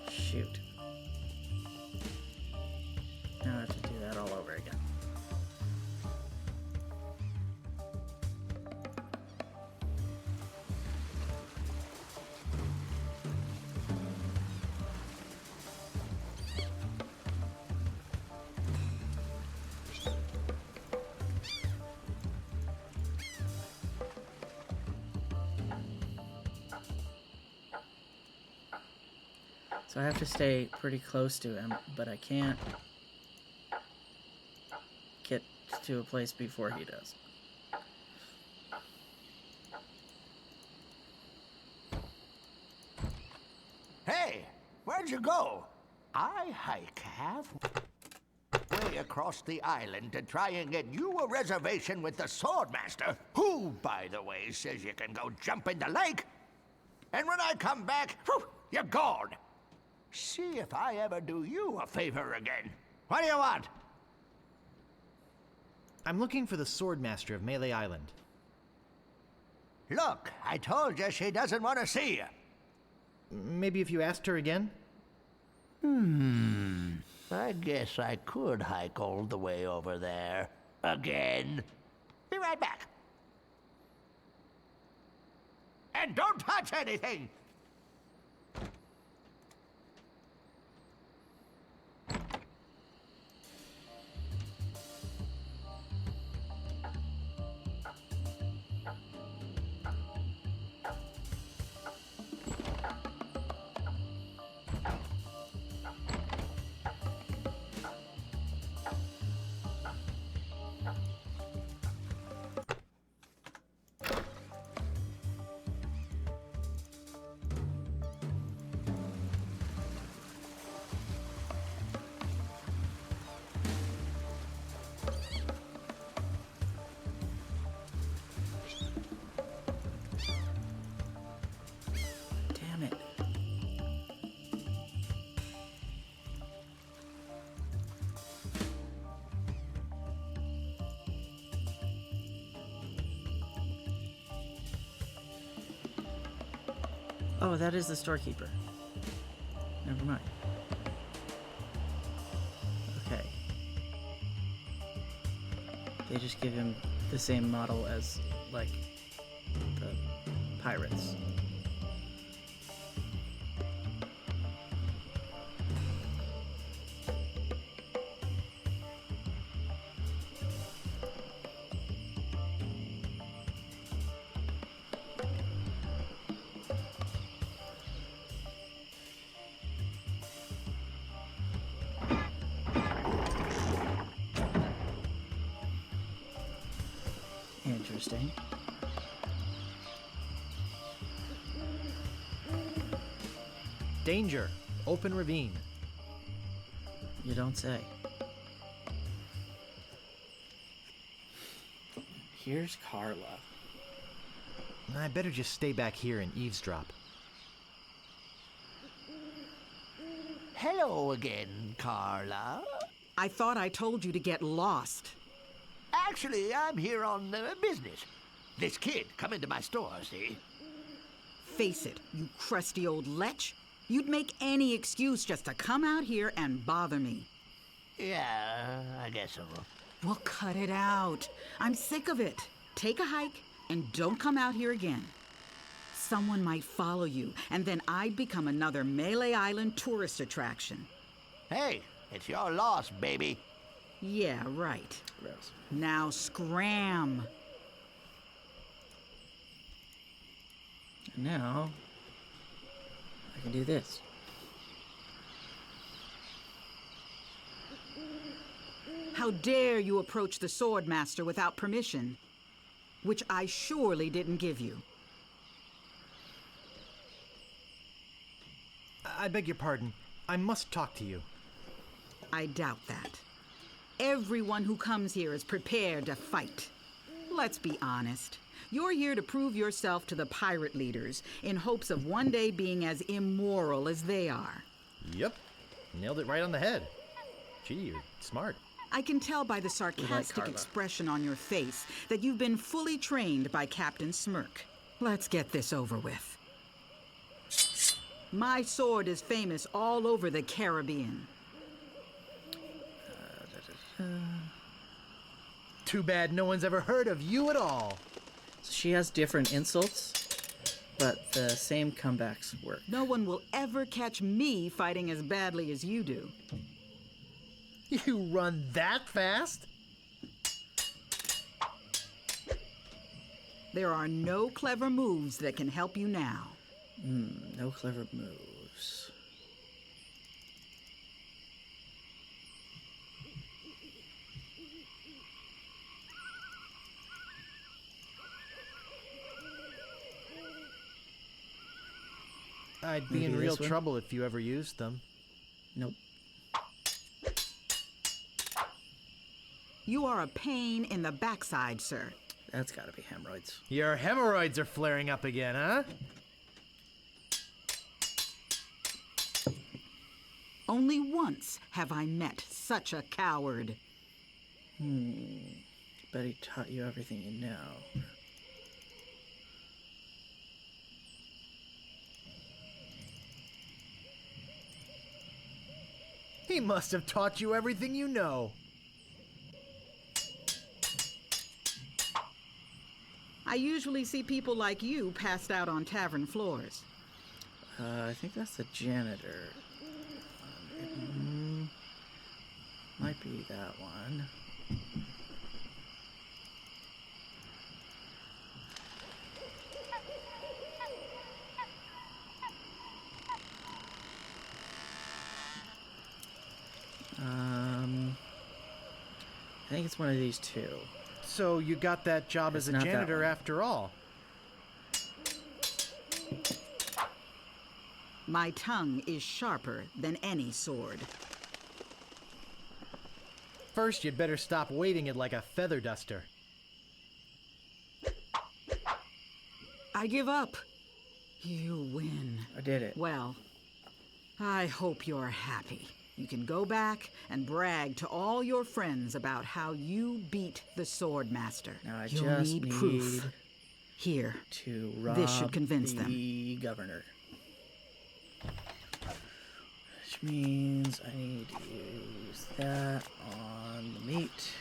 Shoot. Now I have to do that all over again. So I have to stay pretty close to him, but I can't get to a place before he does. Hey, where'd you go? I hike halfway across the island to try and get you a reservation with the Swordmaster, who, by the way, says you can go jump in the lake. And when I come back, whew, you're gone. See if I ever do you a favor again. What do you want? I'm looking for the Swordmaster of Melee Island. Look, I told you she doesn't want to see you. Maybe if you asked her again? I guess I could hike all the way over there. Again. Be right back. And don't touch anything! Damn it. Oh, that is the storekeeper. Never mind. Okay. They just give him the same model as, like, the pirates. Interesting. Danger! Open ravine. You don't say. Here's Carla. I better just stay back here and eavesdrop. Hello again, Carla. I thought I told you to get lost. Actually, I'm here on business. This kid come into my store, see? Face it, you crusty old lech. You'd make any excuse just to come out here and bother me. Yeah, I guess so. Well, cut it out. I'm sick of it. Take a hike and don't come out here again. Someone might follow you, and then I'd become another Melee Island tourist attraction. Hey, it's your loss, baby. Yeah, right. Gross. Now scram. And now, I can do this. How dare you approach the Swordmaster without permission? Which I surely didn't give you. I beg your pardon. I must talk to you. I doubt that. Everyone who comes here is prepared to fight. Let's be honest. You're here to prove yourself to the pirate leaders in hopes of one day being as immoral as they are. Yep. Nailed it right on the head. Gee, you're smart. I can tell by the sarcastic Carla. expression on your face that you've been fully trained by Captain Smirk. Let's get this over with. My sword is famous all over the Caribbean. Too bad no one's ever heard of you at all. So she has different insults, but the same comebacks work. No one will ever catch me fighting as badly as you do. You run that fast? There are no clever moves that can help you now. No clever moves. I'd be Maybe in real this one? trouble if you ever used them. Nope. You are a pain in the backside, sir. That's gotta be hemorrhoids. Your hemorrhoids are flaring up again, huh? Only once have I met such a coward. Bet he taught you everything you know. He must have taught you everything you know. I usually see people like you passed out on tavern floors. I think that's the janitor. Might be that one. I think it's one of these two. So you got that job as a It's not that janitor one. after all. My tongue is sharper than any sword. First, you'd better stop waving it like a feather duster. I give up. You win. I did it. Well, I hope you're happy. You can go back and brag to all your friends about how you beat the Swordmaster. Now I You'll just need need proof. Here. to rob This should convince them. the governor. Which means I need to use that on the meat.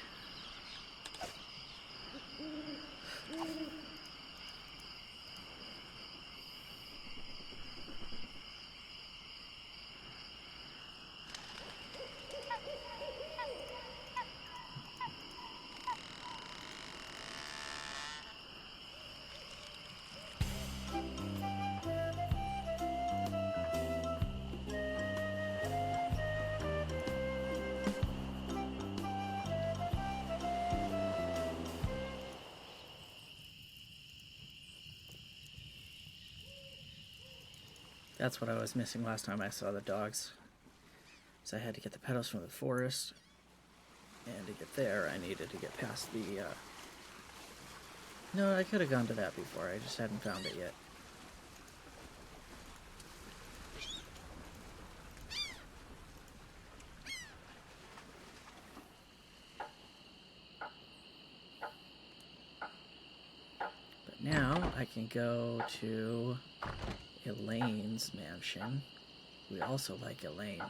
That's what I was missing last time I saw the dogs. So I had to get the petals from the forest. And to get there, I needed to get past the, No, I could have gone to that before. I just hadn't found it yet. But now I can go to Elaine's mansion. We also like Elaine.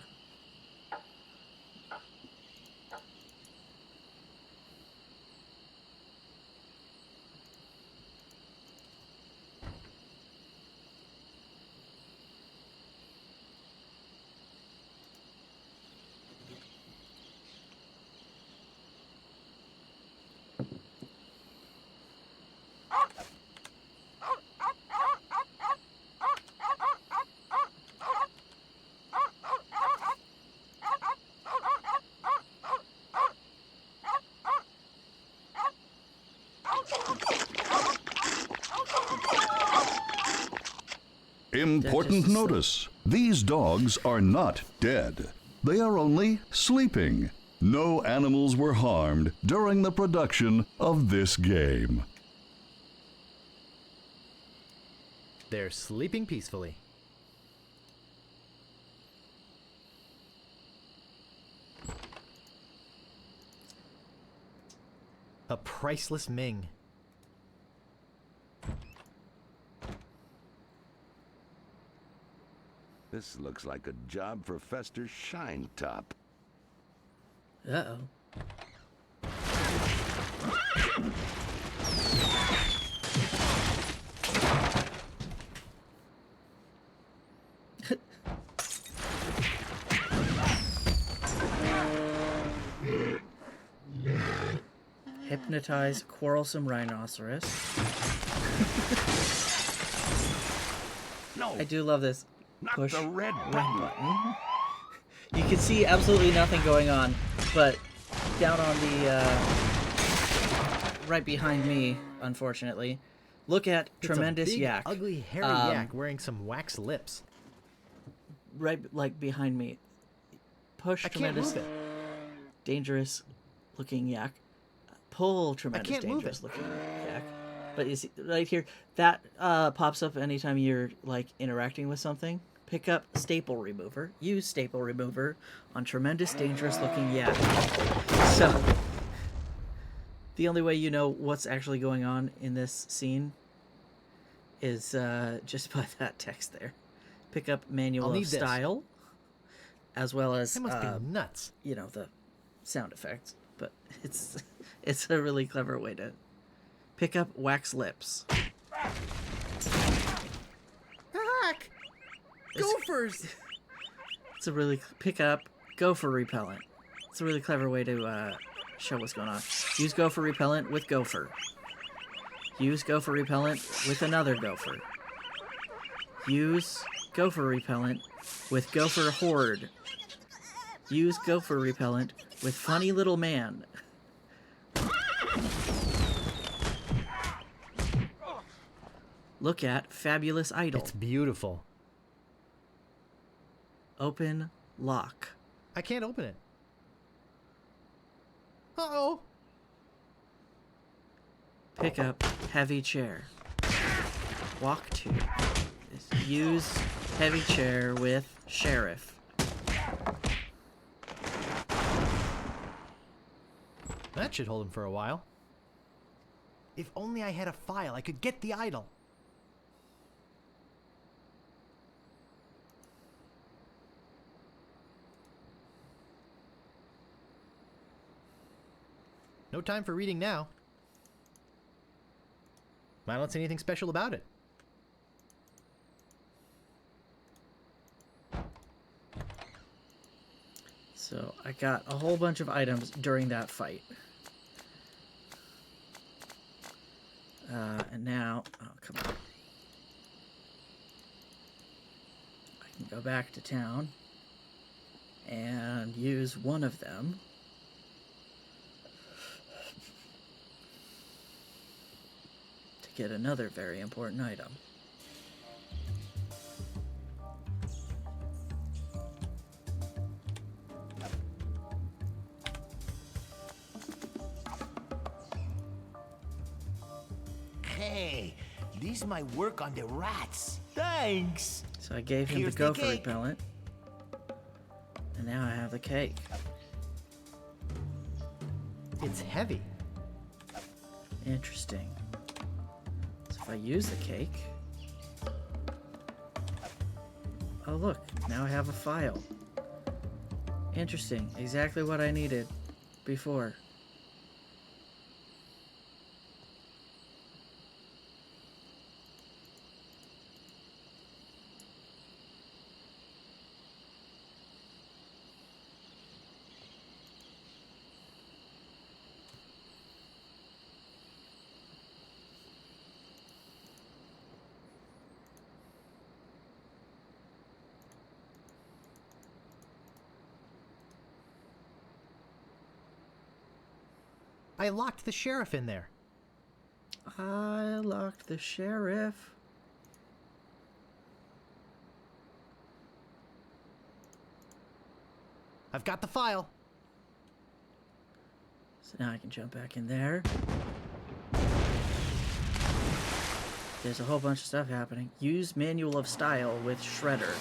Important notice. These dogs are not dead. They are only sleeping. No animals were harmed during the production of this game. They're sleeping peacefully. A priceless Ming. This looks like a job for Fester Shinetop. Uh-oh. Hypnotize quarrelsome rhinoceros. No. I do love this. Not Push the red button. You can see absolutely nothing going on, but down on the right behind me, unfortunately, look at It's tremendous a big, yak. ugly, hairy yak wearing some wax lips. Right, like behind me. Push I can't tremendous, move it. dangerous looking yak. Pull tremendous, can't move dangerous it. looking yak. But you see right here, that pops up anytime you're like interacting with something. Pick up staple remover. Use staple remover on tremendous, dangerous looking yak. So the only way you know what's actually going on in this scene is just by that text there. Pick up manual I'll of need this. style, as well as That must be nuts. you know, the sound effects. But it's a really clever way to pick up wax lips. Heck! Gophers! It's a really pick up gopher repellent. It's a really clever way to show what's going on. Use gopher repellent with gopher. Use gopher repellent with another gopher. Use gopher repellent with gopher horde. Use gopher repellent with funny little man. Look at fabulous idol. It's beautiful. Open lock. I can't open it. Uh-oh. Pick up heavy chair. Walk to. Use heavy chair with sheriff. That should hold him for a while. If only I had a file, I could get the idol. No time for reading now. I don't see anything special about it. So I got a whole bunch of items during that fight. And now, oh come on. I can go back to town and use one of them. To get another very important item. Hey, this might work on the rats. Thanks. So I gave him Here's the the gopher cake. repellent. And now I have the cake. It's heavy. Interesting. So if I use the cake... Oh look, now I have a file. Interesting. Exactly what I needed before. I locked the sheriff in there. I locked the sheriff. I've got the file. So now I can jump back in there. There's a whole bunch of stuff happening. Use manual of style with shredder.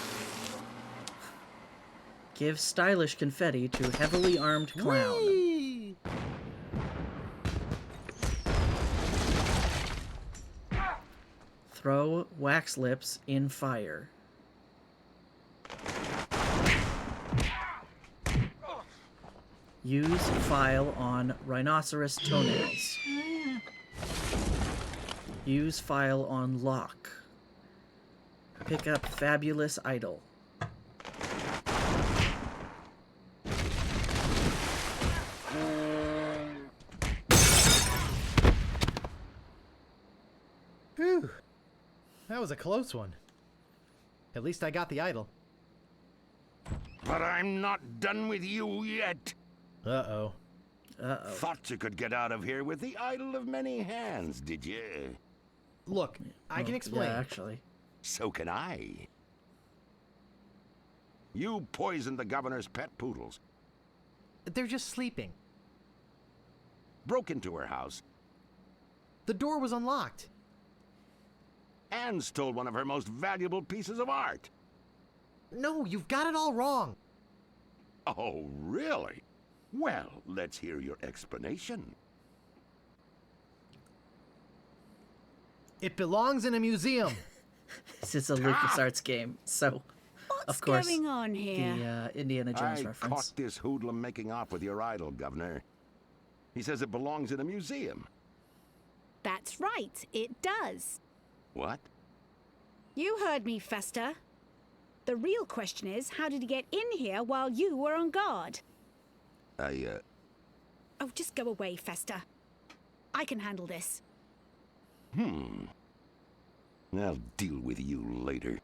Give stylish confetti to heavily armed clown. Whee! Throw wax lips in fire. Use file on rhinoceros toenails. Use file on lock. Pick up fabulous idol. Whew. That was a close one. At least I got the idol. But I'm not done with you yet. Uh-oh. Uh-oh. Thought you could get out of here with the idol of many hands, did you? Look, I can explain. Yeah, actually. So can I. You poisoned the governor's pet poodles. They're just sleeping. Broke into her house. The door was unlocked. And stole one of her most valuable pieces of art. No, you've got it all wrong. Oh, really? Well, let's hear your explanation. It belongs in a museum. This is a LucasArts game, so of course going on here? the Indiana Jones I reference. caught this hoodlum making off with your idol, Governor. He says it belongs in a museum. That's right, it does. What? You heard me, Fester. The real question is, how did he get in here while you were on guard? Oh, just go away, Fester. I can handle this. I'll deal with you later.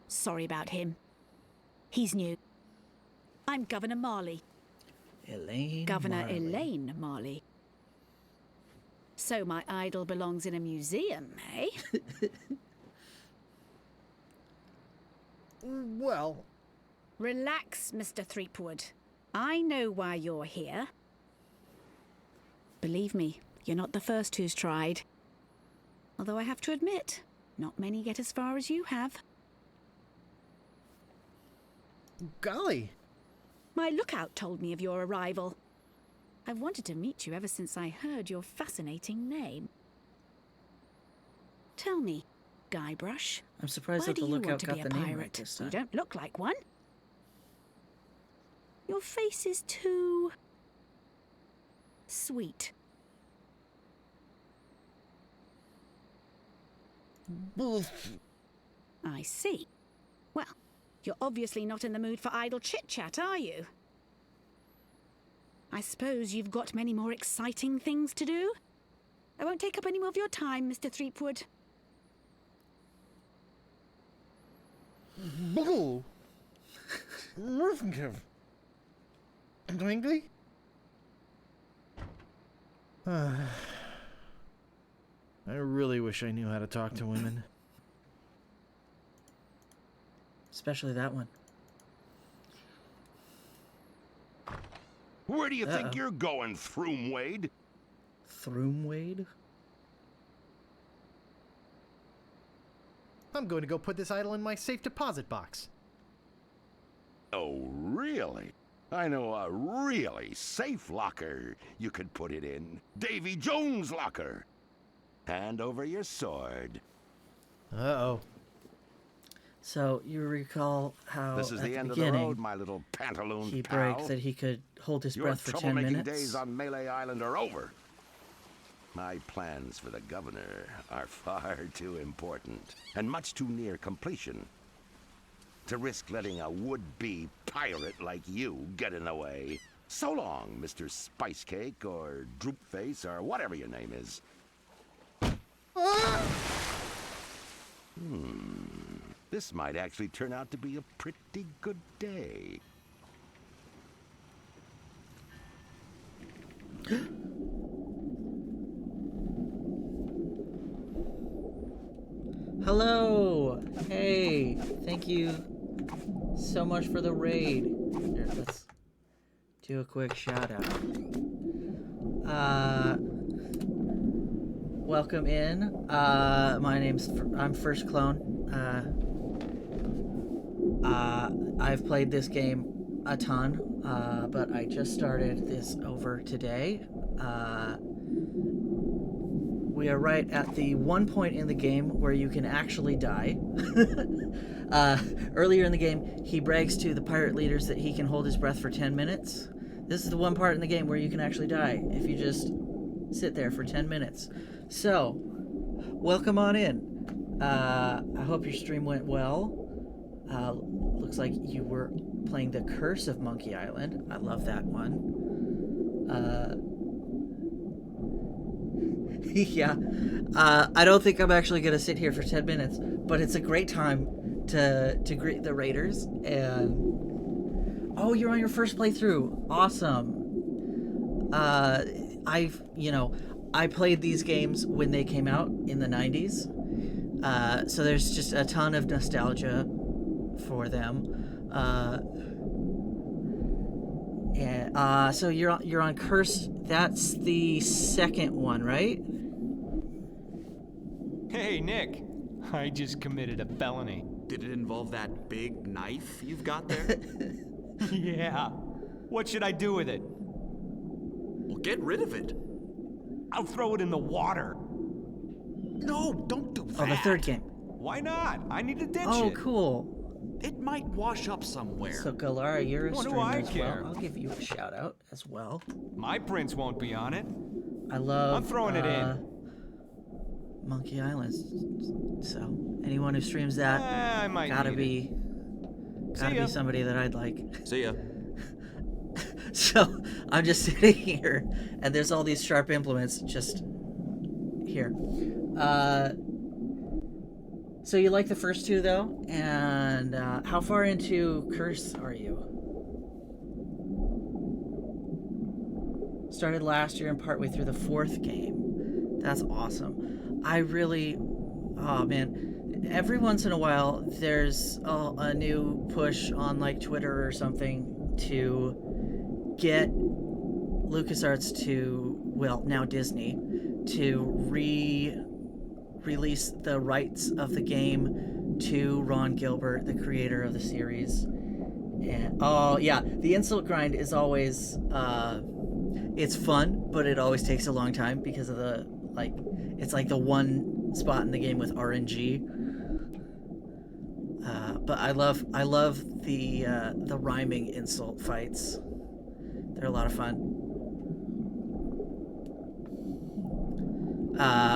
Sorry about him. He's new. I'm Governor Marley. Governor Marley. Elaine Marley. So my idol belongs in a museum, eh? Well... Relax, Mr. Threepwood. I know why you're here. Believe me, you're not the first who's tried. Although I have to admit, not many get as far as you have. Golly. My lookout told me of your arrival. I've wanted to meet you ever since I heard your fascinating name. Tell me, Guybrush, I'm surprised why that do the you lookout want to got be a the name right pirate? this You time. don't look like one. Your face is too... sweet. I see. Well, you're obviously not in the mood for idle chit-chat, are you? I suppose you've got many more exciting things to do? I won't take up any more of your time, Mr. Threepwood. Boo! Twinkly? I really wish I knew how to talk to women. Especially that one. Where do you think you're going, Throomwade? Throomwade? I'm going to go put this idol in my safe deposit box. Oh, really? I know a really safe locker you could put it in. Davy Jones' locker. Hand over your sword. Uh-oh. So, you recall how This is at the end of the beginning, road, my little pantaloon he pal. bragged that he could hold his Your breath for 10 troublemaking minutes. days on Melee Island are over. My plans for the governor are far too important and much too near completion to risk letting a would-be pirate like you get in the way. So long, Mr. Spice Cake or Droopface or whatever your name is. This might actually turn out to be a pretty good day. Hello! Hey! Thank you so much for the raid. Here, let's do a quick shout out. Welcome in. I'm First Clone. I've played this game a ton, but I just started this over today. we are right at the one point in the game where you can actually die. Earlier in the game, he brags to the pirate leaders that he can hold his breath for 10 minutes. This is the one part in the game where you can actually die if you just sit there for 10 minutes. So, welcome on in. I hope your stream went well. Looks like you were playing The Curse of Monkey Island. I love that one. Yeah. I don't think I'm actually going to sit here for 10 minutes, but it's a great time to greet the raiders. And oh, you're on your first playthrough. Awesome. I played these games when they came out in the 90s. So there's just a ton of nostalgia for them. So you're on Curse. That's the second one, right? Hey, Nick. I just committed a felony. Did it involve that big knife you've got there? Yeah. What should I do with it? Well, get rid of it. I'll throw it in the water. No, don't do that. Oh, the third game. Why not? I need to ditch it. Oh, cool. It might wash up somewhere. So, Galara, you're a What do streamer I as care? well. I'll give you a shout out as well. My prints won't be on it. I love. I'm throwing it in. Monkey Island. So, anyone who streams that I might gotta need be somebody that I'd like. See ya. So, I'm just sitting here, and there's all these sharp implements just here. So you like the first two, though? And how far into Curse are you? Started last year and partway through the fourth game. That's awesome. Oh man, every once in a while there's a new push on like Twitter or something to get LucasArts to, well, now Disney, to release the rights of the game to Ron Gilbert, the creator of the series. And oh yeah, the insult grind is always it's fun, but it always takes a long time because of it's like the one spot in the game with RNG. But I love the rhyming insult fights. They're a lot of fun.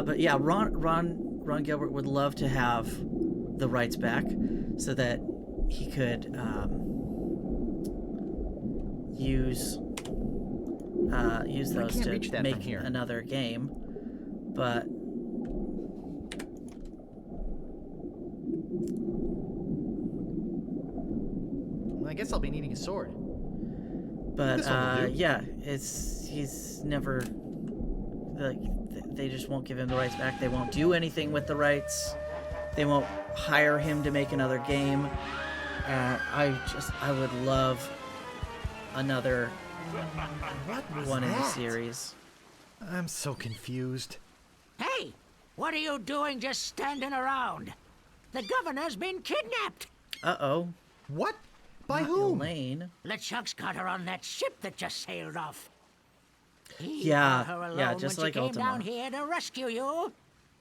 But yeah, Ron Gilbert would love to have the rights back so that he could use those to make another game. But I guess I'll be needing a sword. But yeah, he's never, like, they just won't give him the rights back. They won't do anything with the rights. They won't hire him to make another game. I would love another one in the series. I'm so confused. Hey, what are you doing just standing around? The governor's been kidnapped. Uh-oh. What? By Not whom? Elaine. LeChuck's got her on that ship that just sailed off. He Yeah, brought her alone yeah, just when like she came Ultima. down here to rescue you.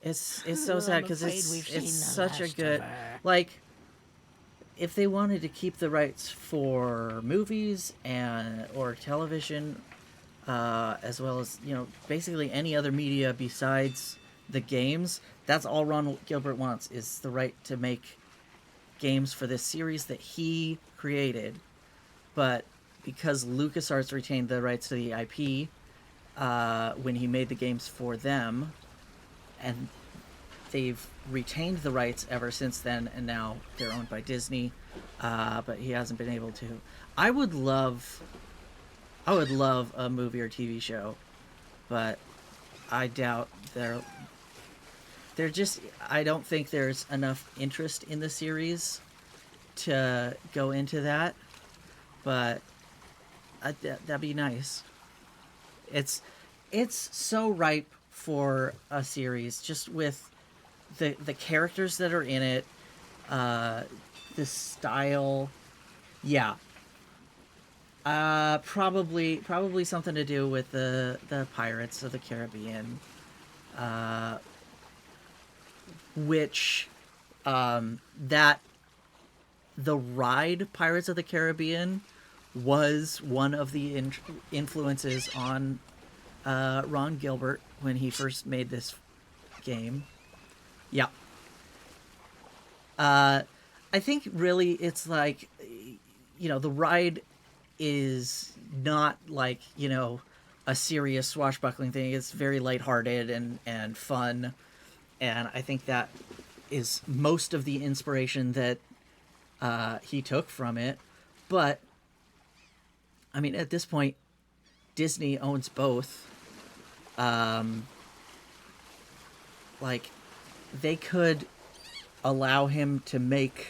It's so sad because I'm afraid we've seen it's the such a last good, of her. like, if they wanted to keep the rights for movies or television, as well as, you know, basically any other media besides the games, that's all Ron Gilbert wants, is the right to make games for this series that he created. But because LucasArts retained the rights to the IP when he made the games for them, and they've retained the rights ever since then, and now they're owned by Disney, but he hasn't been able to. I would love a movie or TV show, but I doubt they're just, I don't think there's enough interest in the series to go into that, but that'd be nice. It's so ripe for a series, just with the characters that are in it, the style. Yeah. Probably something to do with the Pirates of the Caribbean. which that the ride Pirates of the Caribbean was one of the influences on Ron Gilbert when he first made this game. Yeah. I think really it's like, you know, the ride is not like, you know, a serious swashbuckling thing. It's very lighthearted and fun. And I think that is most of the inspiration that he took from it. But, I mean, at this point, Disney owns both. Like, they could allow him to make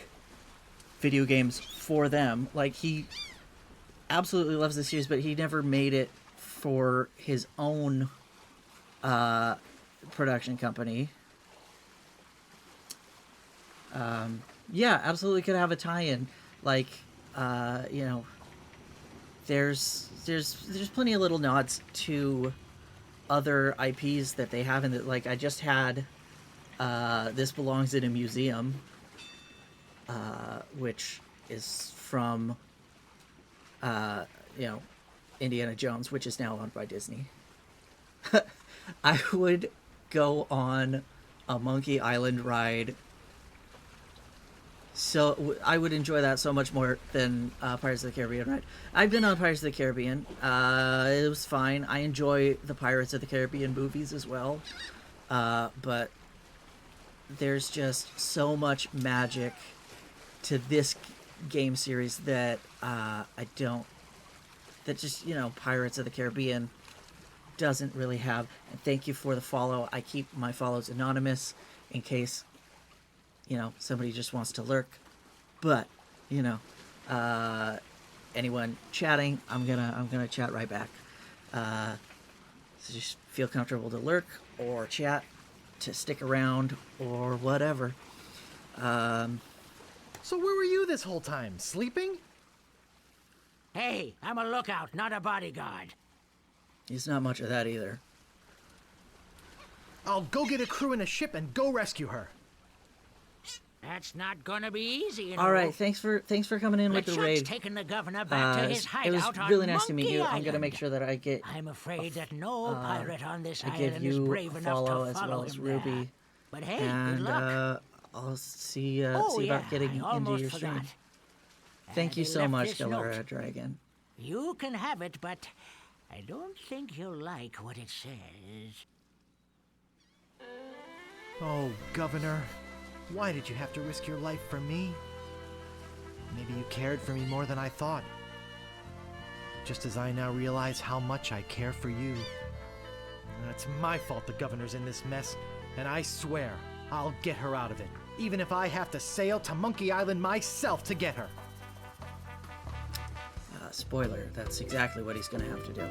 video games for them. Like, he absolutely loves the series, but he never made it for his own production company. Yeah, absolutely could have a tie-in. Like, you know, there's plenty of little nods to other IPs that they have in the, like, I just had This Belongs in a Museum, which is from you know, Indiana Jones, which is now owned by Disney. I would go on a Monkey Island ride. So I would enjoy that so much more than Pirates of the Caribbean ride. I've been on Pirates of the Caribbean. It was fine. I enjoy the Pirates of the Caribbean movies as well. But there's just so much magic to this game series that that just, you know, Pirates of the Caribbean doesn't really have. And thank you for the follow. I keep my follows anonymous in case, you know, somebody just wants to lurk. But, you know, anyone chatting, I'm gonna chat right back. So just feel comfortable to lurk or chat, to stick around or whatever. So where were you this whole time? Sleeping? Hey, I'm a lookout, not a bodyguard. He's not much of that either. I'll go get a crew in a ship and go rescue her. That's not gonna be easy, you know. All right, thanks for coming in with the LeChuck's raid. taking the governor back to his It hideout was on really nice to meet Monkey you. I'm Island. gonna make sure that I get. I'm afraid that no pirate on this I give island is you brave a enough follow to as follow well as him Ruby. there. But hey, and, good luck. I'll see Oh, see yeah, about getting I into almost your stream. forgot. Thank you He so left much, this Galera note. Dragon. You can have it, but I don't think you'll like what it says. Oh, Governor, why did you have to risk your life for me? Maybe you cared for me more than I thought. Just as I now realize how much I care for you. It's my fault the Governor's in this mess, and I swear I'll get her out of it, even if I have to sail to Monkey Island myself to get her. Spoiler, that's exactly what he's gonna have to do.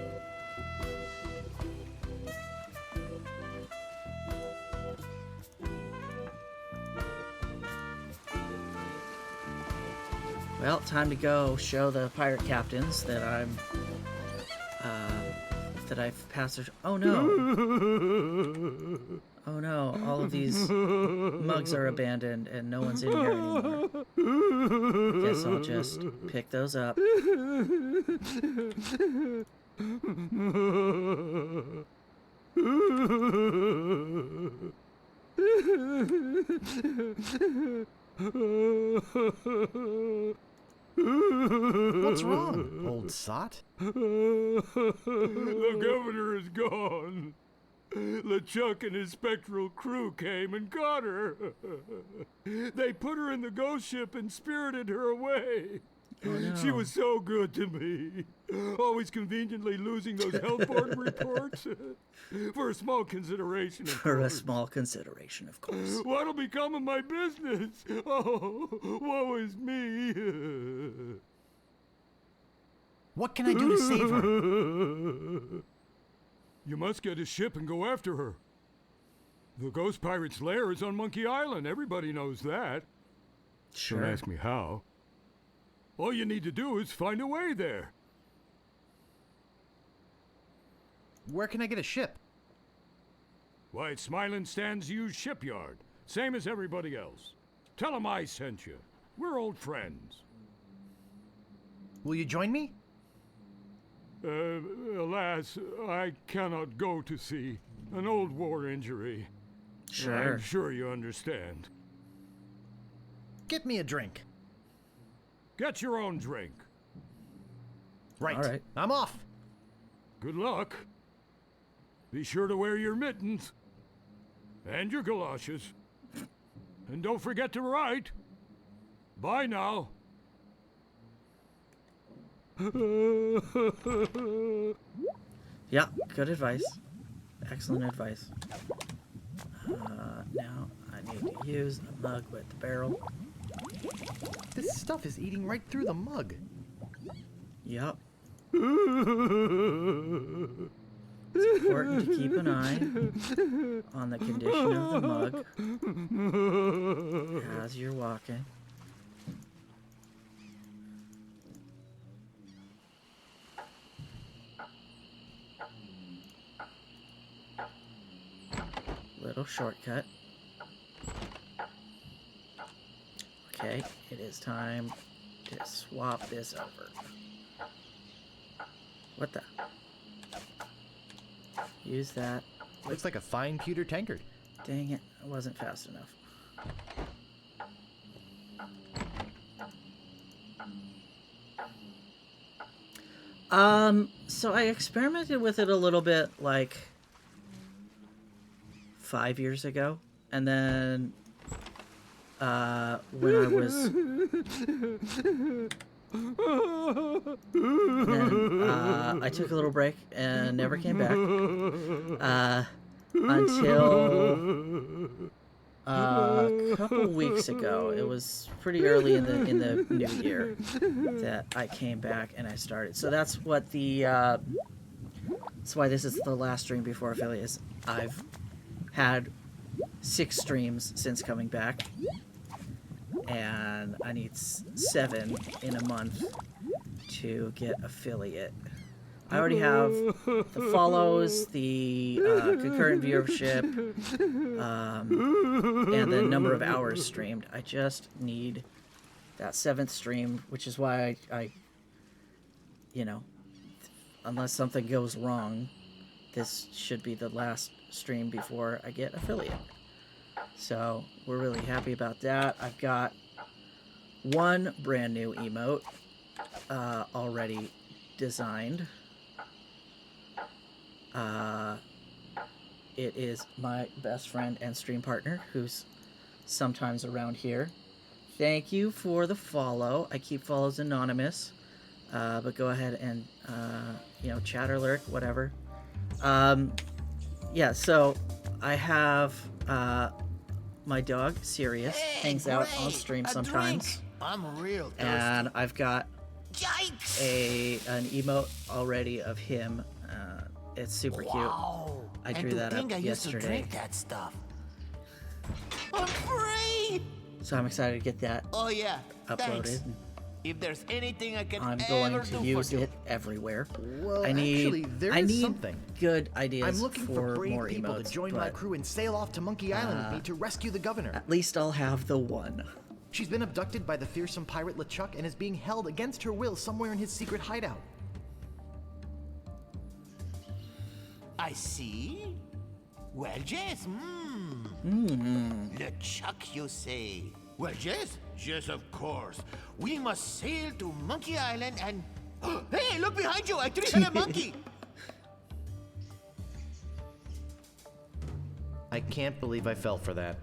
Well, time to go show the pirate captains that I'm, that I've passed their... Oh no! Oh no, all of these mugs are abandoned and no one's in here anymore. Guess I'll just pick those up. What's wrong, old sot? The governor is gone. LeChuck and his spectral crew came and got her. They put her in the ghost ship and spirited her away. Oh, no. She was so good to me. Always conveniently losing those health board reports. For a small consideration, of For a course. small consideration, of course. What'll become of my business? Oh, woe is me. What can I do to save her? You must get a ship and go after her. The Ghost Pirate's lair is on Monkey Island. Everybody knows that. Sure. Don't ask me how. All you need to do is find a way there. Where can I get a ship? Why, Smiling Stan's used shipyard. Same as everybody else. Tell him I sent you. We're old friends. Will you join me? Alas, I cannot go to sea. An old war injury. Sure. I'm sure you understand. Get me a drink. Get your own drink. Right. All right. I'm off. Good luck. Be sure to wear your mittens. And your galoshes. And don't forget to write. Bye now. Yeah, good advice. Excellent advice. Now I need to use the mug with the barrel. This stuff is eating right through the mug. Yep. It's important to keep an eye on the condition of the mug as you're walking. Little shortcut. Okay, it is time to swap this over. What the? Use that. Looks like a fine pewter tankard. Dang it, I wasn't fast enough. So I experimented with it a little bit like 5 years ago, and then when I was I took a little break and never came back until a couple weeks ago. It was pretty early in the new year that I came back and I started. So that's what the that's why this is the last stream before affiliates. I've had 6 streams since coming back, and I need 7 in a month to get affiliate. I already have the follows, the concurrent viewership, and the number of hours streamed. I just need that 7th stream, which is why I you know, unless something goes wrong, this should be the last stream before I get affiliate. So we're really happy about that. I've got 1 brand new emote already designed. It is my best friend and stream partner, who's sometimes around here. Thank you for the follow. I keep follows anonymous, but go ahead and you know, chat or lurk, whatever. Yeah, so I have my dog Sirius hangs out on stream sometimes. I'm real thirsty. And I've got an emote already of him. It's super cute. I drew that up yesterday. Used to drink that stuff. I'm free. So I'm excited to get that uploaded. Thanks. If there's anything I can I'm going to use it everywhere. Well, I need, actually, there I is need something. good ideas I'm looking for brave more people emotes, to join my crew and sail off to Monkey Island with me to rescue the governor. At least I'll have the 1. She's been abducted by the fearsome pirate LeChuck and is being held against her will somewhere in his secret hideout. I see. Well, Jess, LeChuck, you say? Well, Jess? Yes, of course. We must sail to Monkey Island and... Hey, look behind you! I treated a monkey! I can't believe I fell for that.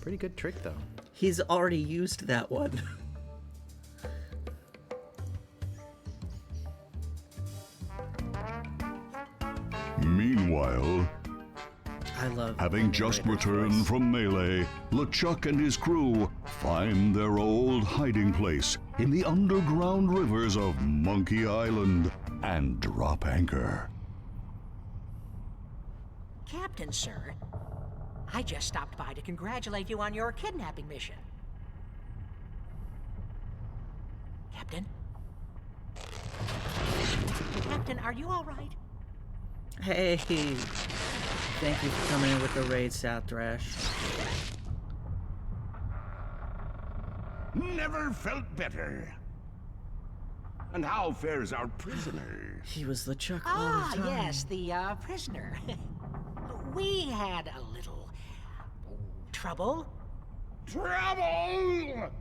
Pretty good trick, though. He's already used that one. Meanwhile, I love having just returned from Melee, LeChuck and his crew find their old hiding place in the underground rivers of Monkey Island and drop anchor. Captain, sir, I just stopped by to congratulate you on your kidnapping mission. Captain? Captain, are you all right? Hey. thank you for coming in with the raid, South Thrash. Never felt better. And how fares our prisoner? He was the Chuck all the time. Yes, the prisoner. We had a little trouble. Trouble!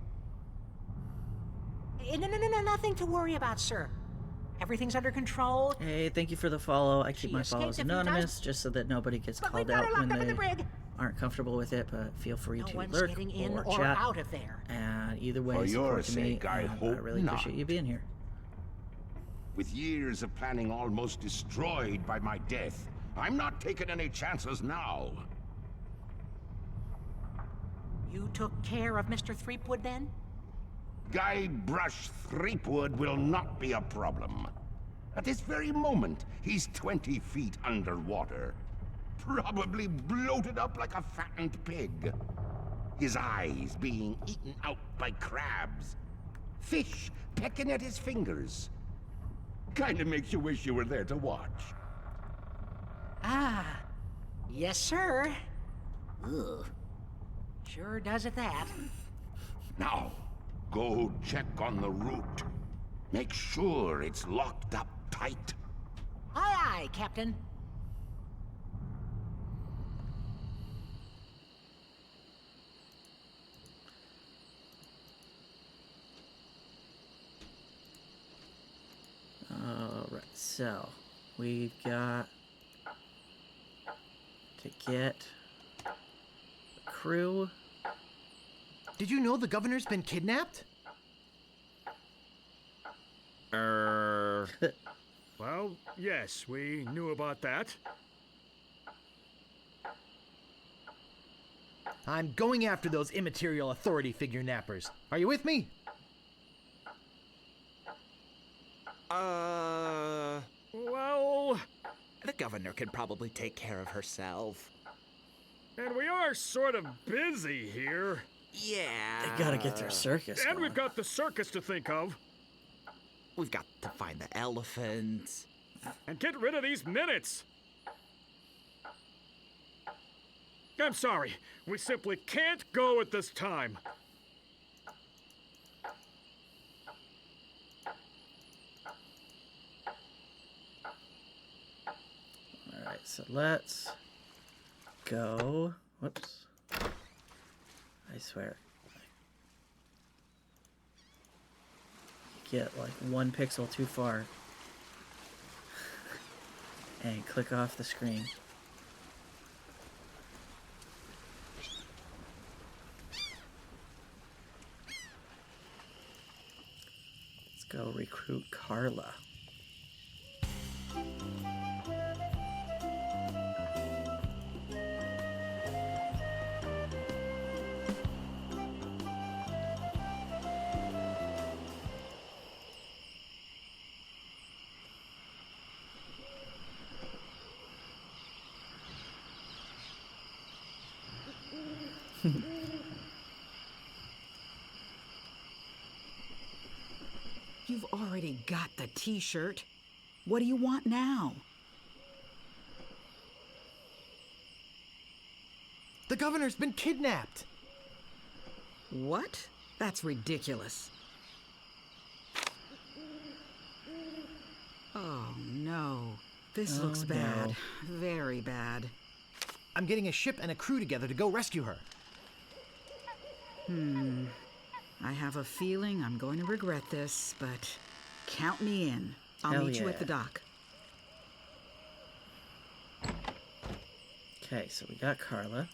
No, nothing to worry about, sir. Everything's under control. Hey, thank you for the follow. I keep She my escaped follows a few anonymous times. just so that nobody gets But called we've got out her when locked up in they the brig. aren't comfortable with it, but feel free No to one's lurk getting in or or chat. out of there. And either way, For your support to me, sake, I and hope really not. appreciate you being here. With years of planning almost destroyed by my death, I'm not taking any chances now. You took care of Mr. Threepwood then? Guybrush Threepwood will not be a problem. At this very moment, he's 20 feet underwater. Probably bloated up like a fattened pig. His eyes being eaten out by crabs. Fish pecking at his fingers. Kinda makes you wish you were there to watch. Ah, yes, sir. Ugh. Sure does at that. Now, go check on the route. Make sure it's locked up tight. Aye, aye, Captain. Alright, so we've got to get the crew. Did you know the governor's been kidnapped? Well, yes, we knew about that. I'm going after those immaterial authority figure nappers. Are you with me? Well, the governor can probably take care of herself. And we are sort of busy here. Yeah. They gotta get their circus And going. we've got the circus to think of. We've got to find the elephants. And get rid of these minutes. I'm sorry. We simply can't go at this time. Alright, so let's go. Whoops. I swear. Get like 1 pixel too far. And click off the screen. Let's go recruit Carla. You've already got the t-shirt. What do you want now? The governor's been kidnapped. What? That's ridiculous. Oh, no. This looks no. bad. Very bad. I'm getting a ship and a crew together to go rescue her. I have a feeling I'm going to regret this, but count me in. I'll Hell meet you at yeah. the dock. Okay, so we got Carla.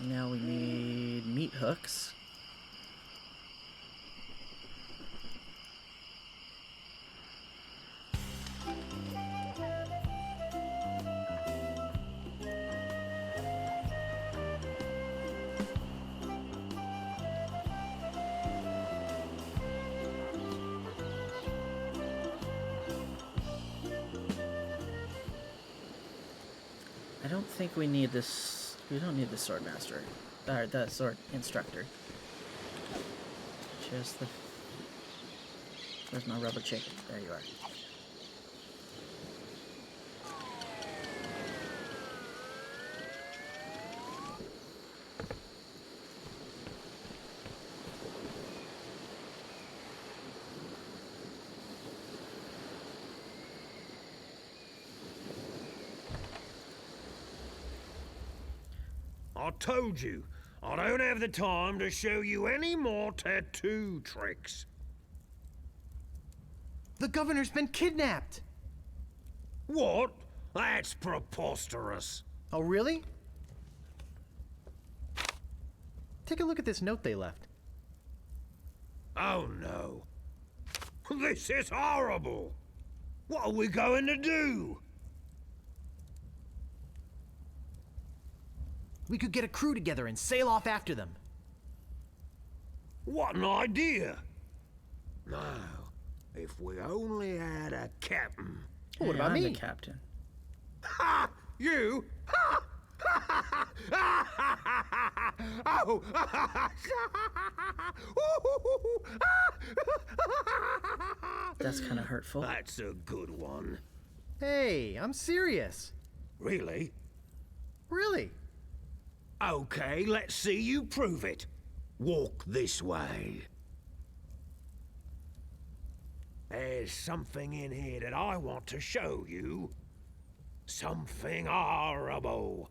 Now we need meat hooks. I don't think we need this. We don't need the sword master, or the sword instructor. Just the. Where's my rubber chicken? There you are. I told you, I don't have the time to show you any more tattoo tricks. The governor's been kidnapped! What? That's preposterous. Oh, really? Take a look at this note they left. Oh no. This is horrible. What are we going to do? We could get a crew together and sail off after them. What an idea. Now, if we only had a captain. Well, what about I'm me? the captain. Ha! You? Ha! Oh! That's kind of hurtful. That's a good one. Hey, I'm serious. Really? Really? Okay, let's see you prove it. Walk this way. There's something in here that I want to show you. Something horrible.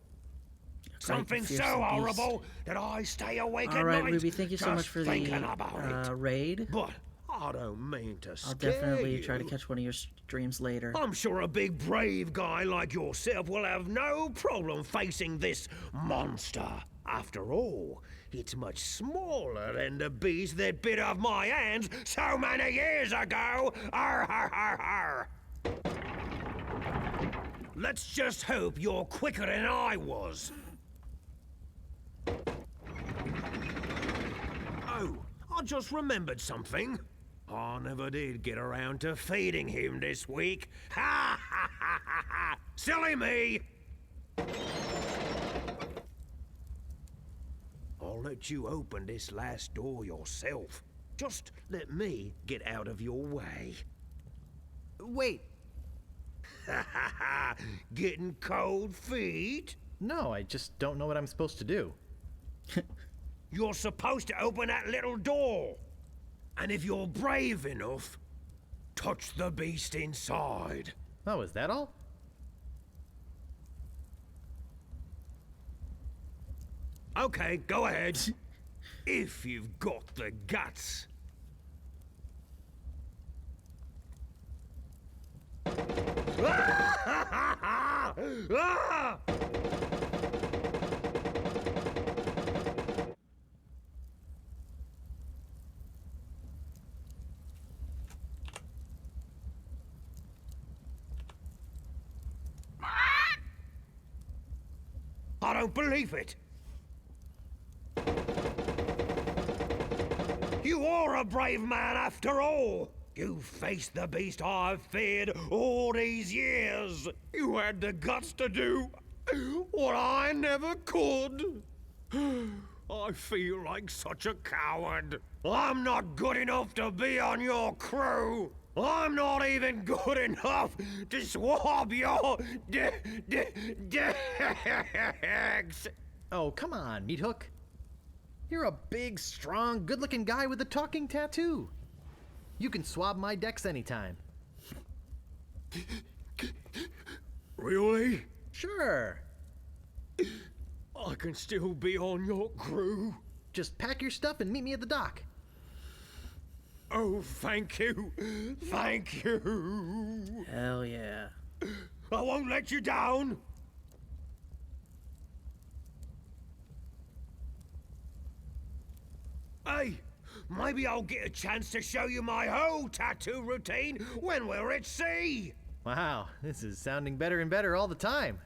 Something so fearsome beast. horrible that I stay awake All at right, night Ruby, thank you so much just for thinking the about it. raid. But I don't mean to I'll scare definitely you. try to catch one of your streams later. I'm sure a big brave guy like yourself will have no problem facing this monster. After all, it's much smaller than the beast that bit off my hands so many years ago. Arr, arr, arr, arr. Let's just hope you're quicker than I was. Oh, I just remembered something. I never did get around to feeding him this week. Ha ha ha ha ha! Silly me! I'll let you open this last door yourself. Just let me get out of your way. Wait. Ha ha ha! Getting cold feet? No, I just don't know what I'm supposed to do. You're supposed to open that little door. And if you're brave enough, touch the beast inside. Oh, is that all? Okay, go ahead. If you've got the guts. Ah! I don't believe it. You are a brave man after all. You faced the beast I've feared all these years. You had the guts to do what I never could. I feel like such a coward. I'm not good enough to be on your crew. I'm not even good enough to swab your decks. Oh, come on, Meat Hook. You're a big, strong, good-looking guy with a talking tattoo. You can swab my decks anytime. Really? Sure. I can still be on your crew. Just pack your stuff and meet me at the dock. Oh, thank you. Thank you. Hell yeah. I won't let you down. Hey, maybe I'll get a chance to show you my whole tattoo routine when we're at sea. Wow, this is sounding better and better all the time.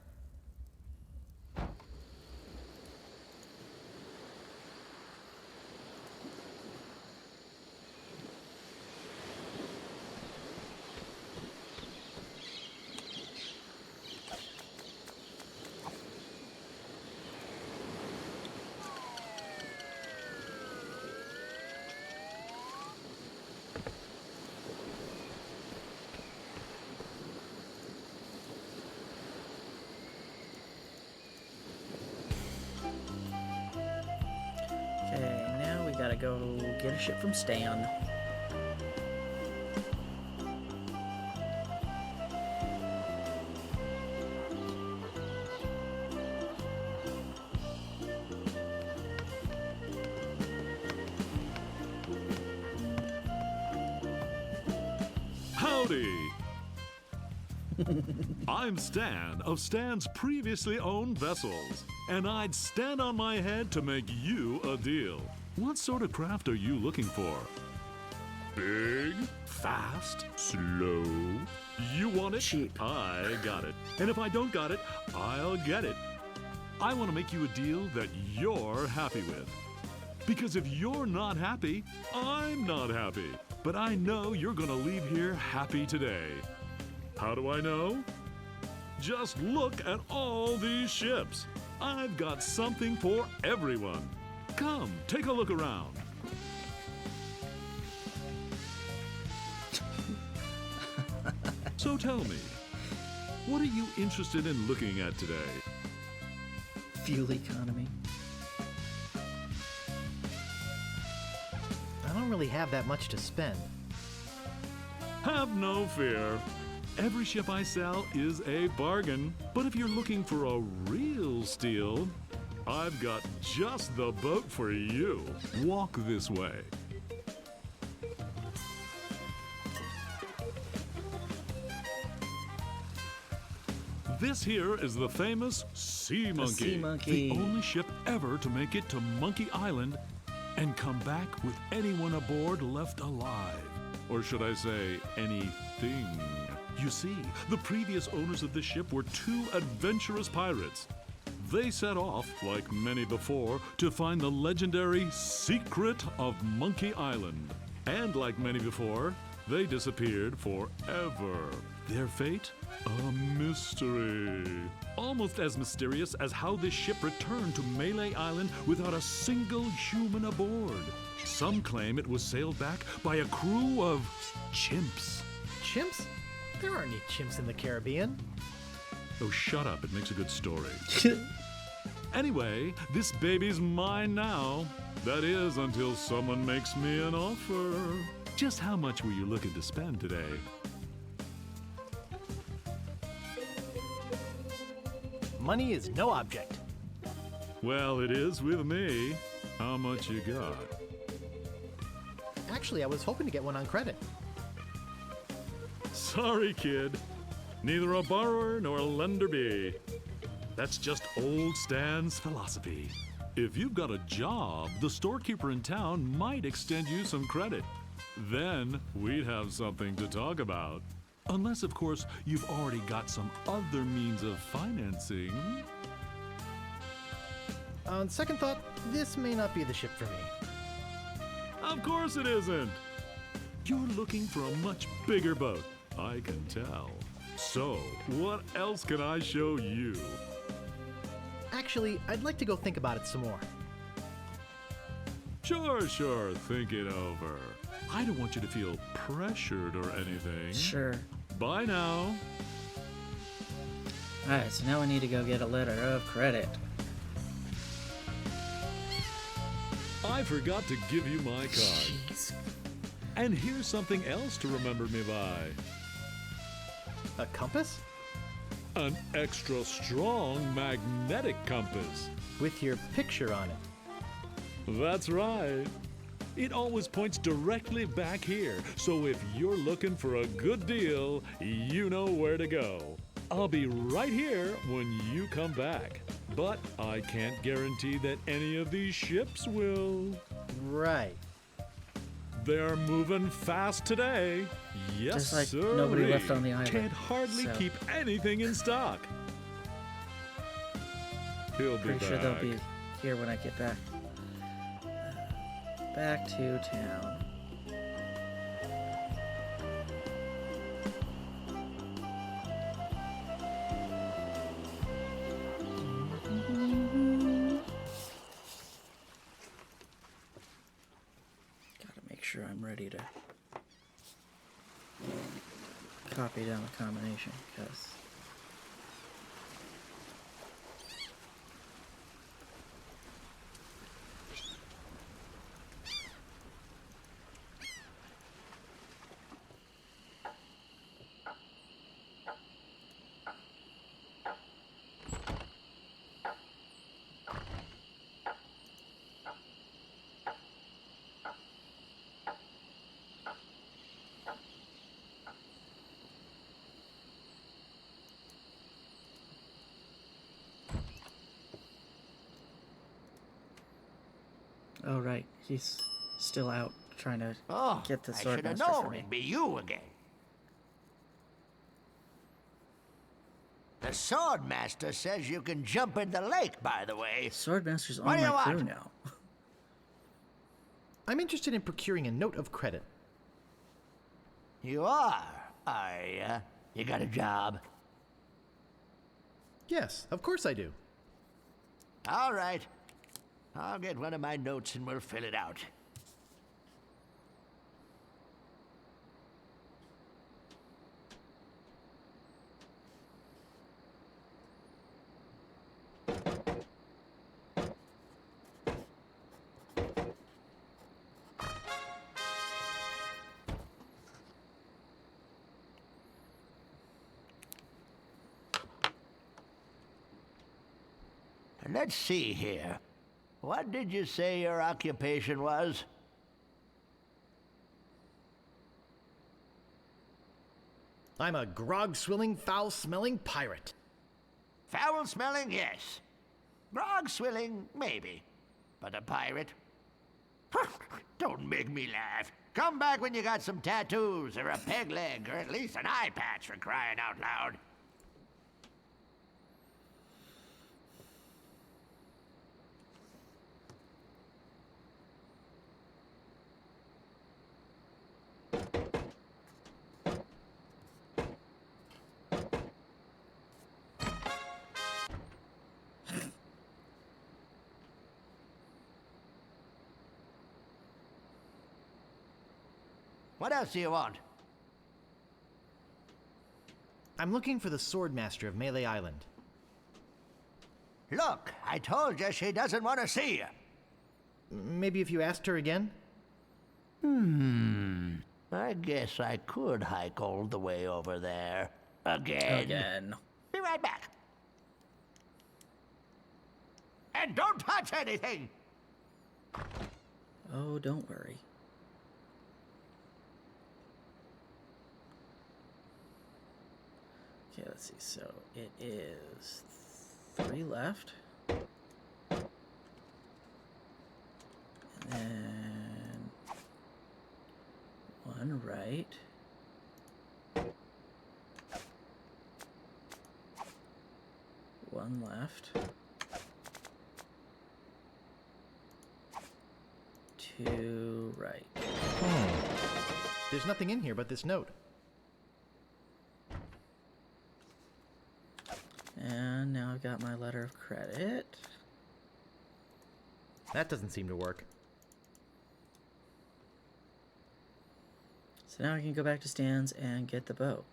go get a ship from Stan. Howdy! I'm Stan of Stan's previously owned vessels, and I'd stand on my head to make you a deal. What sort of craft are you looking for? Big, fast, slow? You want it? Cheap. I got it. And if I don't got it, I'll get it. I want to make you a deal that you're happy with. Because if you're not happy, I'm not happy. But I know you're gonna leave here happy today. How do I know? Just look at all these ships. I've got something for everyone. Come, take a look around. So tell me, what are you interested in looking at today? Fuel economy. I don't really have that much to spend. Have no fear. Every ship I sell is a bargain. But if you're looking for a real steal, I've got just the boat for you. Walk this way. This here is the famous Sea Monkey. Sea Monkey. The only ship ever to make it to Monkey Island and come back with anyone aboard left alive. Or should I say, anything. You see, the previous owners of this ship were two adventurous pirates. They set off, like many before, to find the legendary secret of Monkey Island. And like many before, they disappeared forever. Their fate? A mystery. Almost as mysterious as how this ship returned to Melee Island without a single human aboard. Some claim it was sailed back by a crew of chimps. Chimps? There aren't any chimps in the Caribbean. Oh, shut up. It makes a good story. Anyway, this baby's mine now. That is, until someone makes me an offer. Just how much were you looking to spend today? Money is no object. Well, it is with me. How much you got? Actually, I was hoping to get one on credit. Sorry, kid. Neither a borrower nor a lender be. That's just old Stan's philosophy. If you've got a job, the storekeeper in town might extend you some credit. Then we'd have something to talk about. Unless, of course, you've already got some other means of financing. On second thought, this may not be the ship for me. Of course it isn't. You're looking for a much bigger boat, I can tell. So, what else can I show you? Actually, I'd like to go think about it some more. Sure, think it over. I don't want you to feel pressured or anything. Sure. Bye now. Alright, so now we need to go get a letter of credit. I forgot to give you my card. Jeez. And here's something else to remember me by. A compass? An extra strong magnetic compass. With your picture on it. That's right. It always points directly back here, so if you're looking for a good deal, you know where to go. I'll be right here when you come back. But I can't guarantee that any of these ships will. Right. They're moving fast today. Yes, Just like sir. nobody left on the island. Can't hardly so. keep anything in stock. He'll be Pretty back. sure they'll be here when I get back. Back to town. Gotta make sure I'm ready to copy down the combination, because Oh, right. He's still out trying to Oh, get the I should have Swordmaster for known me. it'd be you again. The Swordmaster says you can jump in the lake, by the way. Swordmaster's What on do you my crew want? now. I'm interested in procuring a note of credit. You are ya? You got a job? Yes, of course I do. All right. I'll get one of my notes and we'll fill it out. Let's see here. What did you say your occupation was? I'm a grog-swilling, foul-smelling pirate. Foul-smelling, yes. Grog-swilling, maybe. But a pirate? Don't make me laugh. Come back when you got some tattoos, or a peg leg, or at least an eye patch for crying out loud. What else do you want? I'm looking for the Swordmaster of Melee Island. Look, I told you she doesn't want to see you. Maybe if you asked her again? I guess I could hike all the way over there. Again. Be right back. And don't touch anything! Oh, don't worry. Okay, let's see. So it is 3 left. And then 1 right. One left. 2 right. There's nothing in here but this note. And now I've got my letter of credit. That doesn't seem to work. So now I can go back to Stan's and get the boat.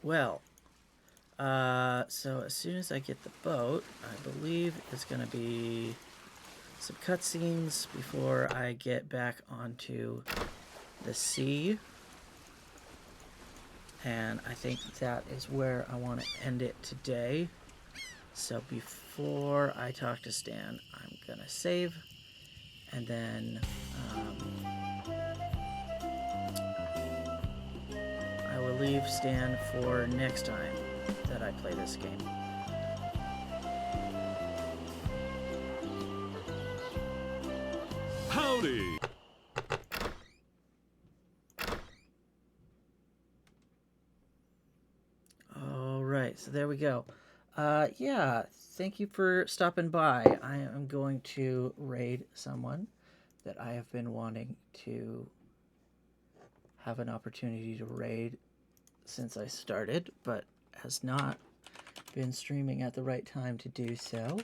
Well, so as soon as I get the boat, I believe it's going to be some cutscenes before I get back onto the sea. And I think that is where I want to end it today. So before I talk to Stan, I'm going to save. And then I will leave Stan for next time that I play this game. Howdy! Alright, so there we go. Yeah, thank you for stopping by. I am going to raid someone that I have been wanting to have an opportunity to raid since I started, but has not been streaming at the right time to do so.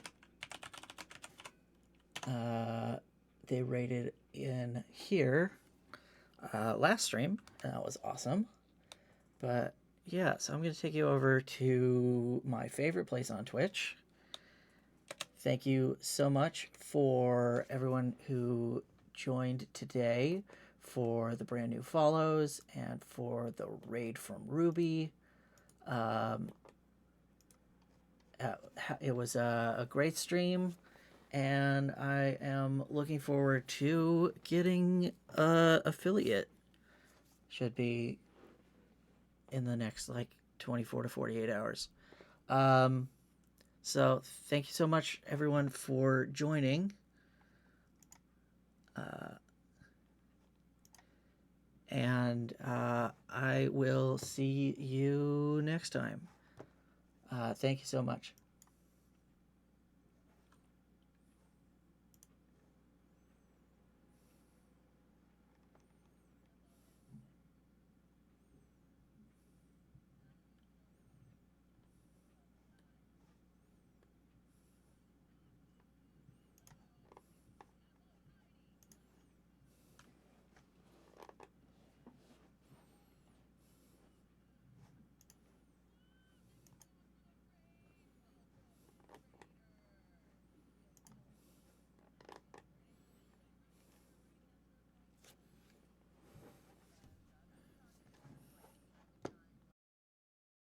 They raided in here last stream, and that was awesome. But yeah, so I'm going to take you over to my favorite place on Twitch. Thank you so much for everyone who joined today, for the brand new follows, and for the raid from Ruby. It was a great stream, and I am looking forward to getting affiliate. Should be in the next like 24 to 48 hours. So thank you so much, everyone, for joining. And I will see you next time. Thank you so much.